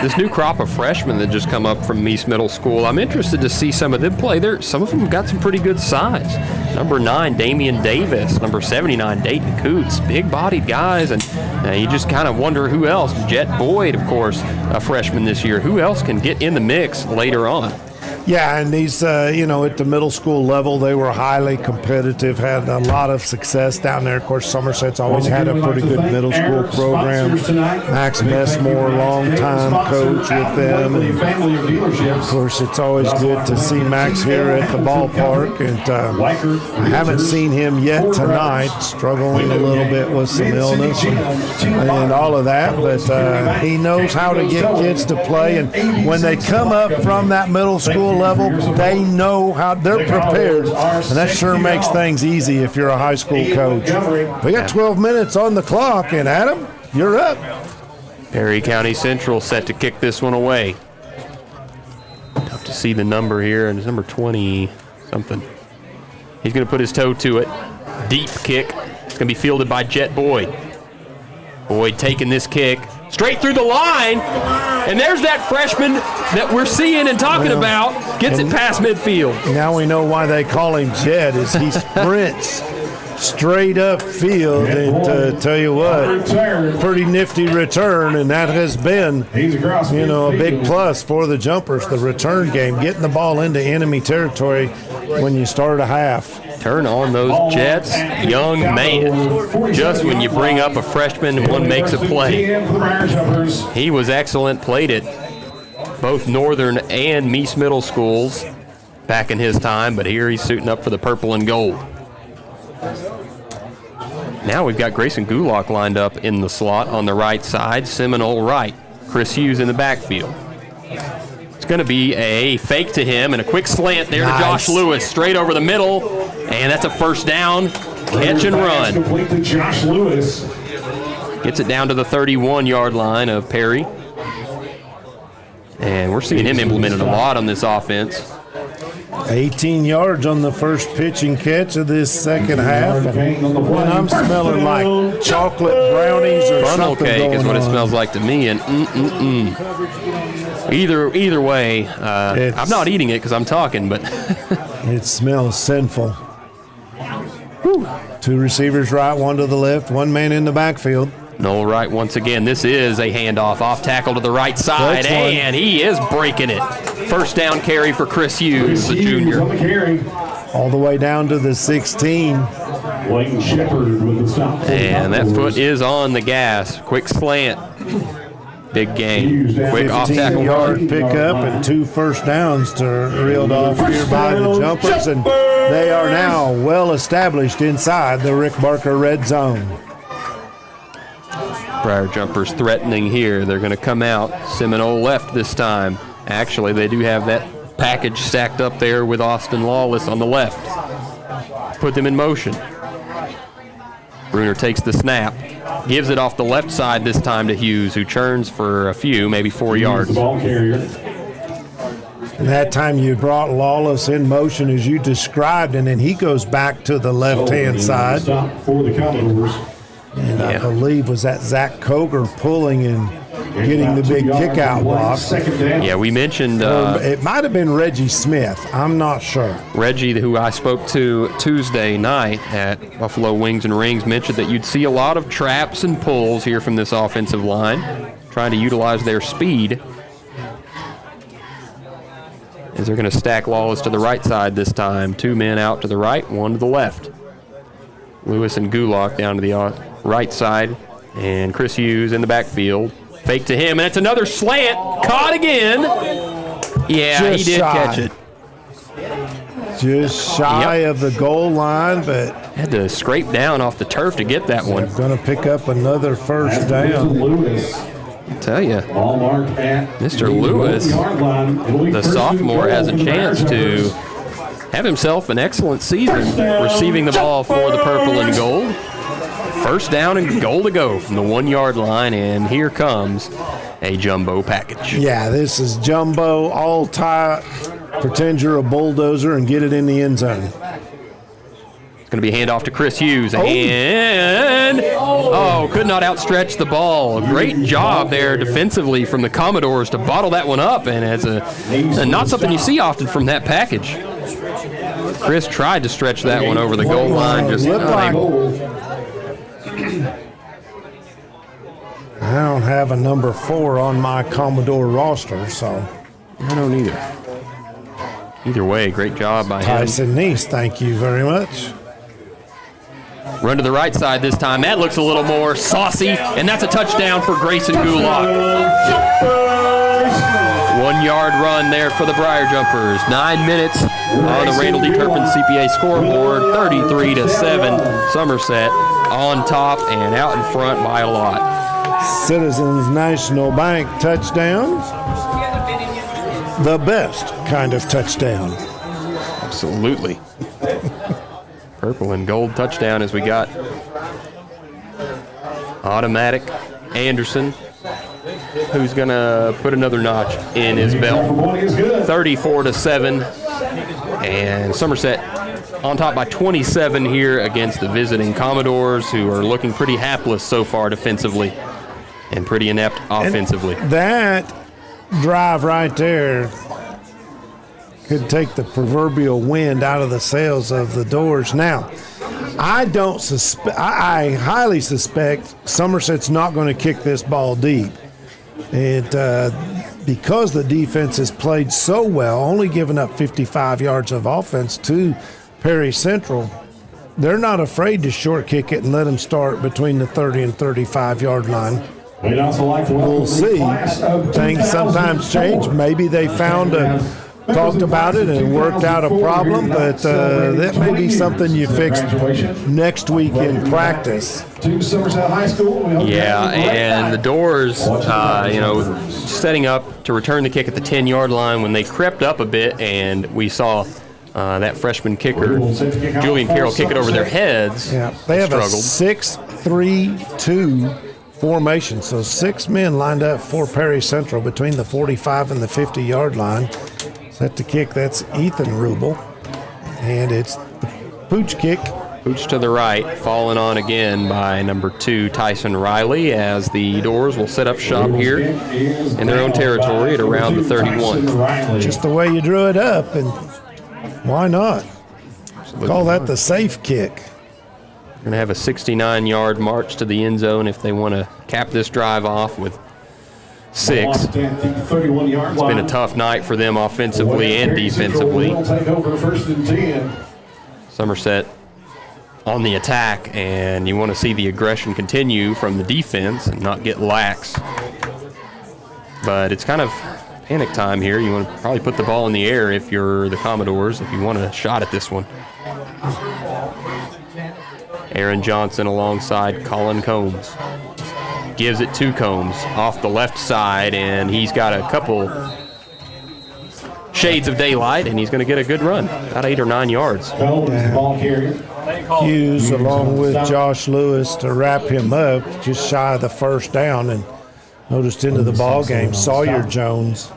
this new crop of freshmen that just come up from Meese Middle School, I'm interested to see some of them play. Some of them got some pretty good size. Number 9, Damian Davis. Number 79, Dayton Coots. Big-bodied guys, and you just kind of wonder who else. Jet Boyd, of course, a freshman this year. Who else can get in the mix later on? Yeah, and these, at the middle school level, they were highly competitive, had a lot of success down there. Of course, Somerset's always had a pretty good middle school program. Max Messmore, longtime coach with them. And of course, it's always good to see Max here at the ballpark. And I haven't seen him yet tonight, struggling a little bit with some illness and all of that. But he knows how to get kids to play. And when they come up from that middle school level, they know how they're prepared, and that sure makes things easy if you're a high school coach. We got 12 minutes on the clock, and Adam, you're up. Perry County Central set to kick this one away. Tough to see the number here, and it's number 20-something. He's going to put his toe to it. Deep kick. It's going to be fielded by Jet Boyd. Boyd taking this kick straight through the line, and there's that freshman that we're seeing and talking about. Gets it past midfield. Now we know why they call him Jet, is he sprints straight up field, and tell you what, pretty nifty return, and that has been, a big plus for the Jumpers, the return game, getting the ball into enemy territory when you start a half. Turn on those Jets, young man. Just when you bring up a freshman, one makes a play. He was excellent, played at both Northern and Meese Middle Schools back in his time, but here he's suiting up for the purple and gold. Now we've got Grayson Gulock lined up in the slot on the right side, Seminole right. Chris Hughes in the backfield. It's going to be a fake to him and a quick slant there to Josh Lewis, straight over the middle, and that's a first down, catch and run. Complete to Josh Lewis. Gets it down to the 31-yard line of Perry. And we're seeing him implemented a lot on this offense. 18 yards on the first pitch and catch of this second half. And I'm smelling like chocolate brownies or funnel something cake is what it on. smells like to me. And Either way, I'm not eating it because I'm talking, but it smells sinful. Whew. 2 receivers right, 1 to the left, 1 man in the backfield. Noel Wright once again. This is a handoff, off tackle to the right side, and he is breaking it. First down carry for Chris Hughes, the junior. All the way down to the 16. And that foot is on the gas. Quick slant. Big gain. Quick off tackle 15-yard pickup and 2 first downs to reeled off here by the Jumpers, and they are now well established inside the Rick Barker red zone. Briar Jumpers threatening here. They're going to come out. Seminole left this time. Actually, they do have that package stacked up there with Austin Lawless on the left. Put them in motion. Bruner takes the snap. Gives it off the left side this time to Hughes, who churns for a few, maybe 4 yards. The ball carrier. And that time you brought Lawless in motion as you described, and then he goes back to the left-hand side. For the Commodores. And I believe was that Zach Koger pulling and getting the big kick-out block. Yeah, we mentioned... it might have been Reggie Smith. I'm not sure. Reggie, who I spoke to Tuesday night at Buffalo Wings and Rings, mentioned that you'd see a lot of traps and pulls here from this offensive line, trying to utilize their speed. As they're going to stack Lawless to the right side this time. 2 men out to the right, 1 to the left. Lewis and Gulock down to the right side, and Chris Hughes in the backfield. Fake to him, and it's another slant. Caught again. Yeah, he did catch it. Just shy of the goal line, but had to scrape down off the turf to get that one. Going to pick up another first down. I tell you, Mr. Lewis, the sophomore, has a chance to have himself an excellent season receiving the ball for the purple and gold. First down and goal to go from the 1-yard line, and here comes a jumbo package. Yeah, this is jumbo, all tight. Pretend you're a bulldozer and get it in the end zone. It's going to be a handoff to Chris Hughes, and could not outstretch the ball. Great job there defensively from the Commodores to bottle that one up, and as not something you see often from that package. Chris tried to stretch that one over the goal line, just I don't have a number 4 on my Commodore roster, so. I don't either. Either way, great job by him. Tyson Neese, thank you very much. Run to the right side this time. That looks a little more saucy, and that's a touchdown for Grayson Gulock. 1-yard run there for the Briar Jumpers. 9 minutes on the Randall D. Turpin CPA scoreboard. 33-7, Somerset on top and out in front by a lot. Citizens National Bank touchdown. The best kind of touchdown. Absolutely. Purple and gold touchdown as we got automatic Anderson, who's going to put another notch in his belt. 34-7, and Somerset on top by 27 here against the visiting Commodores, who are looking pretty hapless so far defensively and pretty inept offensively. And that drive right there could take the proverbial wind out of the sails of the Doors. Now, I highly suspect Somerset's not going to kick this ball deep. Because the defense has played so well, only giving up 55 yards of offense to Perry Central, they're not afraid to short kick it and let them start between the 30 and 35-yard line. We'll see. Things sometimes change. Maybe they talked about it and worked out a problem, but that may be something you fix next week in practice. Yeah, and the Doors, setting up to return the kick at the 10-yard line when they crept up a bit, and we saw that freshman kicker, Julian Carroll, kick it over their heads. Yeah, they have a 6-3-2 formation, so 6 men lined up for Perry Central between the 45 and the 50-yard line. Set to kick, that's Ethan Rubel, and it's the pooch kick. Pooch to the right, fallen on again by number 2, Tyson Riley, as the Doors will set up shop here in their own territory at around the 31. Just the way you drew it up, and why not? Call that the safe kick. We're going to have a 69-yard march to the end zone if they want to cap this drive off with 6. It's been a tough night for them offensively and defensively. Somerset on the attack, and you want to see the aggression continue from the defense and not get lax. But it's kind of panic time here. You want to probably put the ball in the air if you're the Commodores, if you want a shot at this one. Aaron Johnson alongside Colin Combs. Gives it to Combs off the left side, and he's got a couple shades of daylight, and he's going to get a good run, about 8 or 9 yards. Hughes along with Josh Lewis to wrap him up, just shy of the first down, and noticed into the ball game Sawyer Jones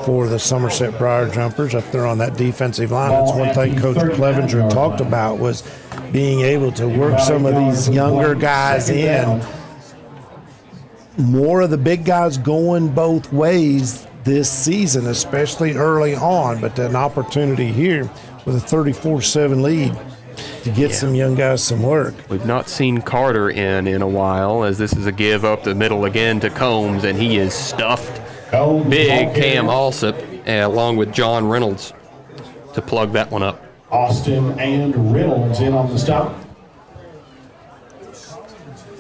for the Somerset Briar Jumpers up there on that defensive line. That's one thing Coach Clevenger talked about, was being able to work some of these younger guys in. More of the big guys going both ways this season, especially early on, but an opportunity here with a 34-7 lead to get some young guys some work. We've not seen Carter in a while, as this is a give up the middle again to Combs, and he is stuffed. Big Cam Alsop, along with John Reynolds, to plug that one up. Austin and Reynolds in on the stop.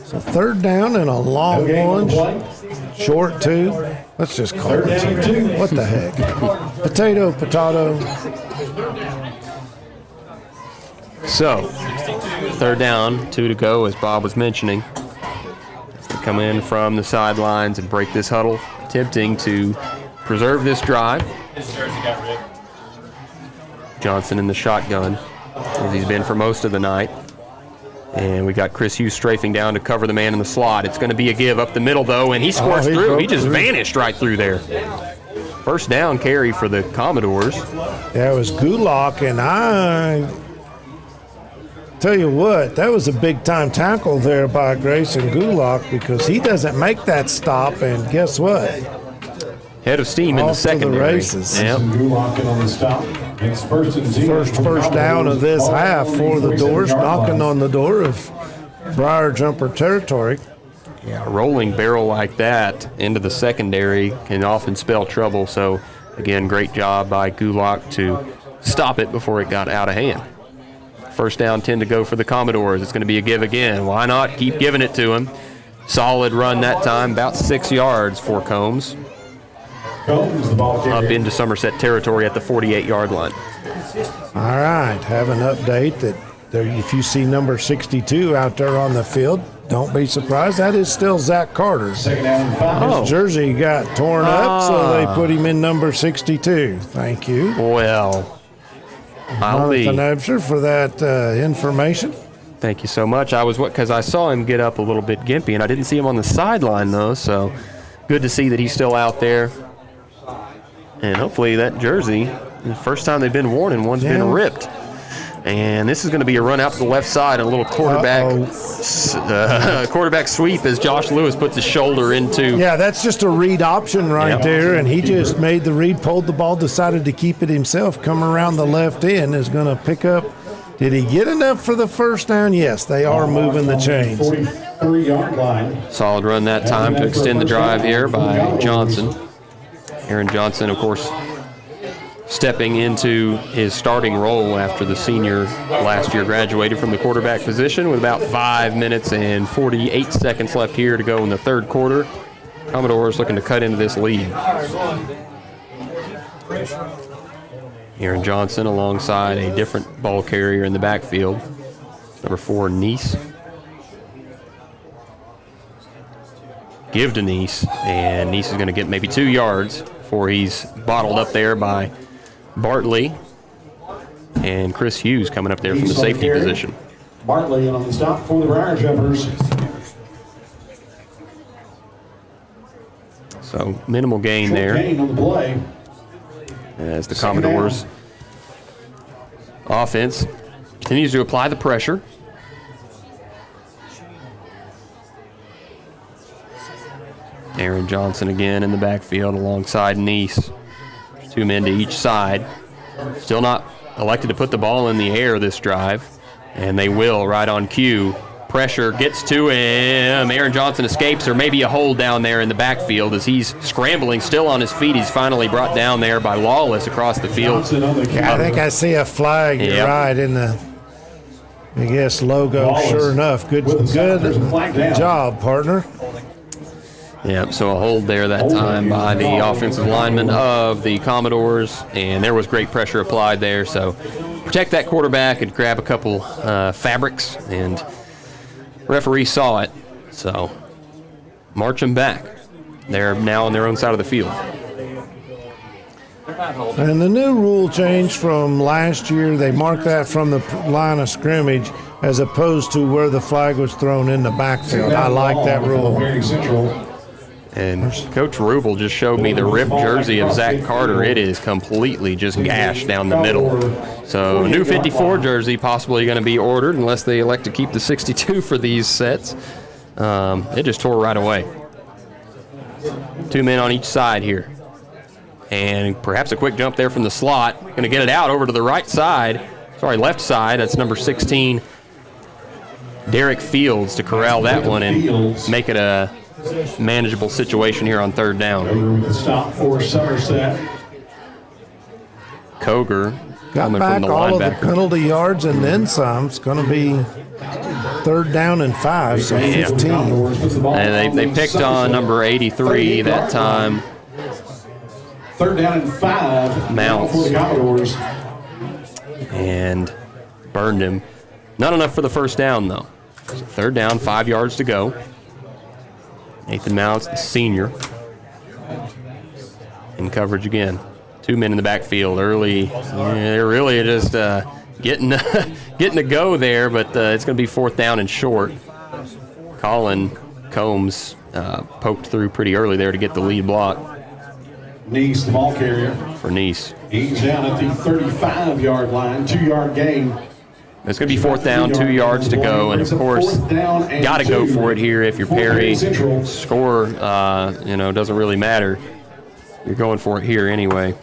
So 3rd down and a long one. Short 2. Let's just call it 2. What the heck? Potato. So, 3rd down, 2 to go, as Bob was mentioning. They come in from the sidelines and break this huddle, attempting to preserve this drive. Johnson in the shotgun, as he's been for most of the night. And we got Chris Hughes strafing down to cover the man in the slot. It's going to be a give up the middle, though, and he scores through. He just vanished right through there. First down carry for the Commodores. Yeah, it was Gulak, and I tell you what, that was a big-time tackle there by Grayson Gulak because he doesn't make that stop, and guess what? Head of steam in the secondary. The races. Yep. First down of this half for the Doors, knocking on the door of Briar Jumper territory. Yeah, a rolling barrel like that into the secondary can often spell trouble. So, again, great job by Gulak to stop it before it got out of hand. First down, 10 to go for the Commodores. It's going to be a give again. Why not? Keep giving it to him. Solid run that time, about 6 yards for Combs. Up into Somerset territory at the 48-yard line. All right, have an update that if you see number 62 out there on the field, don't be surprised. That is still Zach Carter. His jersey got torn up, so they put him in number 62. Thank you. Well, Jonathan Ebser for that information. Thank you so much. Because I saw him get up a little bit gimpy, and I didn't see him on the sideline, though, so good to see that he's still out there. And hopefully that jersey, the first time they've been worn and one's been ripped. And this is going to be a run out to the left side and a little quarterback sweep as Josh Lewis puts his shoulder into. Yeah, that's just a read option right there, and he just made the read, pulled the ball, decided to keep it himself, come around the left end, is going to pick up. Did he get enough for the first down? Yes, they are moving the chains. 43-yard line. Solid run that time to extend the drive here by Johnson. Aaron Johnson, of course, stepping into his starting role after the senior last year graduated from the quarterback position with about 5 minutes and 48 seconds left here to go in the third quarter. Commodores looking to cut into this lead. Aaron Johnson alongside a different ball carrier in the backfield, number 4, Neese. Give to Neese, and Neese is going to get maybe 2 yards before he's bottled up there by Bartley and Chris Hughes coming up there from the safety position. Bartley on the stop for the Briar Jumpers. So minimal gain there. Gain on the play. As the Commodores offense continues to apply the pressure. Aaron Johnson again in the backfield alongside Neese. 2 men to each side. Still not elected to put the ball in the air this drive, and they will right on cue. Pressure gets to him. Aaron Johnson escapes, or maybe a hold down there in the backfield as he's scrambling, still on his feet. He's finally brought down there by Lawless across the field. Yeah, I think I see a flag right in the, I guess, logo. Lawless. Sure enough. Good job, partner. Yep, so a hold there that time by the offensive lineman of the Commodores, and there was great pressure applied there. So protect that quarterback and grab a couple fabrics, and referee saw it. So march them back. They're now on their own side of the field. And the new rule change from last year, they marked that from the line of scrimmage as opposed to where the flag was thrown in the backfield. I like that rule. And Coach Rubel just showed me the ripped jersey of Zach Carter. It is completely just gashed down the middle. So new 54 jersey possibly going to be ordered unless they elect to keep the 62 for these sets. It just tore right away. 2 men on each side here. And perhaps a quick jump there from the slot. Going to get it out over to the right side. Sorry, left side. That's number 16, Derek Fields, to corral that one and make it a manageable situation here on third down. Stop for Somerset. Koger got coming back from the all linebacker. of the penalty yards and then some. It's going to be 3rd down and 5, so 15. And they picked on number 83 that time. 3rd down and 5. Mounts. For the Commodores. And burned him. Not enough for the first down, though. So 3rd down, 5 yards to go. Nathan Mounts, the senior, in coverage again. 2 men in the backfield early. They're really just getting to go there, but it's going to be 4th down and short. Colin Combs poked through pretty early there to get the lead block. Neese, the ball carrier. For Neese. He's down at the 35-yard line, 2-yard gain. It's going to be 4th down, 2 yards to go, and of course, got to go for it here if you're Perry. Score, doesn't really matter. You're going for it here anyway.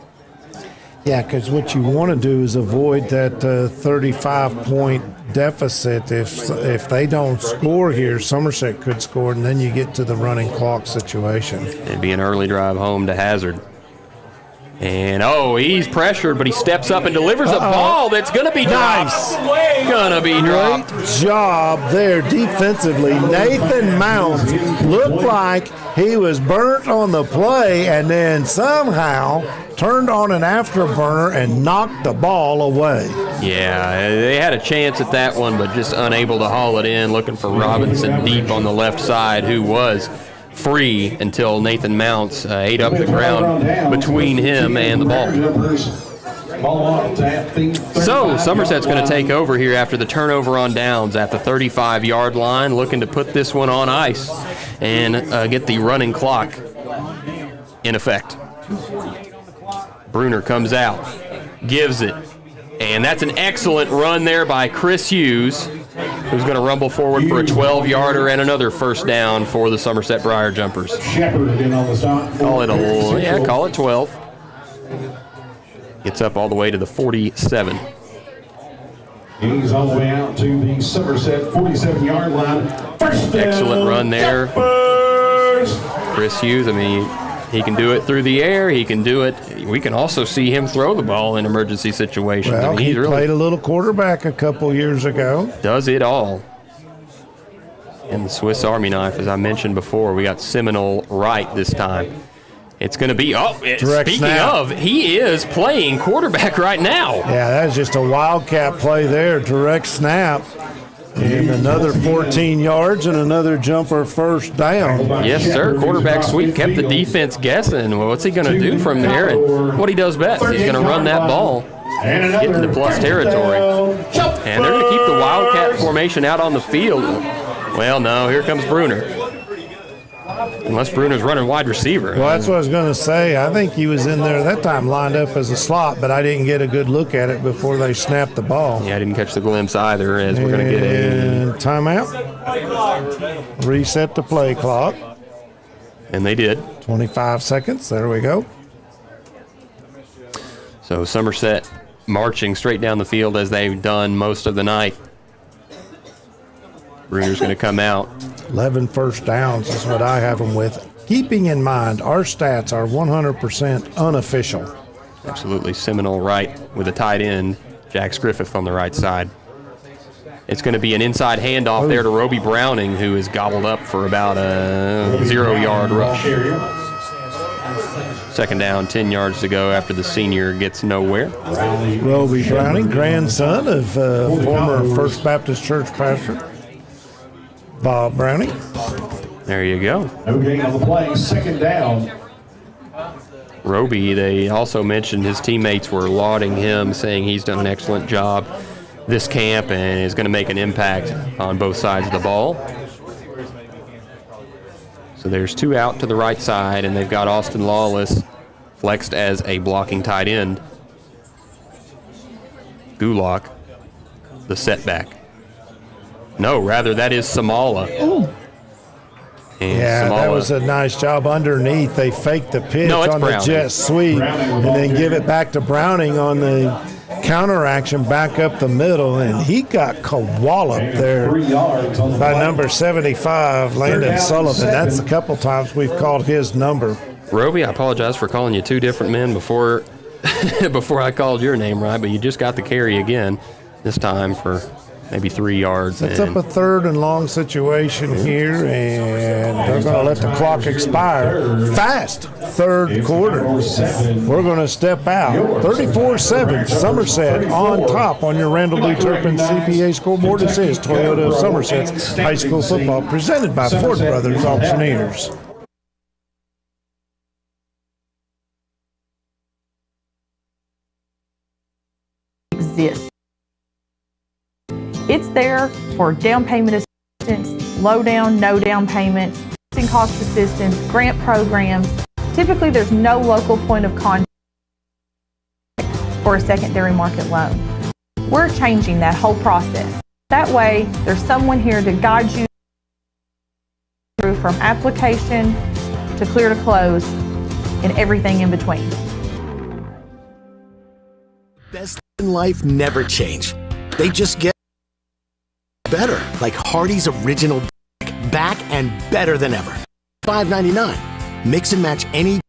Yeah, because what you want to do is avoid that 35-point deficit. If they don't score here, Somerset could score, and then you get to the running clock situation. It'd be an early drive home to Hazard. And, he's pressured, but he steps up and delivers a ball that's going to be dropped. Nice. Going to be dropped. Great job there defensively. Nathan Mounds looked like he was burnt on the play and then somehow turned on an afterburner and knocked the ball away. Yeah, they had a chance at that one, but just unable to haul it in, looking for Robinson deep on the left side, who was free until Nathan Mounts ate up the ground between him and the ball. So Somerset's going to take over here after the turnover on downs at the 35-yard line, looking to put this one on ice and get the running clock in effect. Bruner comes out, gives it, and that's an excellent run there by Chris Hughes, who's going to rumble forward for a 12-yarder and another 1st down for the Somerset Briar Jumpers. Call it 12. Gets up all the way to the 47. He's all the way out to the Somerset 47-yard line. Excellent run there. Chris Hughes, he can do it through the air. He can do it. We can also see him throw the ball in emergency situations. Well, he played a little quarterback a couple years ago. Does it all. And the Swiss Army knife, as I mentioned before, we got Seminole right this time. It's going to be, he is playing quarterback right now. Yeah, that's just a wildcat play there, direct snap. And another 14 yards and another jumper 1st down. Yes, sir. Quarterback sweep kept the defense guessing. Well, what's he going to do from there? And what he does best, he's going to run that ball, get into the plus territory. And they're going to keep the wildcat formation out on the field. Well, no, here comes Bruner. Unless Bruner's running wide receiver. Well, that's what I was going to say. I think he was in there that time lined up as a slot, but I didn't get a good look at it before they snapped the ball. Yeah, I didn't catch the glimpse either, as we're going to get a timeout. Reset the play clock. And they did. 25 seconds. There we go. So Somerset marching straight down the field as they've done most of the night. Bruner's going to come out. 11 1st downs is what I have them with. Keeping in mind, our stats are 100% unofficial. Absolutely. Seminole right with a tight end, Jax Griffith on the right side. It's going to be an inside handoff there to Roby Browning, who is gobbled up for about a 0-yard rush. 2nd down, 10 yards to go after the senior gets nowhere. Roby Browning, grandson of former First Baptist Church pastor Bob Browning. There you go. No gain on the play, 2nd down. Roby, they also mentioned his teammates were lauding him, saying he's done an excellent job this camp and is going to make an impact on both sides of the ball. So there's 2 out to the right side, and they've got Austin Lawless flexed as a blocking tight end. Gulak, the setback. No, rather, that is Samala. Yeah, that was a nice job underneath. They faked the pitch on the jet sweep and then give it back to Browning on the counter action back up the middle, and he got walloped there by number 75, Landon Sullivan. That's a couple times we've called his number. Roby, I apologize for calling you 2 different men before I called your name right, but you just got the carry again, this time for maybe 3 yards. It's up a 3rd and long situation here, and they're going to let the clock expire fast. 3rd quarter. We're going to step out. 34-7, Somerset on top on your Randall B. Turpin CPA scoreboard. This is Toyota of Somerset's high school football, presented by Ford Brothers Auctioneers. Exists. It's there for down payment assistance, low down, no down payments, closing cost assistance, grant programs. Typically, there's no local point of contact for a secondary market loan. We're changing that whole process. That way, there's someone here to guide you through from application to clear to close and everything in between. Best in life never change. They just get better, like Hardee's Original back and better than ever. $5.99. Mix and match any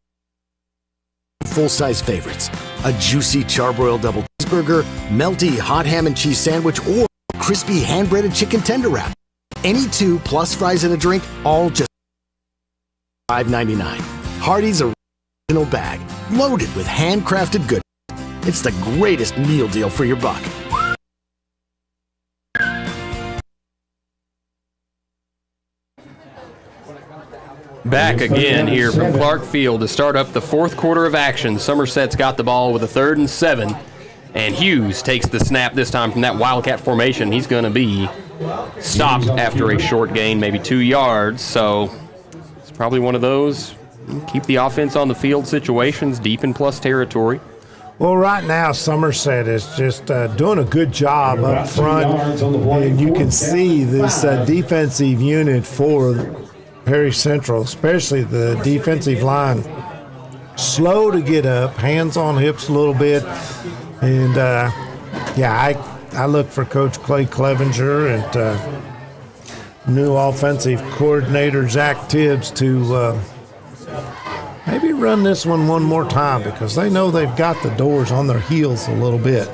full-size favorites. A juicy charbroiled double cheeseburger, melty hot ham and cheese sandwich, or crispy hand-breaded chicken tender wrap. Any two plus fries and a drink, all just $5.99. Hardee's Original Bag, loaded with handcrafted goodness. It's the greatest meal deal for your buck. Back again here from Clark Field to start up the fourth quarter of action. Somerset's got the ball with a 3rd and 7. And Hughes takes the snap this time from that Wildcat formation. He's going to be stopped after a short gain, maybe 2 yards. So it's probably one of those keep the offense on the field situations, deep in plus territory. Well, right now, Somerset is just doing a good job up front. And you can see this defensive unit for Perry Central, especially the defensive line, slow to get up, hands on hips a little bit. And, I look for Coach Clay Clevenger and new offensive coordinator Zach Tibbs to maybe run this one more time because they know they've got the doors on their heels a little bit.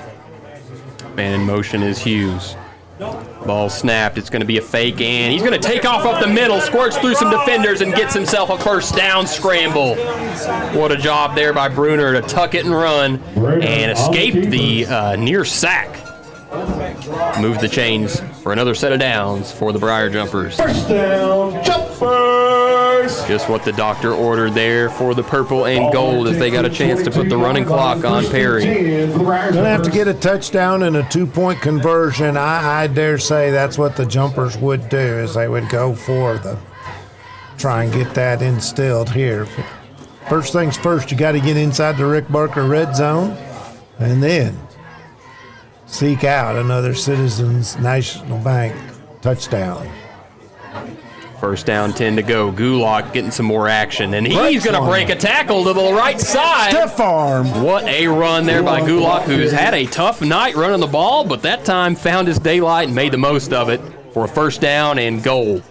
Man in motion is Hughes. Ball snapped. It's going to be a fake, and he's going to take off up the middle, squirts through some defenders, and gets himself a first down scramble. What a job there by Bruner to tuck it and run and escape the near sack. Move the chains for another set of downs for the Briar Jumpers. First down, Jumpers! Just what the doctor ordered there for the purple and gold as they got a chance to put the running clock on Perry. Going to have to get a touchdown and a 2-point conversion. I dare say that's what the Jumpers would do, is they would go for try and get that instilled here. First things first, you got to get inside the Rick Barker red zone and then seek out another Citizens National Bank touchdown. First down, 10 to go. Gulak getting some more action, and he's going to break a tackle to the right side. Stiff arm. What a run there by Gulak, who's had a tough night running the ball, but that time found his daylight and made the most of it for a first down and goal.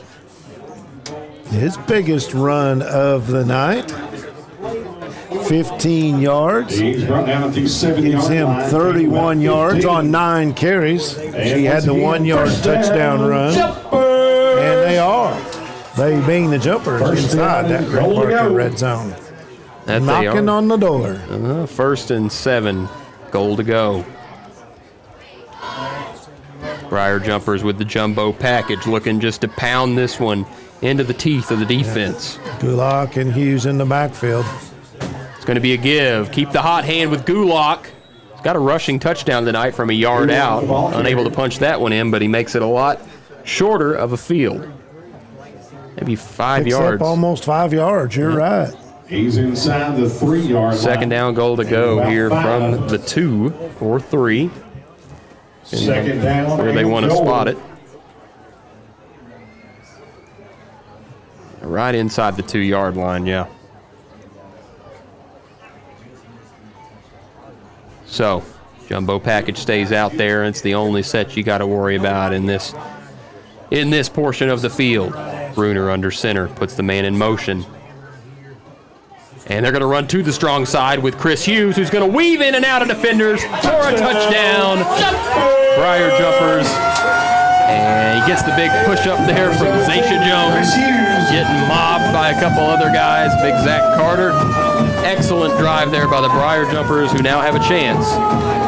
His biggest run of the night. 15 yards. He's brought down to 70 gives him 31 yards on 9 carries. He had the 1-yard touchdown run. And they are. They being the Jumpers inside that Rick Barker red zone. Knocking on the door. 1st and 7. Goal to go. Briar Jumpers with the jumbo package looking just to pound this one into the teeth of the defense. Gulak and Hughes in the backfield. It's going to be a give. Keep the hot hand with Gulak. He's got a rushing touchdown tonight from a yard out. Unable to punch that one in, but he makes it a lot shorter of a field. Maybe 5 Picks yards. Up almost 5 yards. You're right. He's inside the 3-yard line. Second down, goal to go here from the 2 or 3. Second down. Where they want to spot it. Right inside the 2-yard line, yeah. So, jumbo package stays out there. It's the only set you got to worry about in this portion of the field. Bruner under center puts the man in motion. And they're going to run to the strong side with Chris Hughes, who's going to weave in and out of defenders for a touchdown. Briar Jumpers. And he gets the big push up there from Zaysha Jones. Getting mobbed by a couple other guys. Big Zach Carter. Excellent drive there by the Briar Jumpers, who now have a chance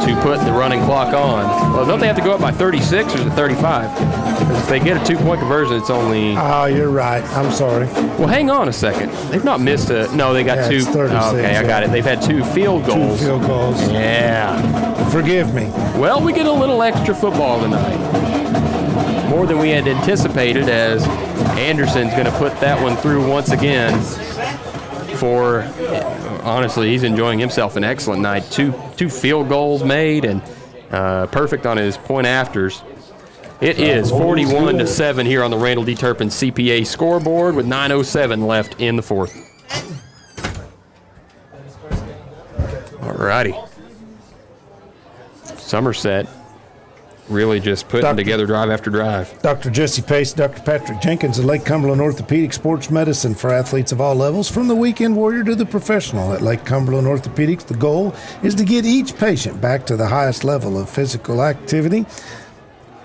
to put the running clock on. Well, don't they have to go up by 36 or is it 35? Because if they get a 2-point conversion, it's only... Oh, you're right. I'm sorry. Well, hang on a second. They've not missed a... No, they got 2. It's 36, okay, I got it. They've had 2 field goals. 2 field goals. Yeah. Forgive me. Well, we get a little extra football tonight. more than we had anticipated, as Anderson's going to put that one through once again. Honestly, he's enjoying himself an excellent night. Two field goals made and perfect on his point afters. It is 41-7 here on the Randall D. Turpin CPA scoreboard with 9:07 left in the fourth. All righty. Somerset really just putting together drive after drive. Dr. Jesse Pace, Dr. Patrick Jenkins of Lake Cumberland Orthopedic Sports Medicine for athletes of all levels, from the weekend warrior to the professional. At Lake Cumberland Orthopedics, the goal is to get each patient back to the highest level of physical activity.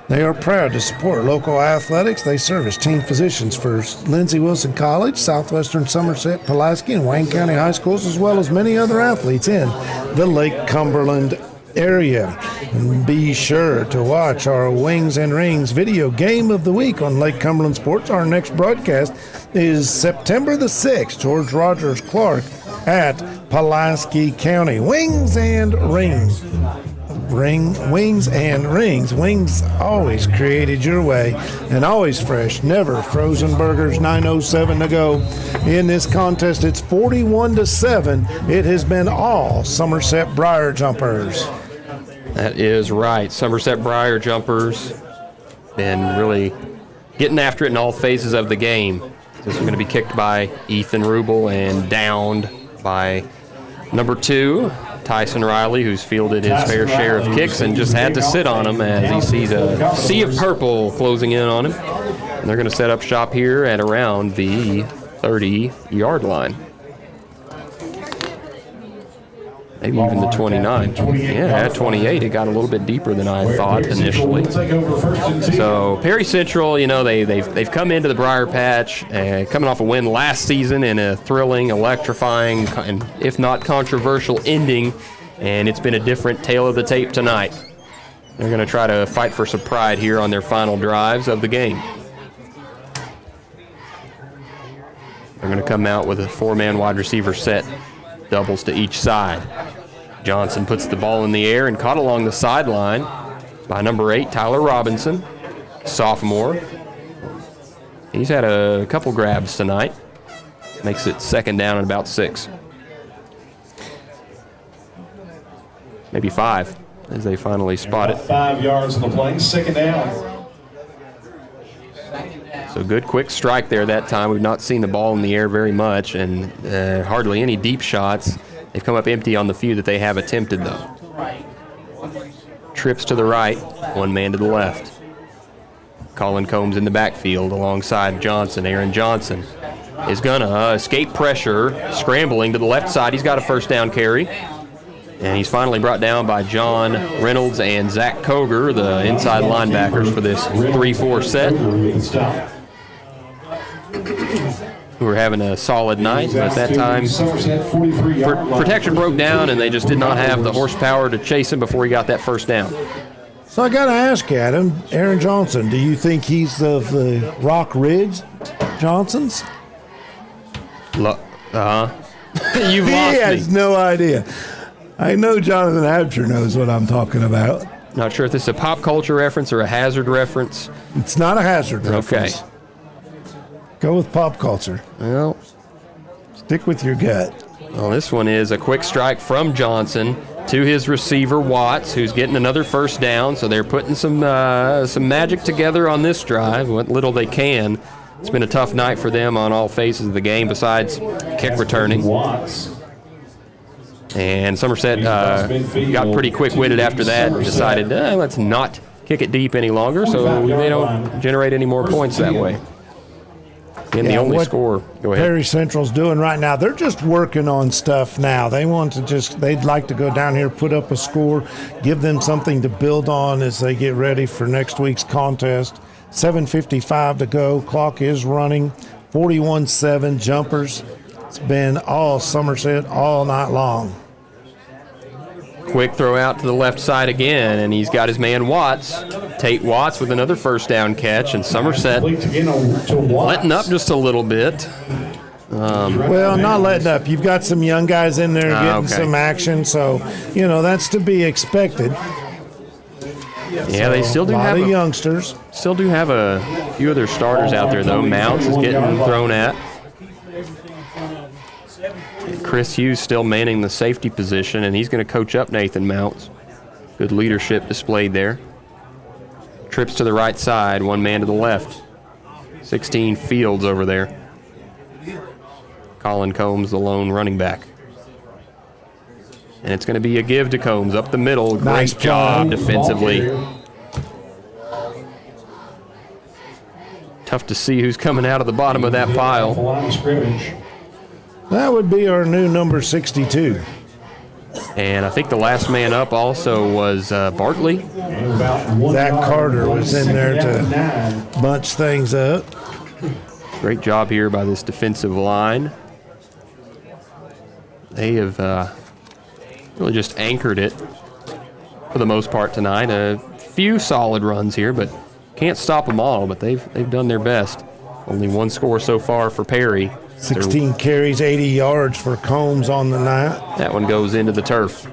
They are proud to support local athletics. They serve as team physicians for Lindsey Wilson College, Southwestern Somerset, Pulaski, and Wayne County High Schools, as well as many other athletes in the Lake Cumberland area. And be sure to watch our Wings and Rings video game of the week on Lake Cumberland Sports. Our next broadcast is September the 6th, George Rogers Clark at Pulaski County. Wings and Rings. Wings and Rings. Wings always created your way and always fresh, never frozen burgers. 9:07 to go in this contest. It's 41-7. It has been all Somerset Briar Jumpers. That is right. Somerset Briar Jumpers been really getting after it in all phases of the game. This is going to be kicked by Ethan Rubel and downed by number 2, Tyson Riley, who's fielded his fair share of kicks and just had to sit on him as he sees a sea of purple closing in on him. And they're going to set up shop here at around the 30-yard line. Maybe even the 29. Yeah, at 28, it got a little bit deeper than I thought initially. So Perry Central, they've come into the Briar Patch, coming off a win last season in a thrilling, electrifying, and if not controversial ending, and it's been a different tale of the tape tonight. They're going to try to fight for some pride here on their final drives of the game. They're going to come out with a 4-man wide receiver set. Doubles to each side. Johnson puts the ball in the air and caught along the sideline by number 8, Tyler Robinson, sophomore. He's had a couple grabs tonight. Makes it second down and about 6. Maybe 5 as they finally spot it. 5 yards on the play, second down. So good quick strike there that time. We've not seen the ball in the air very much, and hardly any deep shots. They've come up empty on the few that they have attempted, though. Trips to the right, 1 man to the left. Colin Combs in the backfield alongside Johnson. Aaron Johnson is going to escape pressure, scrambling to the left side. He's got a first down carry. And he's finally brought down by John Reynolds and Zach Koger, the inside linebackers for this 3-4 set, who were having a solid night, but at that time protection broke down and they just did not have the horsepower to chase him before he got that first down. So I got to ask Adam, Aaron Johnson, do you think he's of the Rock Ridge Johnsons? You've lost me. He has no idea. I know Jonathan Absher knows what I'm talking about. Not sure if this is a pop culture reference or a hazard reference. It's not a hazard reference. Okay. Go with pop culture. Well, stick with your gut. Well, this one is a quick strike from Johnson to his receiver, Watts, who's getting another first down. So they're putting some magic together on this drive, what little they can. It's been a tough night for them on all phases of the game besides kick returning. And Somerset got pretty quick-witted after that and decided, let's not kick it deep any longer so they don't generate any more points that way. And the only score. Go ahead. Perry Central's doing right now, they're just working on stuff now. They'd like to go down here, put up a score, give them something to build on as they get ready for next week's contest. 7:55 to go. Clock is running. 41-7 Jumpers. It's been all Somerset all night long. Quick throw out to the left side again, and he's got his man Watts. Tate Watts with another first down catch, and Somerset letting up just a little bit. Well, not letting up. You've got some young guys in there getting some action, so, that's to be expected. Yeah, they still do have a lot of youngsters. Still do have a few of their starters out there, though. Mounts is getting thrown at. Chris Hughes still manning the safety position, and he's going to coach up Nathan Mounts. Good leadership displayed there. Trips to the right side, one man to the left. 16 Fields over there. Colin Combs, the lone running back. And it's going to be a give to Combs up the middle. Nice Great job defensively. Tough to see who's coming out of the bottom of that pile. That would be our new number 62. And I think the last man up also was Bartley. Zach Carter was in there to bunch things up. Great job here by this defensive line. They have really just anchored it for the most part tonight. A few solid runs here, but can't stop them all, but they've done their best. Only one score so far for Perry. 16 carries, 80 yards for Combs on the night. That one goes into the turf.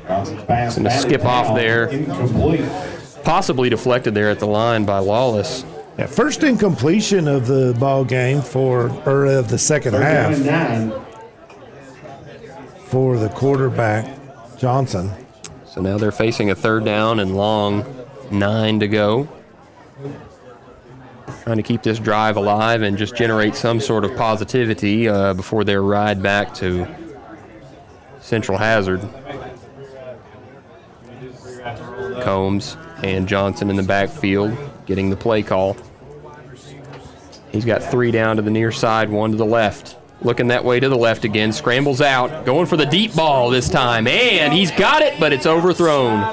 It's going to skip off there. Possibly deflected there at the line by Lawless. Yeah, first incompletion of the ball game of the second half for the quarterback, Johnson. So now they're facing a third down and long, 9 to go. Trying to keep this drive alive and just generate some sort of positivity before their ride back to Central Hazard. Combs and Johnson in the backfield getting the play call. He's got 3 down to the near side, 1 to the left. Looking that way to the left again, scrambles out, going for the deep ball this time, and he's got it, but it's overthrown.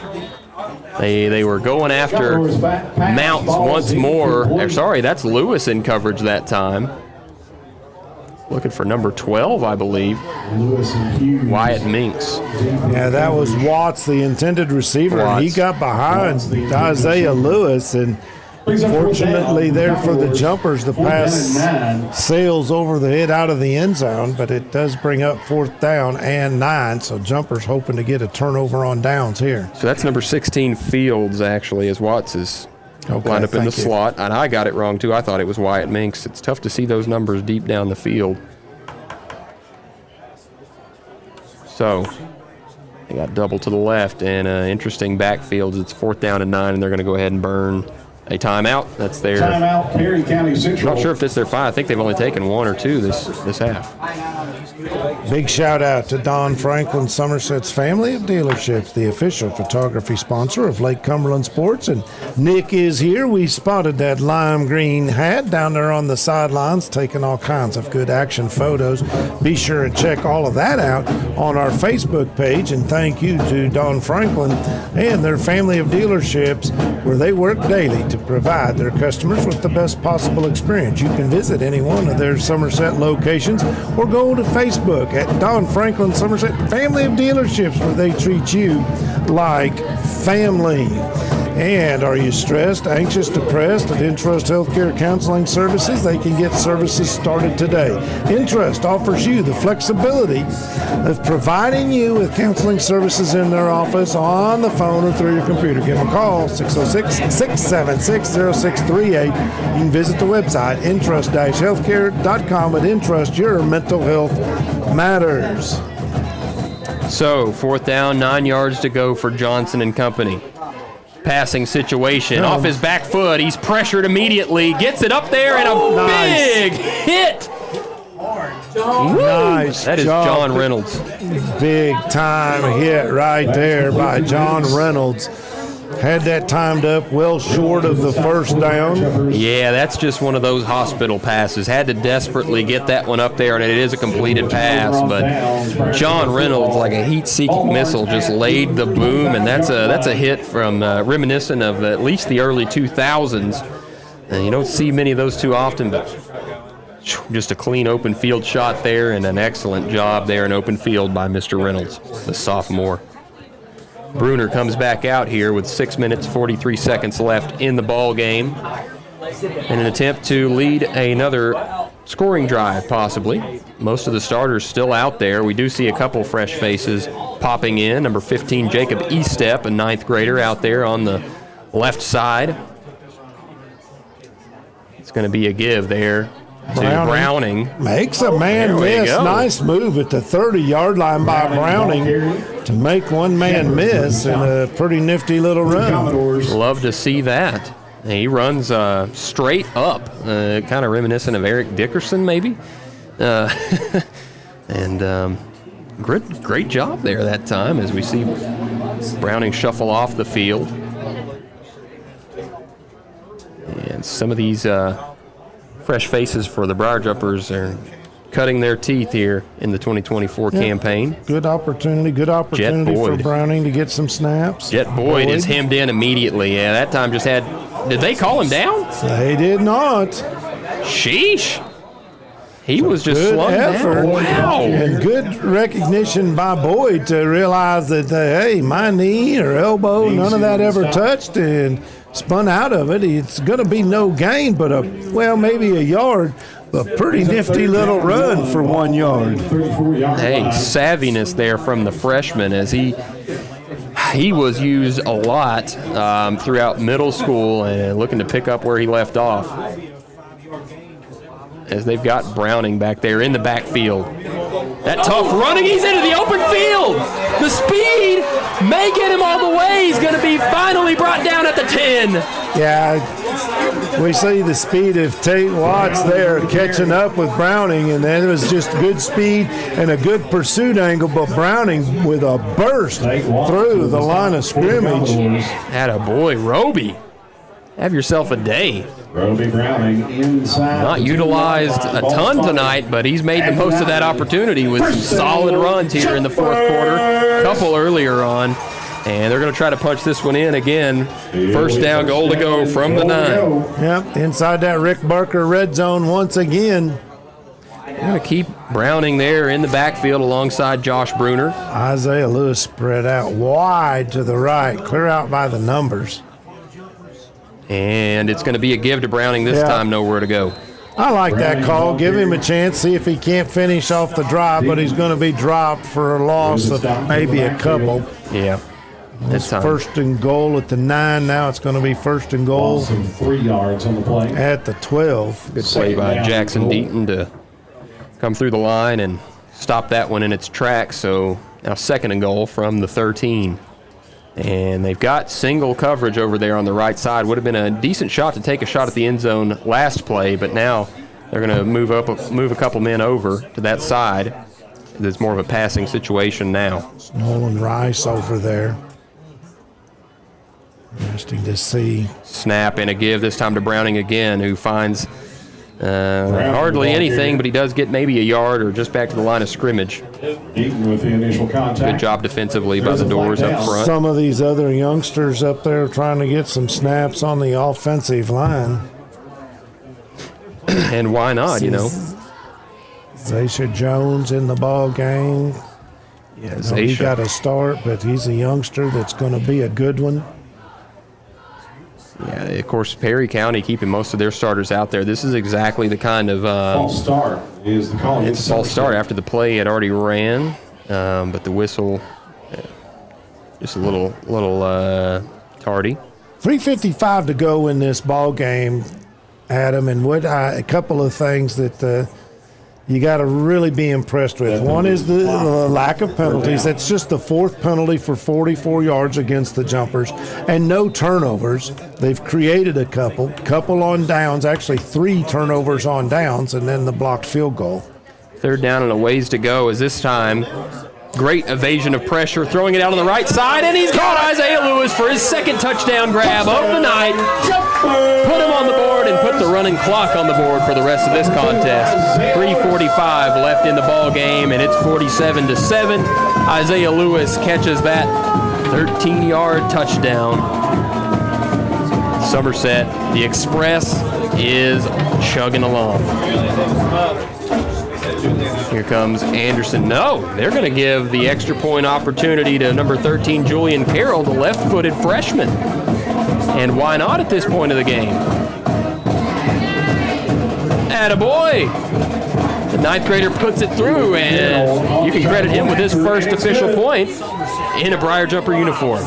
They were going after Mounts once more. Sorry, that's Lewis in coverage that time. Looking for number 12, I believe. Wyatt Minks. Yeah, that was Watts, the intended receiver. Watts. He got behind Isaiah Lewis, and fortunately there for the jumpers, the pass sails over the head out of the end zone, but it does bring up 4th down and 9, so jumpers hoping to get a turnover on downs here. So that's number 16 Fields, actually, as Watts is lined up in the slot. And I got it wrong, too. I thought it was Wyatt Minks. It's tough to see those numbers deep down the field. So they got double to the left, and interesting backfield. It's 4th down and 9, and they're going to go ahead and burn a timeout. That's their timeout. Perry County Central. I'm not sure if this is their 5. I think they've only taken 1 or 2 this half. Big shout out to Don Franklin, Somerset's Family of Dealerships, the official photography sponsor of Lake Cumberland Sports. And Nick is here. We spotted that lime green hat down there on the sidelines, taking all kinds of good action photos. Be sure and check all of that out on our Facebook page. And thank you to Don Franklin and their family of dealerships, where they work daily to provide their customers with the best possible experience. You can visit any one of their Somerset locations or go to Facebook at Don Franklin Somerset Family of Dealerships, where they treat you like family. And are you stressed, anxious, depressed? At Intrust Healthcare Counseling Services, they can get services started today. Intrust offers you the flexibility of providing you with counseling services in their office, on the phone, or through your computer. Give them a call, 606-676-0638. You can visit the website, intrust-healthcare.com. At Intrust, your mental health matters. So 4th down, 9 yards to go for Johnson and company. Passing situation off his back foot. He's pressured immediately. Gets it up there, and a big hit. Nice. That is John Reynolds. Big time hit right there by John Reynolds. Had that timed up well short of the 1st down. Yeah, that's just one of those hospital passes. Had to desperately get that one up there, and it is a completed pass. But John Reynolds, like a heat-seeking missile, just laid the boom, and that's a hit from reminiscent of at least the early 2000s. And you don't see many of those too often, but just a clean open field shot there, and an excellent job there in open field by Mr. Reynolds, the sophomore. Bruner comes back out here with 6 minutes, 43 seconds left in the ball game. In an attempt to lead another scoring drive, possibly. Most of the starters still out there. We do see a couple fresh faces popping in. Number 15, Jacob Estep, a 9th grader, out there on the left side. It's going to be a give there to Browning. Makes a man miss. Nice move at the 30-yard line by Browning to make one man miss in a pretty nifty little run. Love to see that. He runs straight up, kind of reminiscent of Eric Dickerson maybe. And great job there that time as we see Browning shuffle off the field. And some of these fresh faces for the Briar Jumpers are cutting their teeth here in the 2024 campaign. Good opportunity for Browning to get some snaps. Jet Boyd is hemmed in immediately. Yeah, that time just had... Did they call him down? They did not. Sheesh. He was just slung down. Wow. And good recognition by Boyd to realize that, hey, my knee or elbow, none of that ever touched, and spun out of it. It's going to be no gain, but maybe a yard. A pretty nifty little run for 1 yard. Hey, savviness there from the freshman as he was used a lot throughout middle school and looking to pick up where he left off. As they've got Browning back there in the backfield. That tough running, he's into the open field. The speed may get him all the way. He's going to be finally brought down at the 10. Yeah, we see the speed of Tate Watts there catching up with Browning, and then it was just good speed and a good pursuit angle, but Browning with a burst through the line of scrimmage. Attaboy, Roby. Have yourself a day. Roby Browning inside. Not utilized a ton tonight, but he's made the most of that opportunity with some solid runs here in the fourth quarter. A couple earlier on. And they're going to try to punch this one in again. First down, goal to go from the 9. Yep, inside that Rick Barker red zone once again. They're going to keep Browning there in the backfield alongside Josh Bruner. Isaiah Lewis spread out wide to the right, clear out by the numbers. And it's going to be a give to Browning this time, nowhere to go. I like that call. Give him a chance, see if he can't finish off the drive, but he's going to be dropped for a loss of maybe a couple. Yeah. It's first and goal at the 9. Now it's going to be first and goal. Awesome 3 yards on the play. At the 12. Good play by Jackson Deaton to come through the line and stop that one in its tracks. So now second and goal from the 13. And they've got single coverage over there on the right side. Would have been a decent shot to take a shot at the end zone last play, but now they're going to move a couple men over to that side. It's more of a passing situation now. Nolan Rice over there. Interesting to see. Snap and a give this time to Browning again, who finds hardly anything, but he does get maybe a yard or just back to the line of scrimmage. Even with the initial contact. Good job defensively by the Doors up front. Some of these other youngsters up there trying to get some snaps on the offensive line. And why not, you know? Zaysha Jones in the ball game. Yeah, he got a start, but he's a youngster that's going to be a good one. Yeah, of course, Perry County keeping most of their starters out there. This is exactly the kind of false start is the call. It's a false start after the play had already ran, but the whistle just a little tardy. 3:55 to go in this ball game, Adam, and a couple of things that you got to really be impressed with. One is the lack of penalties. That's just the 4th penalty for 44 yards against the Jumpers, and no turnovers. They've created a couple on downs, actually 3 turnovers on downs, and then the blocked field goal. Third down and a ways to go as this time. Great evasion of pressure, throwing it out on the right side, and he's caught Isaiah Lewis for his 2nd touchdown grab of the night. Put him on the board and put the running clock on the board for the rest of this contest. 3:45 left in the ball game, and it's 47-7. Isaiah Lewis catches that 13-yard touchdown. Somerset, the Express, is chugging along. Here comes Anderson. No, they're going to give the extra point opportunity to number 13, Julian Carroll, the left-footed freshman. And why not at this point of the game? Attaboy! The 9th grader puts it through, and you can credit him with his first official point in a Briar Jumper uniform.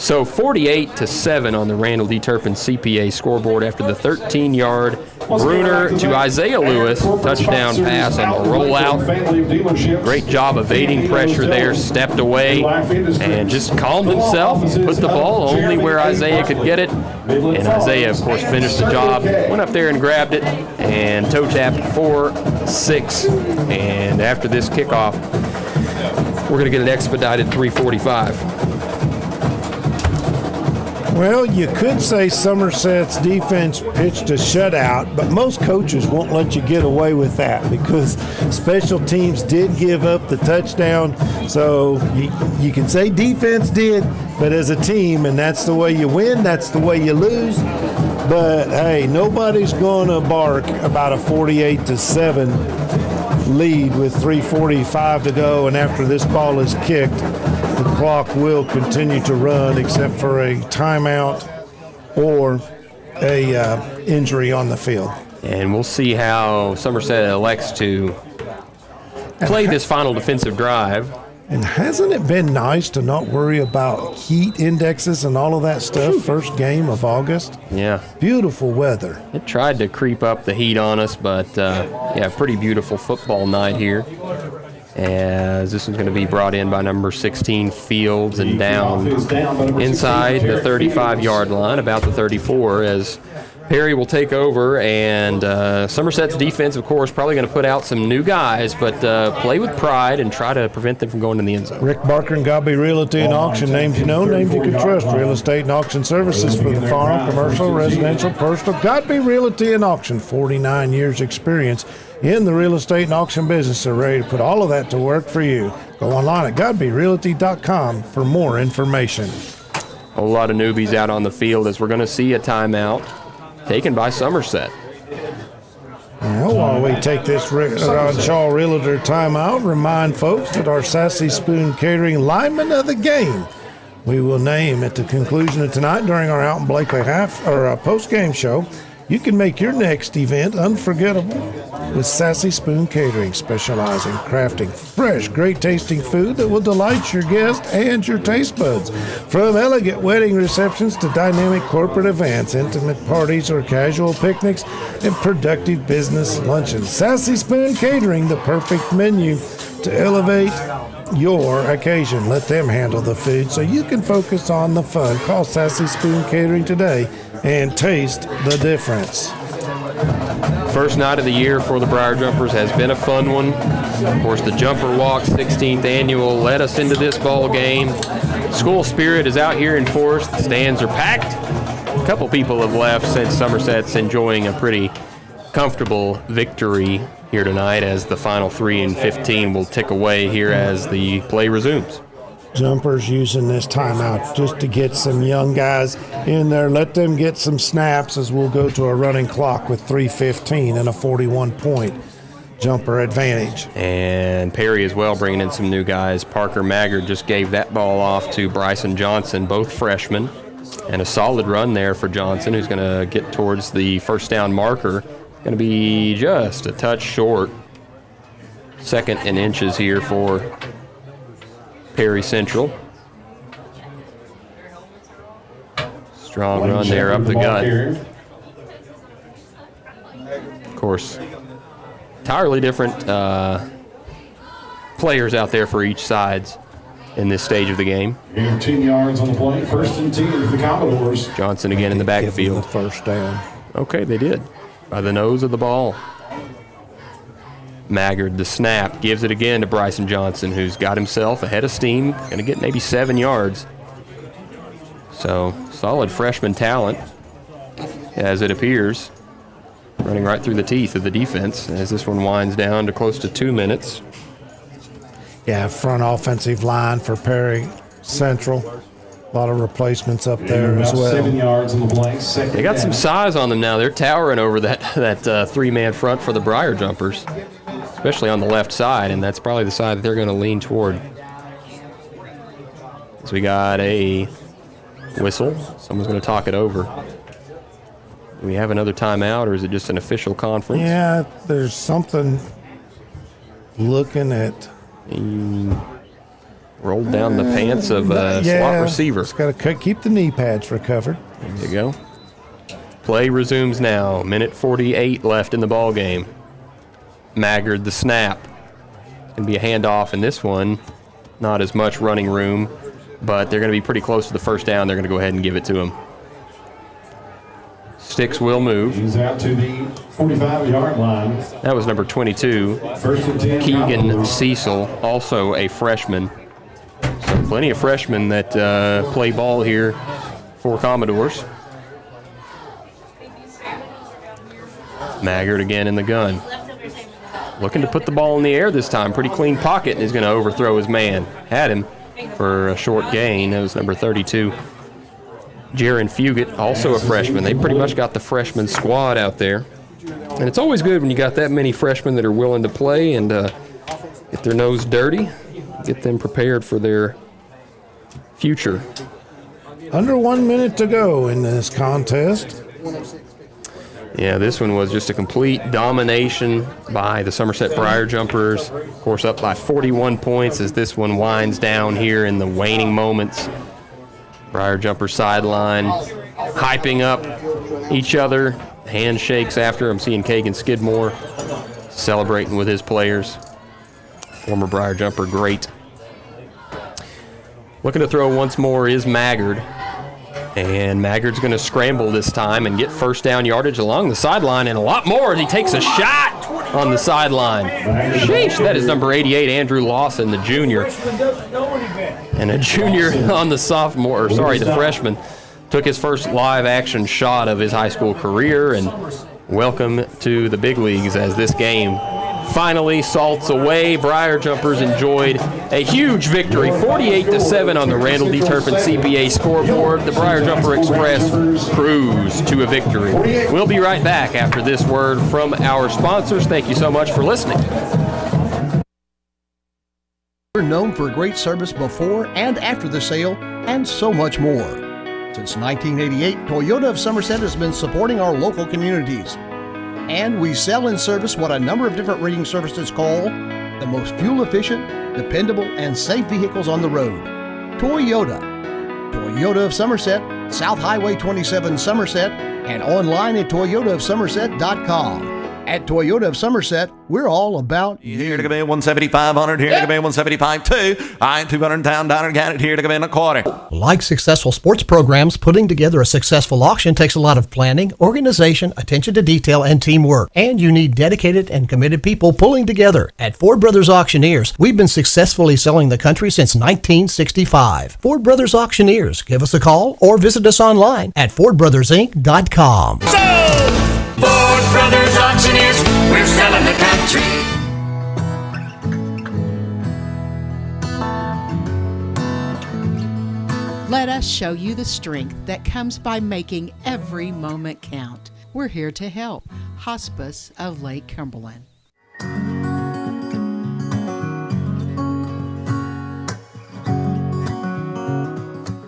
So 48-7 on the Randall D. Turpin CPA scoreboard after the 13-yard Bruner to Isaiah Lewis touchdown pass on the rollout. Great job evading pressure there, stepped away, and just calmed himself, put the ball only where Isaiah could get it. And Isaiah, of course, finished the job, went up there and grabbed it, and toe tapped 4-6. And after this kickoff, we're going to get an expedited 3:45. Well, you could say Somerset's defense pitched a shutout, but most coaches won't let you get away with that because special teams did give up the touchdown. So you can say defense did, but as a team, and that's the way you win, that's the way you lose. But, hey, nobody's going to bark about a 48-7 lead with 3:45 to go, and after this ball is kicked, the clock will continue to run except for a timeout or a injury on the field. And we'll see how Somerset elects to play this final defensive drive. And hasn't it been nice to not worry about heat indexes and all of that stuff first game of August? Yeah. Beautiful weather. It tried to creep up the heat on us, but, yeah, pretty beautiful football night here. As this is going to be brought in by number 16, Fields, and down inside the 35-yard line, about the 34, as Perry will take over. And Somerset's defense, of course, probably going to put out some new guys, but play with pride and try to prevent them from going in the end zone. Rick Barker and Godby Realty and Auction, names you know, names you can trust. Real estate and auction services for the farm, commercial, residential, personal. Godby Realty and Auction, 49 years experience in the real estate and auction business. They're ready to put all of that to work for you. Go online at godbyrealty.com for more information. A whole lot of newbies out on the field as we're going to see a timeout taken by Somerset. Well, while we take this Ron Shaw Realtor timeout, remind folks that our Sassy Spoon Catering lineman of the game we will name at the conclusion of tonight during our Alton Blakely post-game show. You can make your next event unforgettable with Sassy Spoon Catering, specializing in crafting fresh, great-tasting food that will delight your guests and your taste buds. From elegant wedding receptions to dynamic corporate events, intimate parties or casual picnics, and productive business luncheons. Sassy Spoon Catering, the perfect menu to elevate your occasion. Let them handle the food so you can focus on the fun. Call Sassy Spoon Catering today and taste the difference. First night of the year for the Briar Jumpers has been a fun one. Of course, the Jumper Walk 16th annual led us into this ball game. School spirit is out here in force. The stands are packed. A couple people have left since Somerset's enjoying a pretty comfortable victory here tonight, as the final 3 and 15 will tick away here as the play resumes. Jumpers using this timeout just to get some young guys in there, let them get some snaps as we'll go to a running clock with 3:15 and a 41-point Jumper advantage. And Perry as well bringing in some new guys. Parker Maggard just gave that ball off to Bryson Johnson, both freshmen, and a solid run there for Johnson, who's going to get towards the first down marker. Going to be just a touch short. 2nd and inches here for Perry Central. Strong run there up the gut. Of course, entirely different players out there for each sides in this stage of the game. 10 yards on the play, 1st and 10 for the Commodores. Johnson again in the backfield. First down. Okay, they did. By the nose of the ball. Maggard, the snap, gives it again to Bryson Johnson, who's got himself ahead of steam, going to get maybe 7 yards. So, solid freshman talent, as it appears, running right through the teeth of the defense as this one winds down to close to 2 minutes. Yeah, front offensive line for Perry Central. A lot of replacements up there as well. 7 yards on the play. They got some size on them now. They're towering over that three-man front for the Briar Jumpers, especially on the left side, and that's probably the side that they're going to lean toward. So we got a whistle. Someone's going to talk it over. Do we have another timeout, or is it just an official conference? rolled down the pants of a slot receiver. Just got to keep the knee pads recovered. There you go. Play resumes now. Minute 48 left in the ball game. Maggard the snap. Going to be a handoff in this one. Not as much running room, but they're going to be pretty close to the first down. They're going to go ahead and give it to him. Sticks will move. He's out to the 45-yard line. That was number 22, Keegan Cecil, also a freshman. So plenty of freshmen that play ball here for Commodores. Maggard again in the gun. Looking to put the ball in the air this time. Pretty clean pocket, and he's going to overthrow his man. Had him for a short gain. That was number 32. Jaron Fugit, also a freshman. They pretty much got the freshman squad out there. And it's always good when you got that many freshmen that are willing to play and get their nose dirty, get them prepared for their future. Under 1 minute to go in this contest. Yeah, this one was just a complete domination by the Somerset Briar Jumpers. Of course, up by 41 points as this one winds down here in the waning moments. Briar Jumper sideline, hyping up each other, handshakes after. I'm seeing Kagan Skidmore celebrating with his players. Former Briar Jumper great. Looking to throw once more is Maggard. And Maggard's going to scramble this time and get first down yardage along the sideline and a lot more as he takes a shot on the sideline. Sheesh, that is number 88, Andrew Lawson, the junior. And a junior on the the freshman, took his first live action shot of his high school career, and welcome to the big leagues as this game finally salts away. Briar Jumpers enjoyed a huge victory, 48-7 on the Randall D. Turpin CPA scoreboard. The Briar Jumper Express cruise to a victory. We'll be right back after this word from our sponsors. Thank you so much for listening. We're known for great service before and after the sale, and so much more. Since 1988, Toyota of Somerset has been supporting our local communities. And we sell and service what a number of different reading services call the most fuel-efficient, dependable, and safe vehicles on the road. Toyota. Toyota of Somerset, South Highway 27 Somerset, and online at toyotaofsomerset.com. At Toyota of Somerset, we're all about you. Here to come in 17500, here to come in 175.2. I-200 down again, here to come in a quarter. Like successful sports programs, putting together a successful auction takes a lot of planning, organization, attention to detail, and teamwork. And you need dedicated and committed people pulling together. At Ford Brothers Auctioneers, we've been successfully selling the country since 1965. Ford Brothers Auctioneers. Give us a call or visit us online at FordBrothersInc.com. Ford Brothers Auctioneers, we're selling the country. Let us show you the strength that comes by making every moment count. We're here to help. Hospice of Lake Cumberland.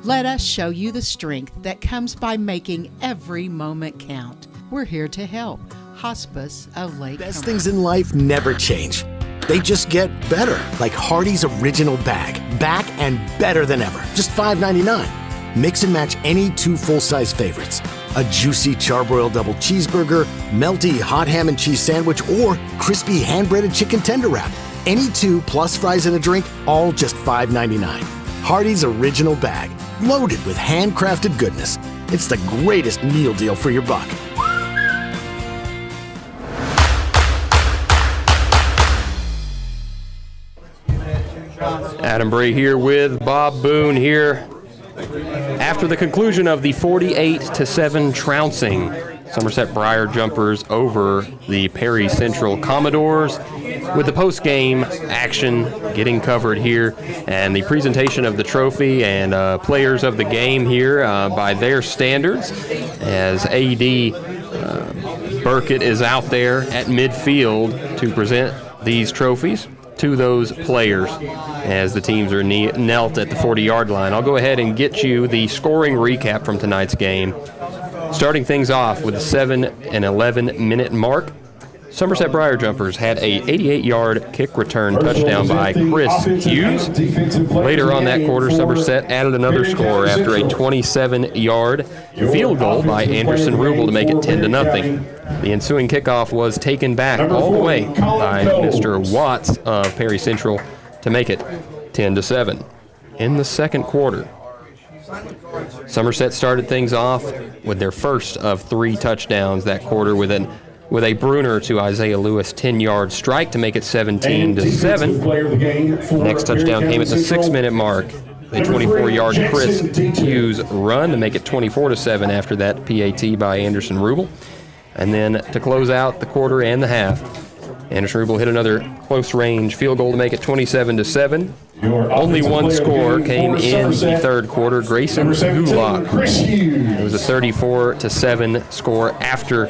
Let us show you the strength that comes by making every moment count. We're here to help. Hospice of Lake Best Cumberland. things in life never change. They just get better, like Hardee's Original Bag. Back and better than ever. Just $5.99. Mix and match any two full-size favorites. A juicy charbroiled double cheeseburger, melty hot ham and cheese sandwich, or crispy hand-breaded chicken tender wrap. Any two plus fries and a drink, all just $5.99. Hardee's Original Bag. Loaded with handcrafted goodness. It's the greatest meal deal for your buck. Adam Bray here with Bob Boone here. After the conclusion of the 48-7 trouncing, Somerset Briar Jumpers over the Perry Central Commodores, with the post-game action getting covered here and the presentation of the trophy and players of the game here by their standards, as A.D. Burkett is out there at midfield to present these trophies to those players as the teams are knelt at the 40-yard line. I'll go ahead and get you the scoring recap from tonight's game. Starting things off with the 7 and 11 minute mark. Somerset Briar Jumpers had a 88-yard kick return touchdown by Chris Hughes. Later on that quarter, Somerset added another score after a 27-yard field goal by Anderson Rubel to make it 10-0. The ensuing kickoff was taken back all the way by Mr. Watts of Perry Central to make it 10-7. In the second quarter, Somerset started things off with their first of 3 touchdowns that quarter with a Bruner to Isaiah Lewis 10-yard strike to make it 17-7. Next touchdown came at the 6-minute mark. A 24-yard Chris Hughes run to make it 24-7 after that PAT by Anderson Rubel. And then to close out the quarter and the half, Anderson Rubel hit another close-range field goal to make it 27-7. Only one score came in the third quarter. Grayson Gulock. It was a 34-7 score after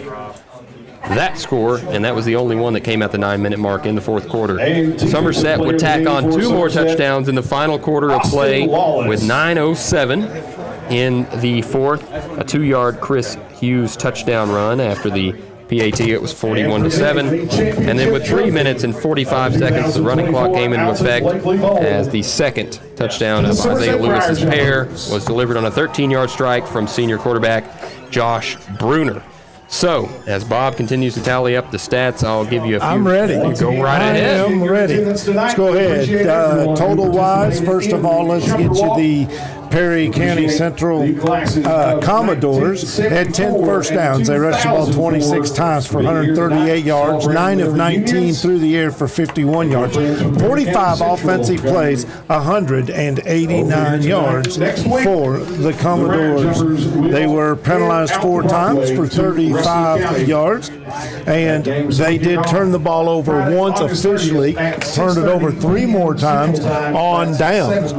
that score, and that was the only one that came at the 9-minute mark in the fourth quarter. Somerset would tack on 2 more touchdowns in the final quarter of play with 9:07 in the fourth. A 2-yard Chris Hughes touchdown run after the PAT. It was 41-7. And then with 3 minutes and 45 seconds, the running clock came into effect as the second touchdown of Isaiah Lewis's pair was delivered on a 13-yard strike from senior quarterback Josh Bruner. So, as Bob continues to tally up the stats, I'll give you a few. I'm ready. Go right ahead. I am ready. Let's go ahead. Total-wise, first of all, let's get you the Perry County Central Commodores. They had 10 first downs. They rushed the ball 26 times for 138 yards, 9 of 19 through the air for 51 yards, 45 offensive plays, 189 yards for the Commodores. They were penalized 4 times for 35 yards, and they did turn the ball over once officially, turned it over 3 more times on downs.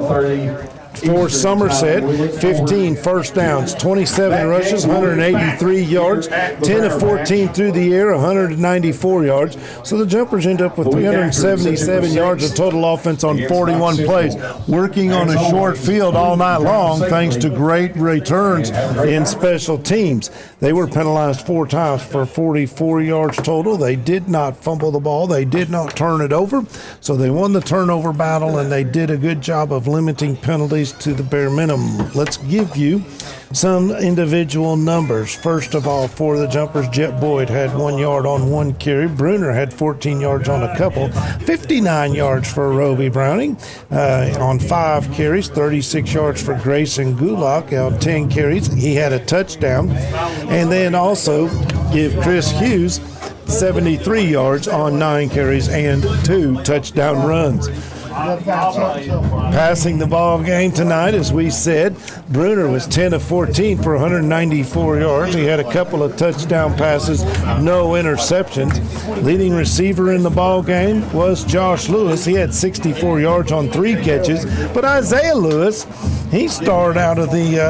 For Somerset, 15 first downs, 27 rushes, 183 yards, 10 of 14 through the air, 194 yards. So the Jumpers end up with 377 yards of total offense on 41 plays, working on a short field all night long thanks to great returns in special teams. They were penalized 4 times for 44 yards total. They did not fumble the ball. They did not turn it over. So they won the turnover battle, and they did a good job of limiting penalties to the bare minimum. Let's give you some individual numbers. First of all, for the Jumpers, Jet Boyd had 1 yard on 1 carry. Bruner had 14 yards on a couple. 59 yards for Roby Browning on 5 carries. 36 yards for Grayson Gulock on 10 carries. He had a touchdown. And then also give Chris Hughes 73 yards on 9 carries and 2 touchdown runs. Passing the ball game tonight, as we said, Bruner was 10 of 14 for 194 yards. He had a couple of touchdown passes, no interceptions. Leading receiver in the ball game was Josh Lewis. He had 64 yards on 3 catches. But Isaiah Lewis, he started out of the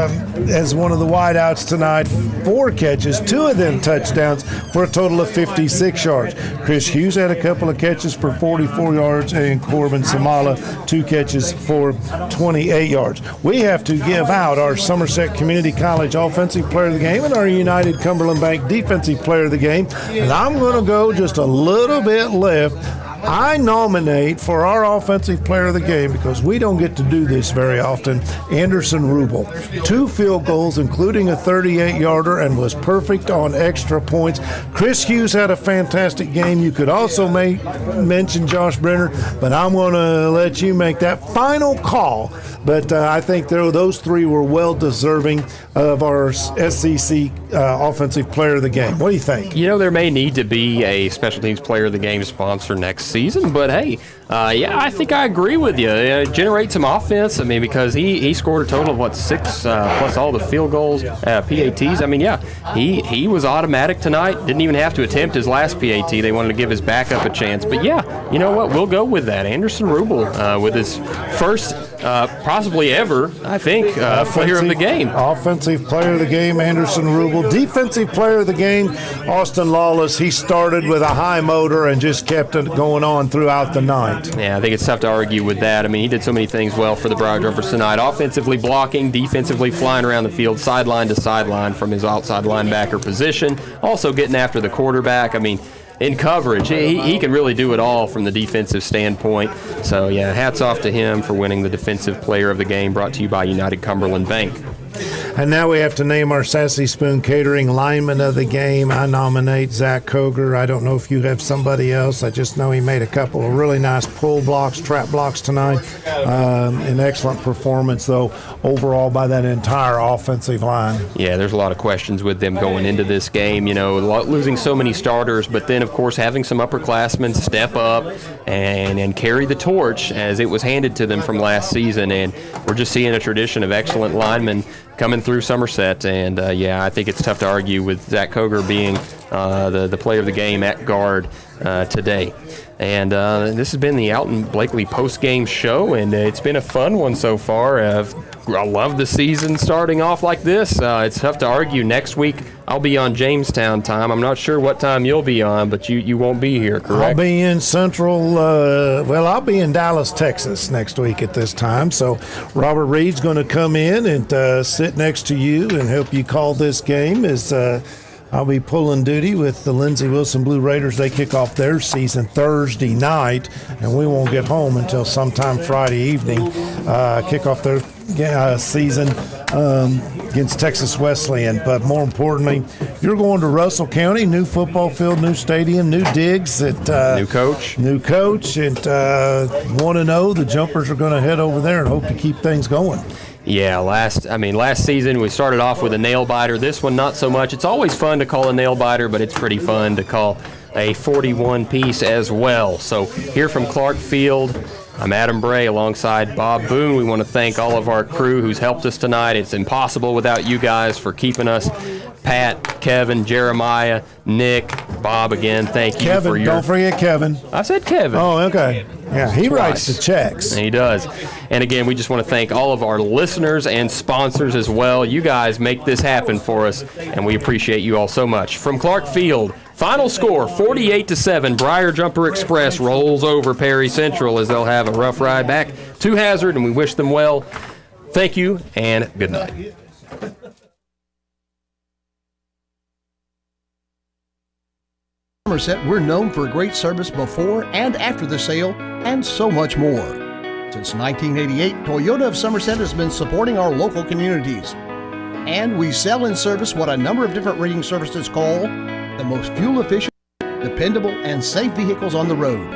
as one of the wideouts tonight, 4 catches, 2 of them touchdowns for a total of 56 yards. Chris Hughes had a couple of catches for 44 yards, and Corbin Samala 2 catches for 28 yards. We have to give out our Somerset Community College Offensive Player of the Game and our United Cumberland Bank Defensive Player of the Game. And I'm going to go just a little bit left. I nominate for our Offensive Player of the Game, because we don't get to do this very often, Anderson Rubel. 2 field goals, including a 38-yarder, and was perfect on extra points. Chris Hughes had a fantastic game. You could also mention Josh Brenner, but I'm going to let you make that final call. But I think those 3 were well-deserving of our SEC Offensive Player of the Game. What do you think? You know, there may need to be a Special Teams Player of the Game sponsor next season, but hey, yeah, I think I agree with you. Generate some offense. I mean, because he scored a total of 6 plus all the field goals, PATs. I mean, yeah, he was automatic tonight. Didn't even have to attempt his last PAT. They wanted to give his backup a chance. But yeah, you know what? We'll go with that. Anderson Rubel with his first, possibly ever, I think, player of the game. Offensive Player of the Game, Anderson Rubel. Defensive Player of the Game, Austin Lawless. He started with a high motor and just kept it going on throughout the night. Yeah, I think it's tough to argue with that. I mean, he did so many things well for the Briar Jumpers tonight. Offensively blocking, defensively flying around the field, sideline to sideline from his outside linebacker position. Also getting after the quarterback. I mean, in coverage. He can really do it all from the defensive standpoint. So, yeah, hats off to him for winning the Defensive Player of the Game, brought to you by United Cumberland Bank. And now we have to name our Sassy Spoon Catering lineman of the game. I nominate Zach Koger. I don't know if you have somebody else. I just know he made a couple of really nice pull blocks, trap blocks tonight. An excellent performance, though, overall by that entire offensive line. Yeah, there's a lot of questions with them going into this game. You know, losing so many starters, but then, of course, having some upperclassmen step up and carry the torch as it was handed to them from last season. And we're just seeing a tradition of excellent linemen coming through Somerset, and I think it's tough to argue with Zach Koger being the player of the game at guard today. And this has been the Alton Blakely post-game show, and it's been a fun one so far. I love the season starting off like this. It's tough to argue. Next week I'll be on Jamestown time. I'm not sure what time you'll be on, but you won't be here, correct? I'll be in I'll be in Dallas, Texas next week at this time. So Robert Reed's going to come in and sit next to you and help you call this game as I'll be pulling duty with the Lindsey Wilson Blue Raiders. They kick off their season Thursday night, and we won't get home until sometime Friday evening. Kick off their season against Texas Wesleyan. But more importantly, you're going to Russell County, new football field, new stadium, new digs, new coach, and 1-0. The Jumpers are going to head over there and hope to keep things going. Yeah, last season we started off with a nail biter. This one not so much. It's always fun to call a nail biter, but it's pretty fun to call a 41 piece as well. So here from Clark Field, I'm Adam Bray alongside Bob Boone. We want to thank all of our crew who's helped us tonight. It's impossible without you guys for keeping us. Pat, Kevin, Jeremiah, Nick, Bob, again, thank you for your... Don't forget Kevin. I said Kevin. Oh, okay. Yeah, he writes the checks. He does. And again, we just want to thank all of our listeners and sponsors as well. You guys make this happen for us, and we appreciate you all so much. From Clark Field, final score, 48-7. Briar Jumper Express rolls over Perry Central as they'll have a rough ride back to Hazard, and we wish them well. Thank you, and good night. Somerset, we're known for great service before and after the sale, and so much more. Since 1988, Toyota of Somerset has been supporting our local communities. And we sell and service what a number of different rating services call the most fuel-efficient, dependable, and safe vehicles on the road.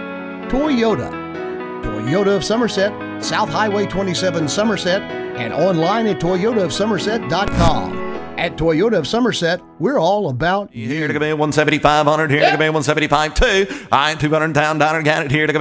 Toyota. Toyota of Somerset, South Highway 27 Somerset, and online at toyotaofsomerset.com. At Toyota of Somerset, we're all about you. Here to come in 175, 100, here to come in 175, 2. I-200 town, down here to come